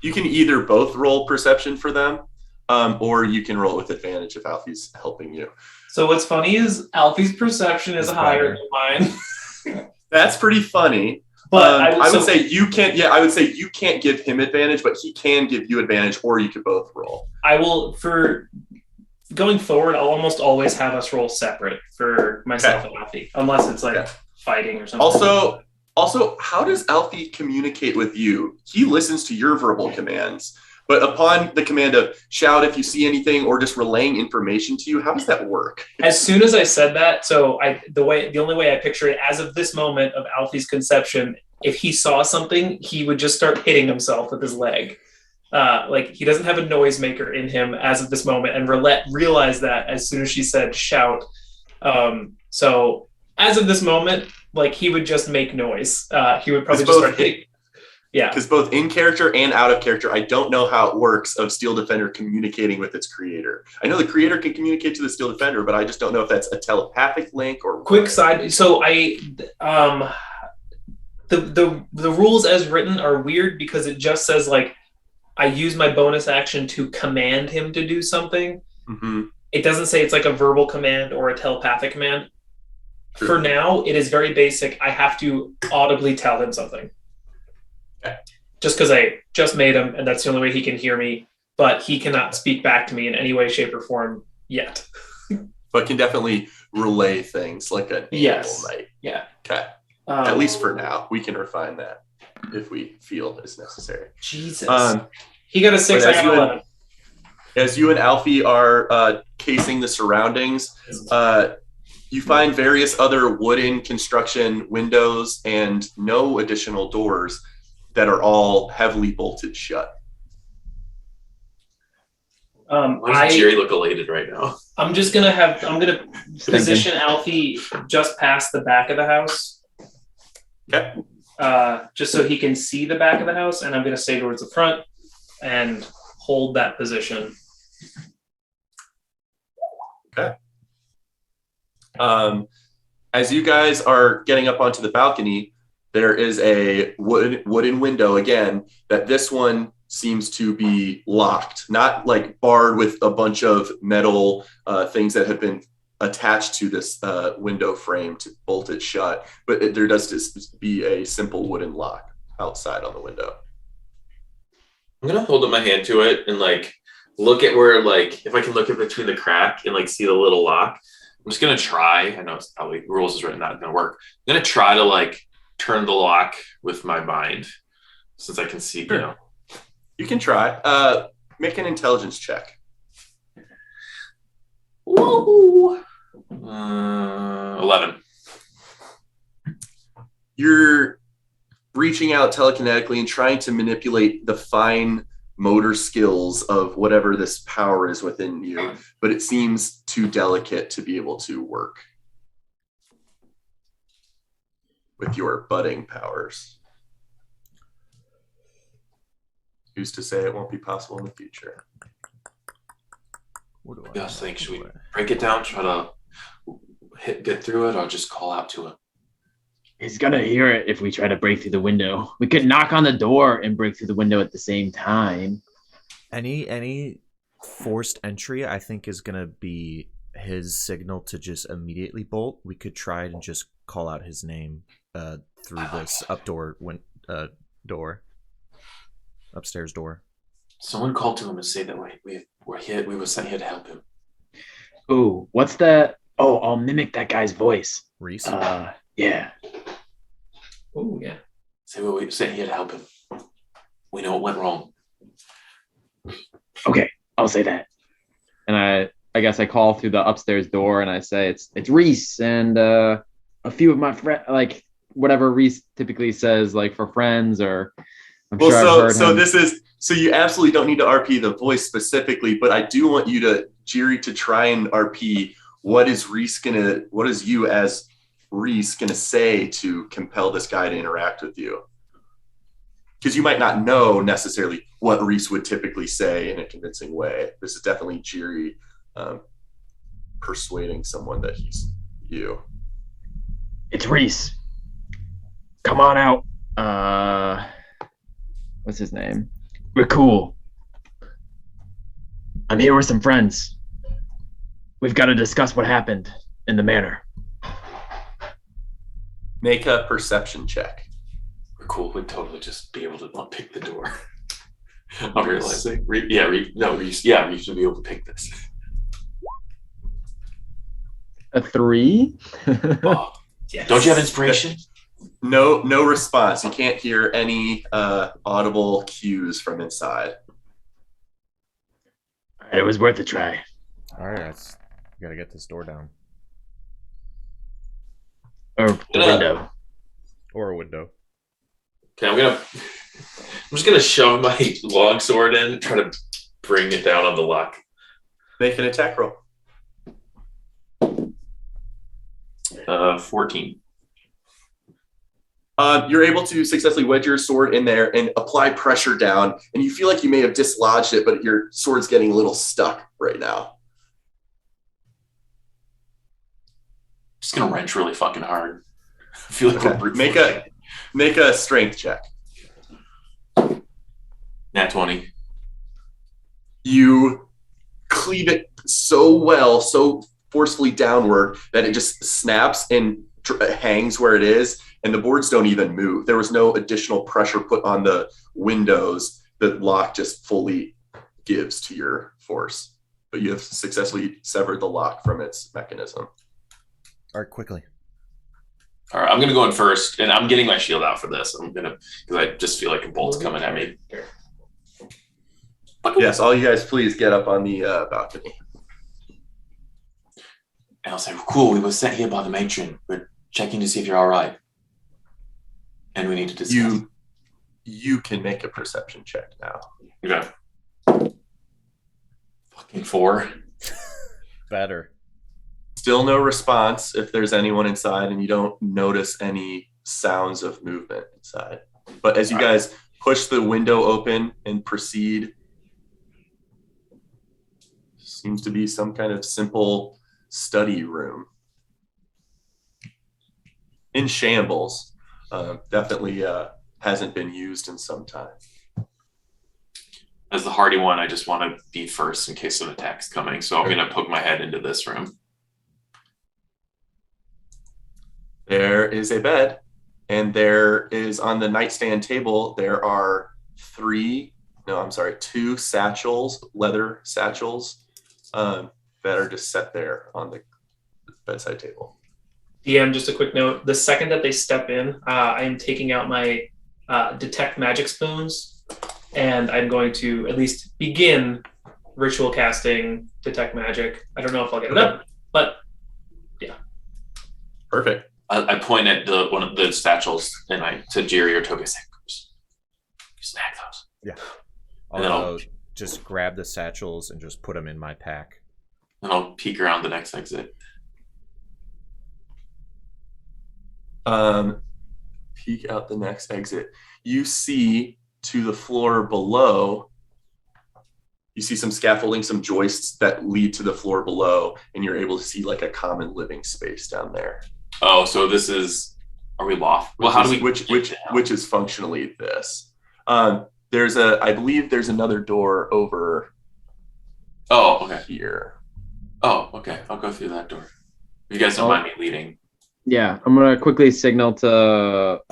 you can either both roll perception for them, or you can roll with advantage if Alfie's helping you. So what's funny is Alfie's perception is higher than mine. That's pretty funny. But I would say you can't. Yeah, I would say you can't give him advantage, but he can give you advantage, or you could both roll. I will, for going forward, I'll almost always have us roll separate for myself and Alfie, unless it's like fighting or something. Also, how does Alfie communicate with you? He listens to your verbal commands, but upon the command of shout if you see anything or just relaying information to you, how does that work? As soon as I said that, so the only way I picture it as of this moment of Alfie's conception, if he saw something, he would just start hitting himself with his leg. Like he doesn't have a noisemaker in him as of this moment, and Roulette realized that as soon as she said shout. So as of this moment, like he would just make noise. He would probably just start hitting. Yeah. Because both in character and out of character, I don't know how it works of Steel Defender communicating with its creator. I know the creator can communicate to the Steel Defender, but I just don't know if that's a telepathic link or quick side. So the rules as written are weird because it just says like I use my bonus action to command him to do something. Mm-hmm. It doesn't say it's like a verbal command or a telepathic command. True. For now, it is very basic. I have to audibly tell him something. Okay. Just because I just made him, and that's the only way he can hear me, but he cannot speak back to me in any way, shape, or form yet. But can definitely relay things like an animal might. Yeah. Okay. At least for now. We can refine that if we feel is necessary. Jesus. He got a 6, I got 11. As you and Alfie are casing the surroundings, you find various other wooden construction windows and no additional doors that are all heavily bolted shut. Why does Jerry look elated right now? I'm gonna position Alfie just past the back of the house. Okay. Just so he can see the back of the house, and I'm gonna stay towards the front and hold that position. Okay. As you guys are getting up onto the balcony, there is a wooden window again that this one seems to be locked, not like barred with a bunch of metal things that have been attached to this window frame to bolt it shut, but there does just be a simple wooden lock outside on the window. I'm gonna hold up my hand to it and like look at where, like, if I can look in between the crack and like see the little lock. I'm just gonna try. I know it's probably rules is written not gonna work. I'm gonna try to like turn the lock with my mind since I can see. Sure. You know, you can try. Make an intelligence check. Whoa. 11. You're reaching out telekinetically and trying to manipulate the fine motor skills of whatever this power is within you, but it seems too delicate to be able to work with your budding powers. Who's to say it won't be possible in the future? What do I guys think? Should we break it down, try to get through it, or just call out to him? He's gonna hear it if we try to break through the window. We could knock on the door and break through the window at the same time. Any forced entry, I think, is gonna be his signal to just immediately bolt. We could try and just call out his name through this upstairs door. Someone call to him and say that we're here. We were sent here to help him. Ooh, what's that? Oh, I'll mimic that guy's voice. Reese. Yeah. Oh, yeah. Say we were sent here to help him. We know what went wrong. Okay, I'll say that. And I guess I call through the upstairs door and I say it's Reese and a few of my friends, like whatever Reese typically says, like for friends or I'm sure I've heard him. So you absolutely don't need to RP the voice specifically, but I do want Jiri to try and RP what is you as Reese gonna say to compel this guy to interact with you? Because you might not know necessarily what Reese would typically say in a convincing way. This is definitely Jiri persuading someone that he's you. It's Reese. Come on out. What's his name? Rikul. I'm here with some friends. We've got to discuss what happened in the manor. Make a perception check. Rikul would totally just be able to pick the door. I'm realizing. Reese should be able to pick this. A 3? Oh, yes. Don't you have inspiration? No response. You can't hear any audible cues from inside. All right, it was worth a try. All right, we gotta get this door down. Or a window. Or a window. Okay, I'm just gonna shove my long sword in and try to bring it down on the lock. Make an attack roll. 14. You're able to successfully wedge your sword in there and apply pressure down, and you feel like you may have dislodged it, but your sword's getting a little stuck right now. Just gonna wrench really fucking hard. I feel like we're make a strength check. Nat 20. You cleave it so well, so forcefully downward that it just snaps and hangs where it is, and the boards don't even move. There was no additional pressure put on the windows. The lock just fully gives to your force, but you have successfully severed the lock from its mechanism. All right, quickly. All right, I'm gonna go in first, and I'm getting my shield out for this. Because I just feel like a bolt's coming at me. Yes, all you guys please get up on the balcony. And I'll say, cool, we were sent here by the matron. We're checking to see if you're all right. And we need to discuss. You can make a perception check now. Okay. Fucking 4. Better. Still no response if there's anyone inside, and you don't notice any sounds of movement inside. But as you guys push the window open and proceed, seems to be some kind of simple study room. In shambles. Definitely hasn't been used in some time. As the hardy one, I just want to be first in case an attack's coming. So I'm going to poke my head into this room. There is a bed, and there is on the nightstand table, there are 2 satchels, leather satchels, that are just set there on the bedside table. DM, just a quick note. The second that they step in, I am taking out my detect magic spoons, and I'm going to at least begin ritual casting detect magic. I don't know if I'll get it up, but yeah. Perfect. I point at one of the satchels, and I to Jiri or Toby, say, snag those. Yeah. And then I'll just grab the satchels and just put them in my pack. And I'll peek around the next exit. Peek out the next exit. You see to the floor below, you see some scaffolding, some joists that lead to the floor below, and you're able to see like a common living space down there. Oh, so are we loft? Well, how do we which is functionally this. I believe there's another door over here. Oh, okay. I'll go through that door. You guys don't mind me leading. Yeah, I'm gonna quickly signal to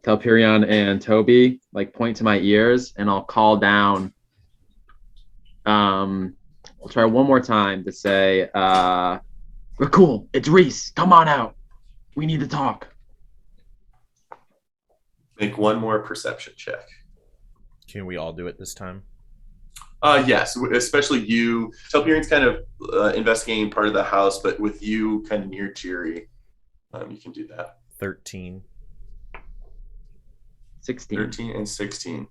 Telperion and Toby, like point to my ears, and I'll call down. I'll try one more time to say, Rikul, it's Reese. Come on out. We need to talk. Make one more perception check. Can we all do it this time? Yes, especially you. Telperion's kind of investigating part of the house, but with you kind of near Jiri, you can do that. 13. 16. 13 and 16.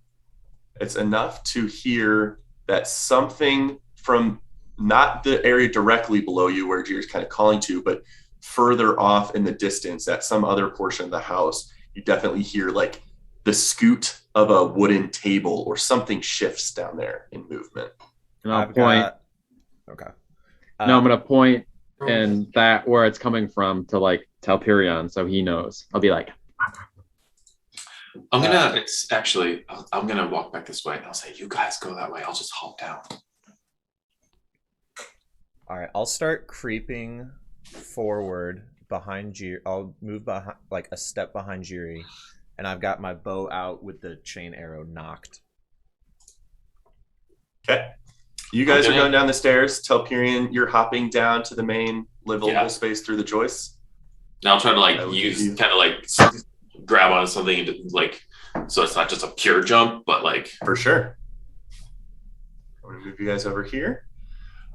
It's enough to hear that something from not the area directly below you where Jerry's kind of calling to, but further off in the distance at some other portion of the house, you definitely hear like the scoot of a wooden table or something shifts down there in movement. And I'll point. Okay. No, I'm gonna point and that where it's coming from to like tell Perion so he knows. I'll be like, I'm gonna walk back this way and I'll say, you guys go that way. I'll just hop down. All right, I'll start creeping forward behind Jiri. I'll move behind, like a step behind Jiri, and I've got my bow out with the chain arrow knocked. Okay. You guys are going down the stairs. Tell Perion you're hopping down to the main livable space through the joists. Now I'll try to grab onto something and like, so it's not just a pure jump, but like for sure. I'm gonna move you guys over here.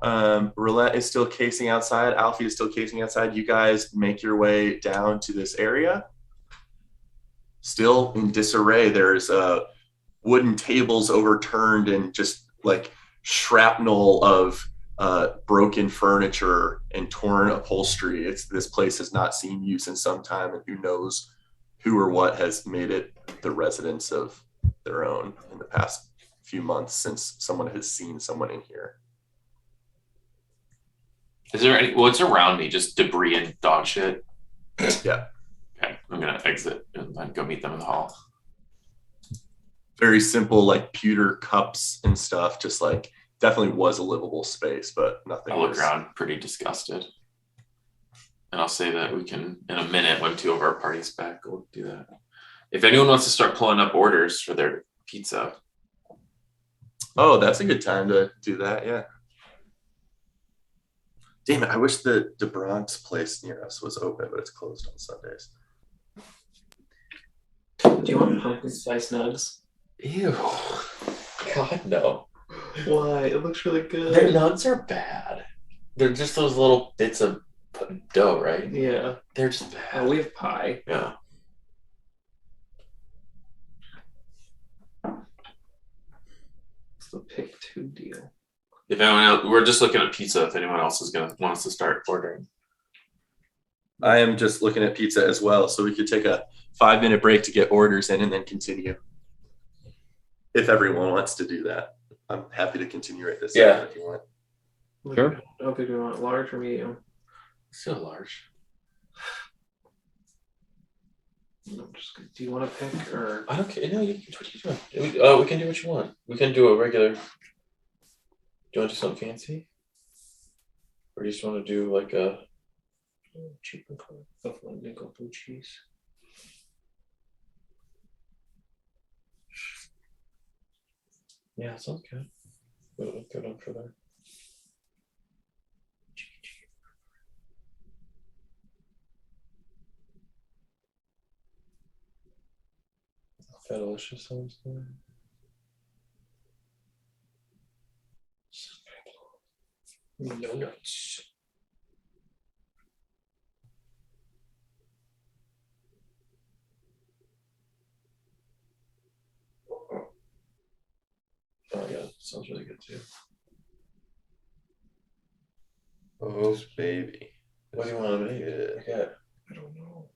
Roulette is still casing outside. Alfie is still casing outside. You guys make your way down to this area. Still in disarray. There's wooden tables overturned and just like shrapnel of broken furniture and torn upholstery. This place has not seen use in some time, and who knows who or what has made it the residence of their own in the past few months since someone has seen someone in here. Is there what's around me? Just debris and dog shit? Yeah. Okay, I'm gonna exit and then go meet them in the hall. Very simple, like pewter cups and stuff, just like definitely was a livable space, but nothing. I look around pretty disgusted. And I'll say that we can, in a minute, when two of our parties back, we'll do that. If anyone wants to start pulling up orders for their pizza. Oh, that's a good time to do that, yeah. Damn it, I wish the Bronx place near us was open, but it's closed on Sundays. Do you want pumpkin spice nugs? Ew. God, no. Why? It looks really good. Their nugs are bad. They're just those little bits of dough, right? Yeah. They're just bad. Oh, we have pie. Yeah. It's the pick two deal. If anyone else, we're just looking at pizza. If anyone else is gonna want us to start ordering, I am just looking at pizza as well, so we could take a 5-minute break to get orders in and then continue. If everyone wants to do that, I'm happy to continue right this second if you want. Sure. How big do you want? Large or medium? still large. I'm just gonna, do you want to pick or? I don't care. No, what are you doing? We can do what you want. We can do a regular. Do you want to do something fancy? Or do you just want to do like a cheap and color? Buffalo nickel blue cheese. Yeah, sounds good. We'll go down for that. Delicious sounds good. No nuts. Oh yeah, sounds really good too. Oh baby. What do you want to make? Okay. I don't know.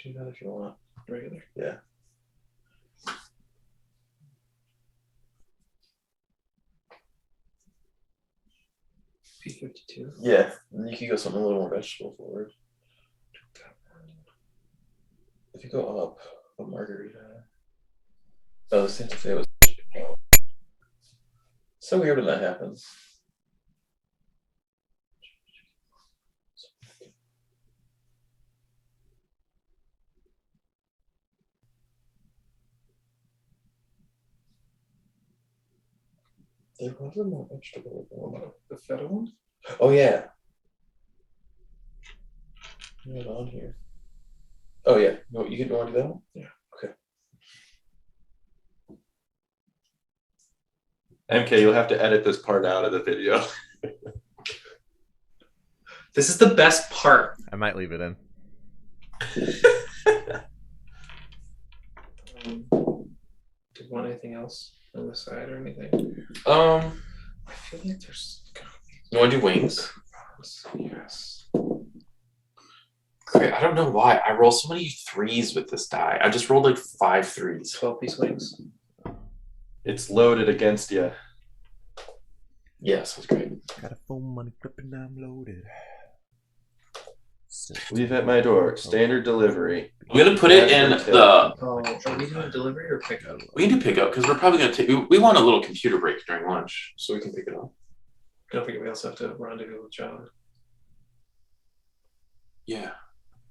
Do that if you want. Regular. Yeah. P52. Yeah. You could go something a little more vegetable forward. If you go up, a margarita. Oh, the Santa Fe was so weird when that happens. There was a more vegetable one. The feta one? Oh yeah. What's on here? Oh yeah. No, you can want to do that one? Yeah. Okay. MK, you'll have to edit this part out of the video. This is the best part. I might leave it in. anything else on the side or anything? Um, I feel like there's. you want to do wings? Yes. Great. I don't know why I roll so many 3s with this die. I just rolled like 5 3s. 12-piece wings. It's loaded against you. Yes, that's great. Got a phone money clipping, I'm loaded. Leave at my door. Standard delivery. We're gonna put it in the. Oh, are we doing delivery or pickup? We can do pickup because we're probably gonna take. We want a little computer break during lunch, so we can pick it up. Don't forget, we also have to rendezvous with John. Yeah.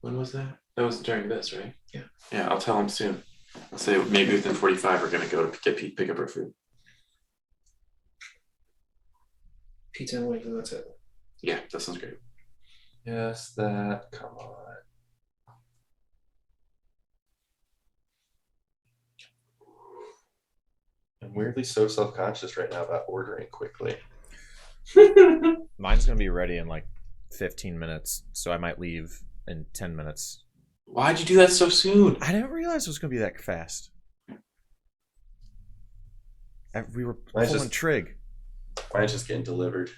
When was that? That was during this, right? Yeah. Yeah, I'll tell him soon. I'll say maybe within 45 we're gonna go to pick up our food. Pizza and wings, and that's it. Yeah, that sounds great. Yes, that. Come on. I'm weirdly so self-conscious right now about ordering quickly. Mine's gonna be ready in like 15 minutes, so I might leave in 10 minutes. Why'd you do that so soon? I didn't realize it was gonna be that fast. We were Mine's pulling just- trig. Mine's just getting delivered.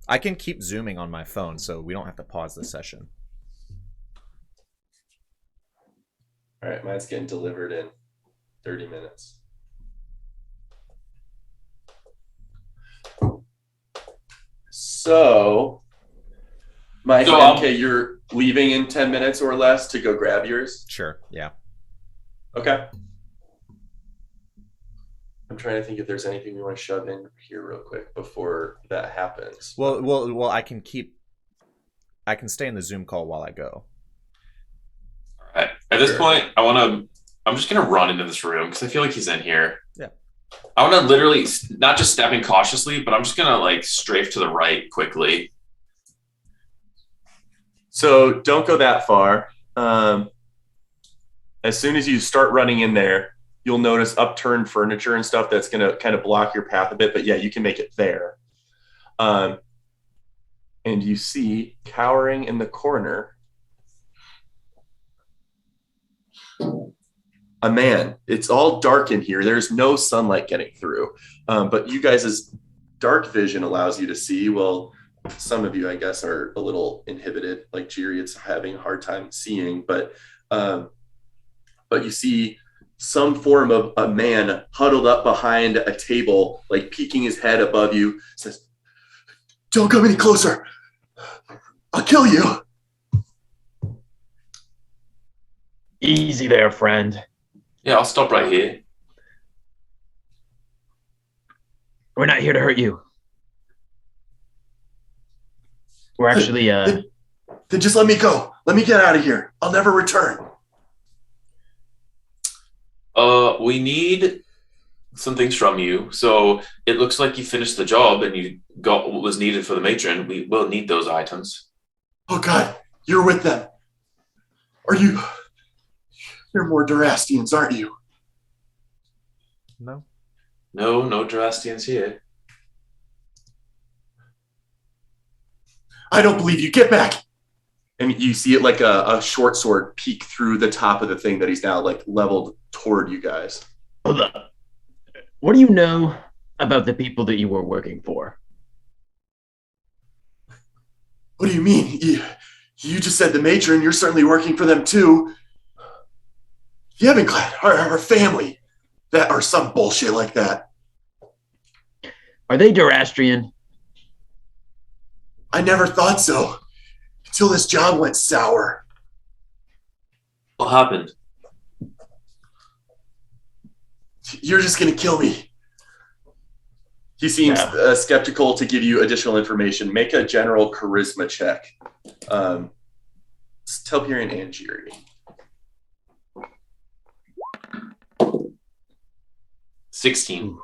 I can keep zooming on my phone, so we don't have to pause the session. All right, mine's getting delivered in 30 minutes. So, Mike, So, MK, you're leaving in 10 minutes or less to go grab yours? Sure. Yeah. Okay. I'm trying to think if there's anything we want to shove in here real quick before that happens. Well. I can stay in the Zoom call while I go. All right. At this Sure. point, I'm just gonna run into this room because I feel like he's in here. Yeah. I want to literally not just stepping cautiously, but I'm just gonna like strafe to the right quickly. So don't go that far. As soon as you start running in there, you'll notice upturned furniture and stuff that's going to kind of block your path a bit. But yeah, you can make it there. And you see cowering in the corner a man. It's all dark in here. There's no sunlight getting through. But you guys' dark vision allows you to see. Well, some of you, I guess, are a little inhibited. Like Jiri, it's having a hard time seeing. But you see some form of a man huddled up behind a table, like peeking his head above you, says, "Don't come any closer. I'll kill you." Easy there, friend. Yeah, I'll stop right here. We're not here to hurt you. We're actually Then just let me go. Let me get out of here. I'll never return. We need some things from you. So it looks like you finished the job and you got what was needed for the matron. We will need those items. Oh God, you're with them. You're more Durastians, aren't you? No. No Durastians here. I don't believe you. Get back. And you see it like a short sword peek through the top of the thing that he's now like leveled toward you guys. hold up. What do you know about the people that you were working for? What do you mean? You just said the matron. You're certainly working for them too. You haven't got our family that or some bullshit like that. Are they Durastrian? I never thought so until this job went sour. What happened? You're just gonna kill me. He seems skeptical to give you additional information. Make a general charisma check. Telperian and Jiri. 16.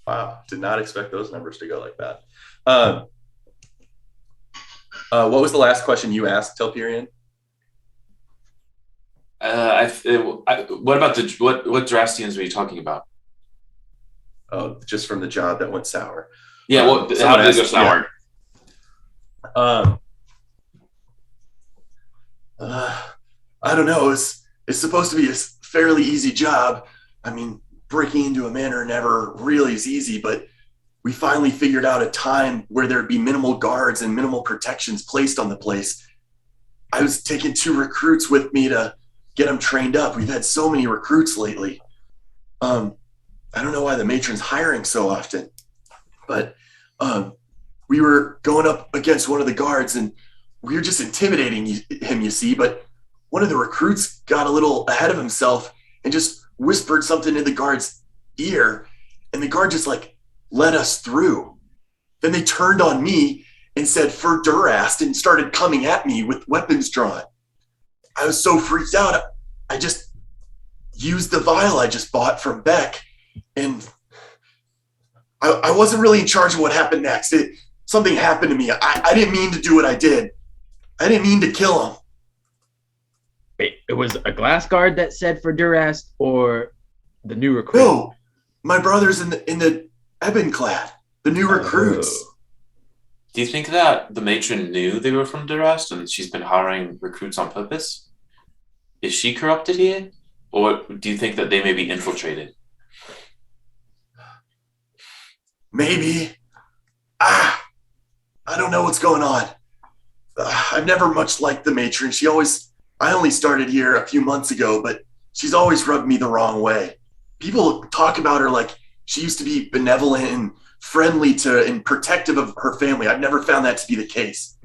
Wow, did not expect those numbers to go like that. What was the last question you asked, Telperian? What about what Drastians were you talking about? Oh, just from the job that went sour. Yeah, how did it go sour? I don't know. It's supposed to be a fairly easy job. I mean, breaking into a manor never really is easy, but we finally figured out a time where there'd be minimal guards and minimal protections placed on the place. I was taking 2 recruits with me to get them trained up. We've had so many recruits lately. I don't know why the matron's hiring so often, but we were going up against one of the guards and we were just intimidating him, you see, but one of the recruits got a little ahead of himself and just whispered something in the guard's ear, and the guard just like let us through. Then they turned on me and said "for Durast" and started coming at me with weapons drawn. I was so freaked out, I just used the vial I just bought from Beck, and I wasn't really in charge of what happened next. Something happened to me. I didn't mean to do what I did. I didn't mean to kill him. Wait, it was a glass guard that said "for Durast" or the new recruit? No, my brothers in the Ebenclad, the new recruits. Do you think that the matron knew they were from Durast and she's been hiring recruits on purpose? Is she corrupted here? Or do you think that they may be infiltrated? Maybe. I don't know what's going on. I've never much liked the matron. I only started here a few months ago, but she's always rubbed me the wrong way. People talk about her like she used to be benevolent and friendly to and protective of her family. I've never found that to be the case.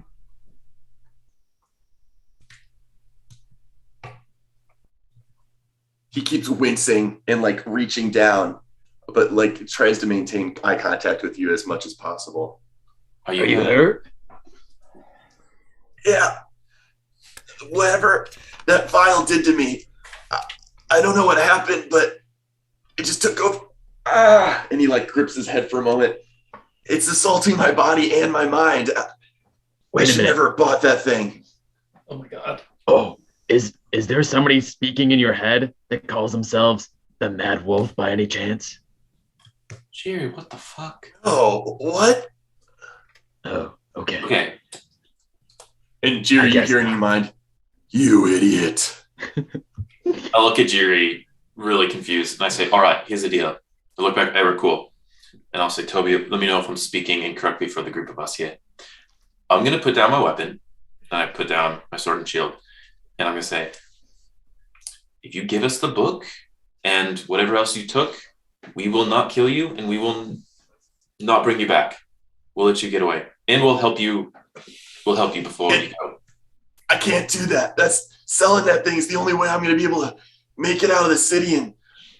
He keeps wincing and like reaching down, but like tries to maintain eye contact with you as much as possible. Are Are you hurt? Yeah. Whatever that vial did to me, I don't know what happened, but it just took over. And he like grips his head for a moment. It's assaulting my body and my mind. I should never have bought that thing. Oh my god. Oh, is there somebody speaking in your head that calls themselves the Mad Wolf by any chance? Jerry, what the fuck? Oh, what? Oh, okay. Okay. And Jerry, you hear in your mind, "You idiot." I look at Jerry really confused and I say, all right, here's the deal. I look back at Rikul and I'll say, Toby, let me know if I'm speaking incorrectly for the group of us here. I'm going to put down my weapon and I put down my sword and shield and I'm going to say, if you give us the book and whatever else you took, we will not kill you and we will not bring you back. We'll let you get away and we'll help you before you go. I can't do that. Selling that thing is the only way I'm going to be able to make it out of the city and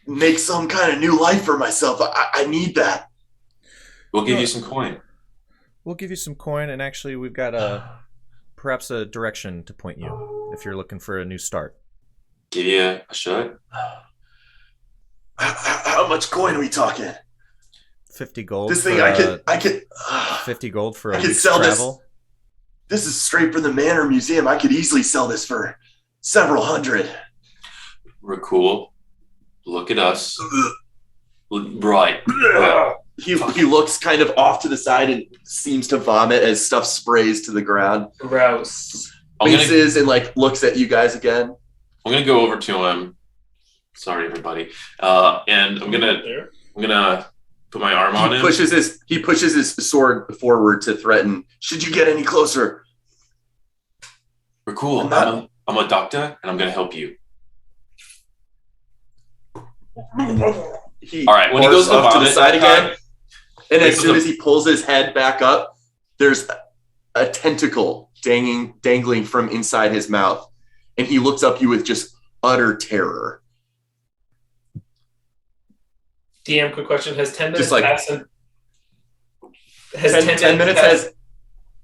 make some kind of new life for myself. I need that. We'll give you some coin. We'll give you some coin, and actually we've got perhaps a direction to point you if you're looking for a new start. Give you a shirt. How much coin are we talking? 50 gold. This thing, I could 50 gold for I a could week's sell travel. This is straight from the Manor Museum. I could easily sell this for several hundred. Rikul, look at us. Right. He looks kind of off to the side and seems to vomit as stuff sprays to the ground. Gross. Winces and like looks at you guys again. I'm gonna go over to him. Sorry, everybody. And I'm gonna put my arm on him. He pushes his sword forward to threaten. Should you get any closer? Rikul, I'm a doctor and I'm gonna help you. He all right, when he goes off to the vomit, side again, and as soon as he pulls his head back up, there's a tentacle dangling from inside his mouth, and he looks up you with just utter terror. DM, quick question: has 10 minutes Just like- passed?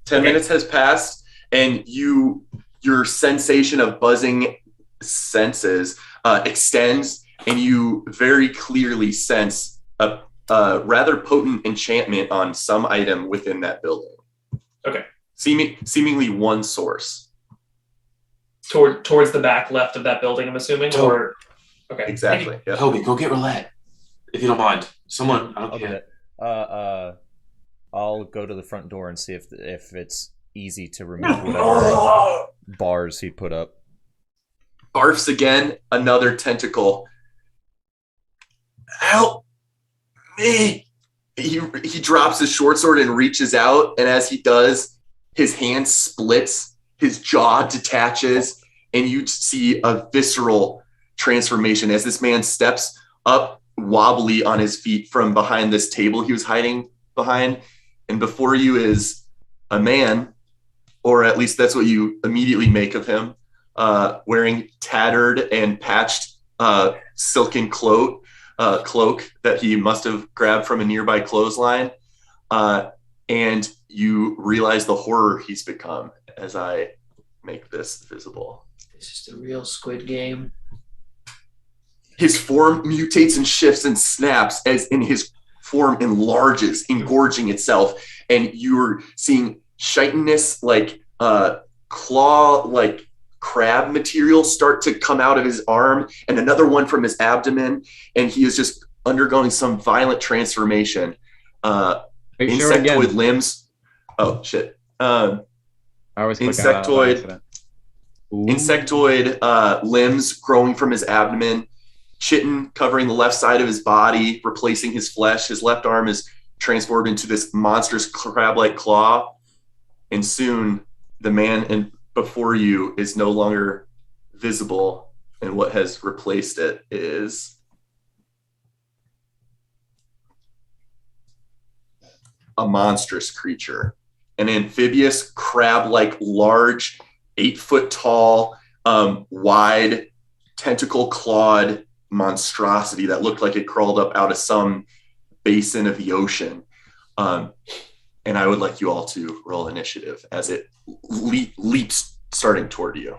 Ten minutes has passed, and your sensation of buzzing senses extends, and you very clearly sense a rather potent enchantment on some item within that building. Okay. Seemingly one source. Towards the back left of that building, I'm assuming, or okay. Exactly. Yep. Toby, go get roulette, if you don't mind. Someone, I don't I'll do care. it. I'll go to the front door and see if it's easy to remove whatever bars he put up. Barfs again, another tentacle. help me. He drops his short sword and reaches out, and as he does, his hand splits, his jaw detaches, and you see a visceral transformation as this man steps up wobbly on his feet from behind this table he was hiding behind, and before you is a man, or at least that's what you immediately make of him, wearing tattered and patched silken cloak that he must have grabbed from a nearby clothesline, and you realize the horror he's become as I make this visible. This is the real Squid Game. His form mutates and shifts and snaps as in his form enlarges, engorging itself, and you're seeing chitinous, like claw, like crab material start to come out of his arm, and another one from his abdomen, and he is just undergoing some violent transformation. Insectoid limbs. Oh shit. I always click out by accident. Insectoid limbs growing from his abdomen, chitin covering the left side of his body, replacing his flesh. His left arm is transformed into this monstrous crab-like claw, and soon the man before you is no longer visible, and what has replaced it is a monstrous creature, an amphibious crab-like, large, 8-foot tall, wide, tentacle-clawed monstrosity that looked like it crawled up out of some basin of the ocean. And I would like you all to roll initiative as it leaps starting toward you.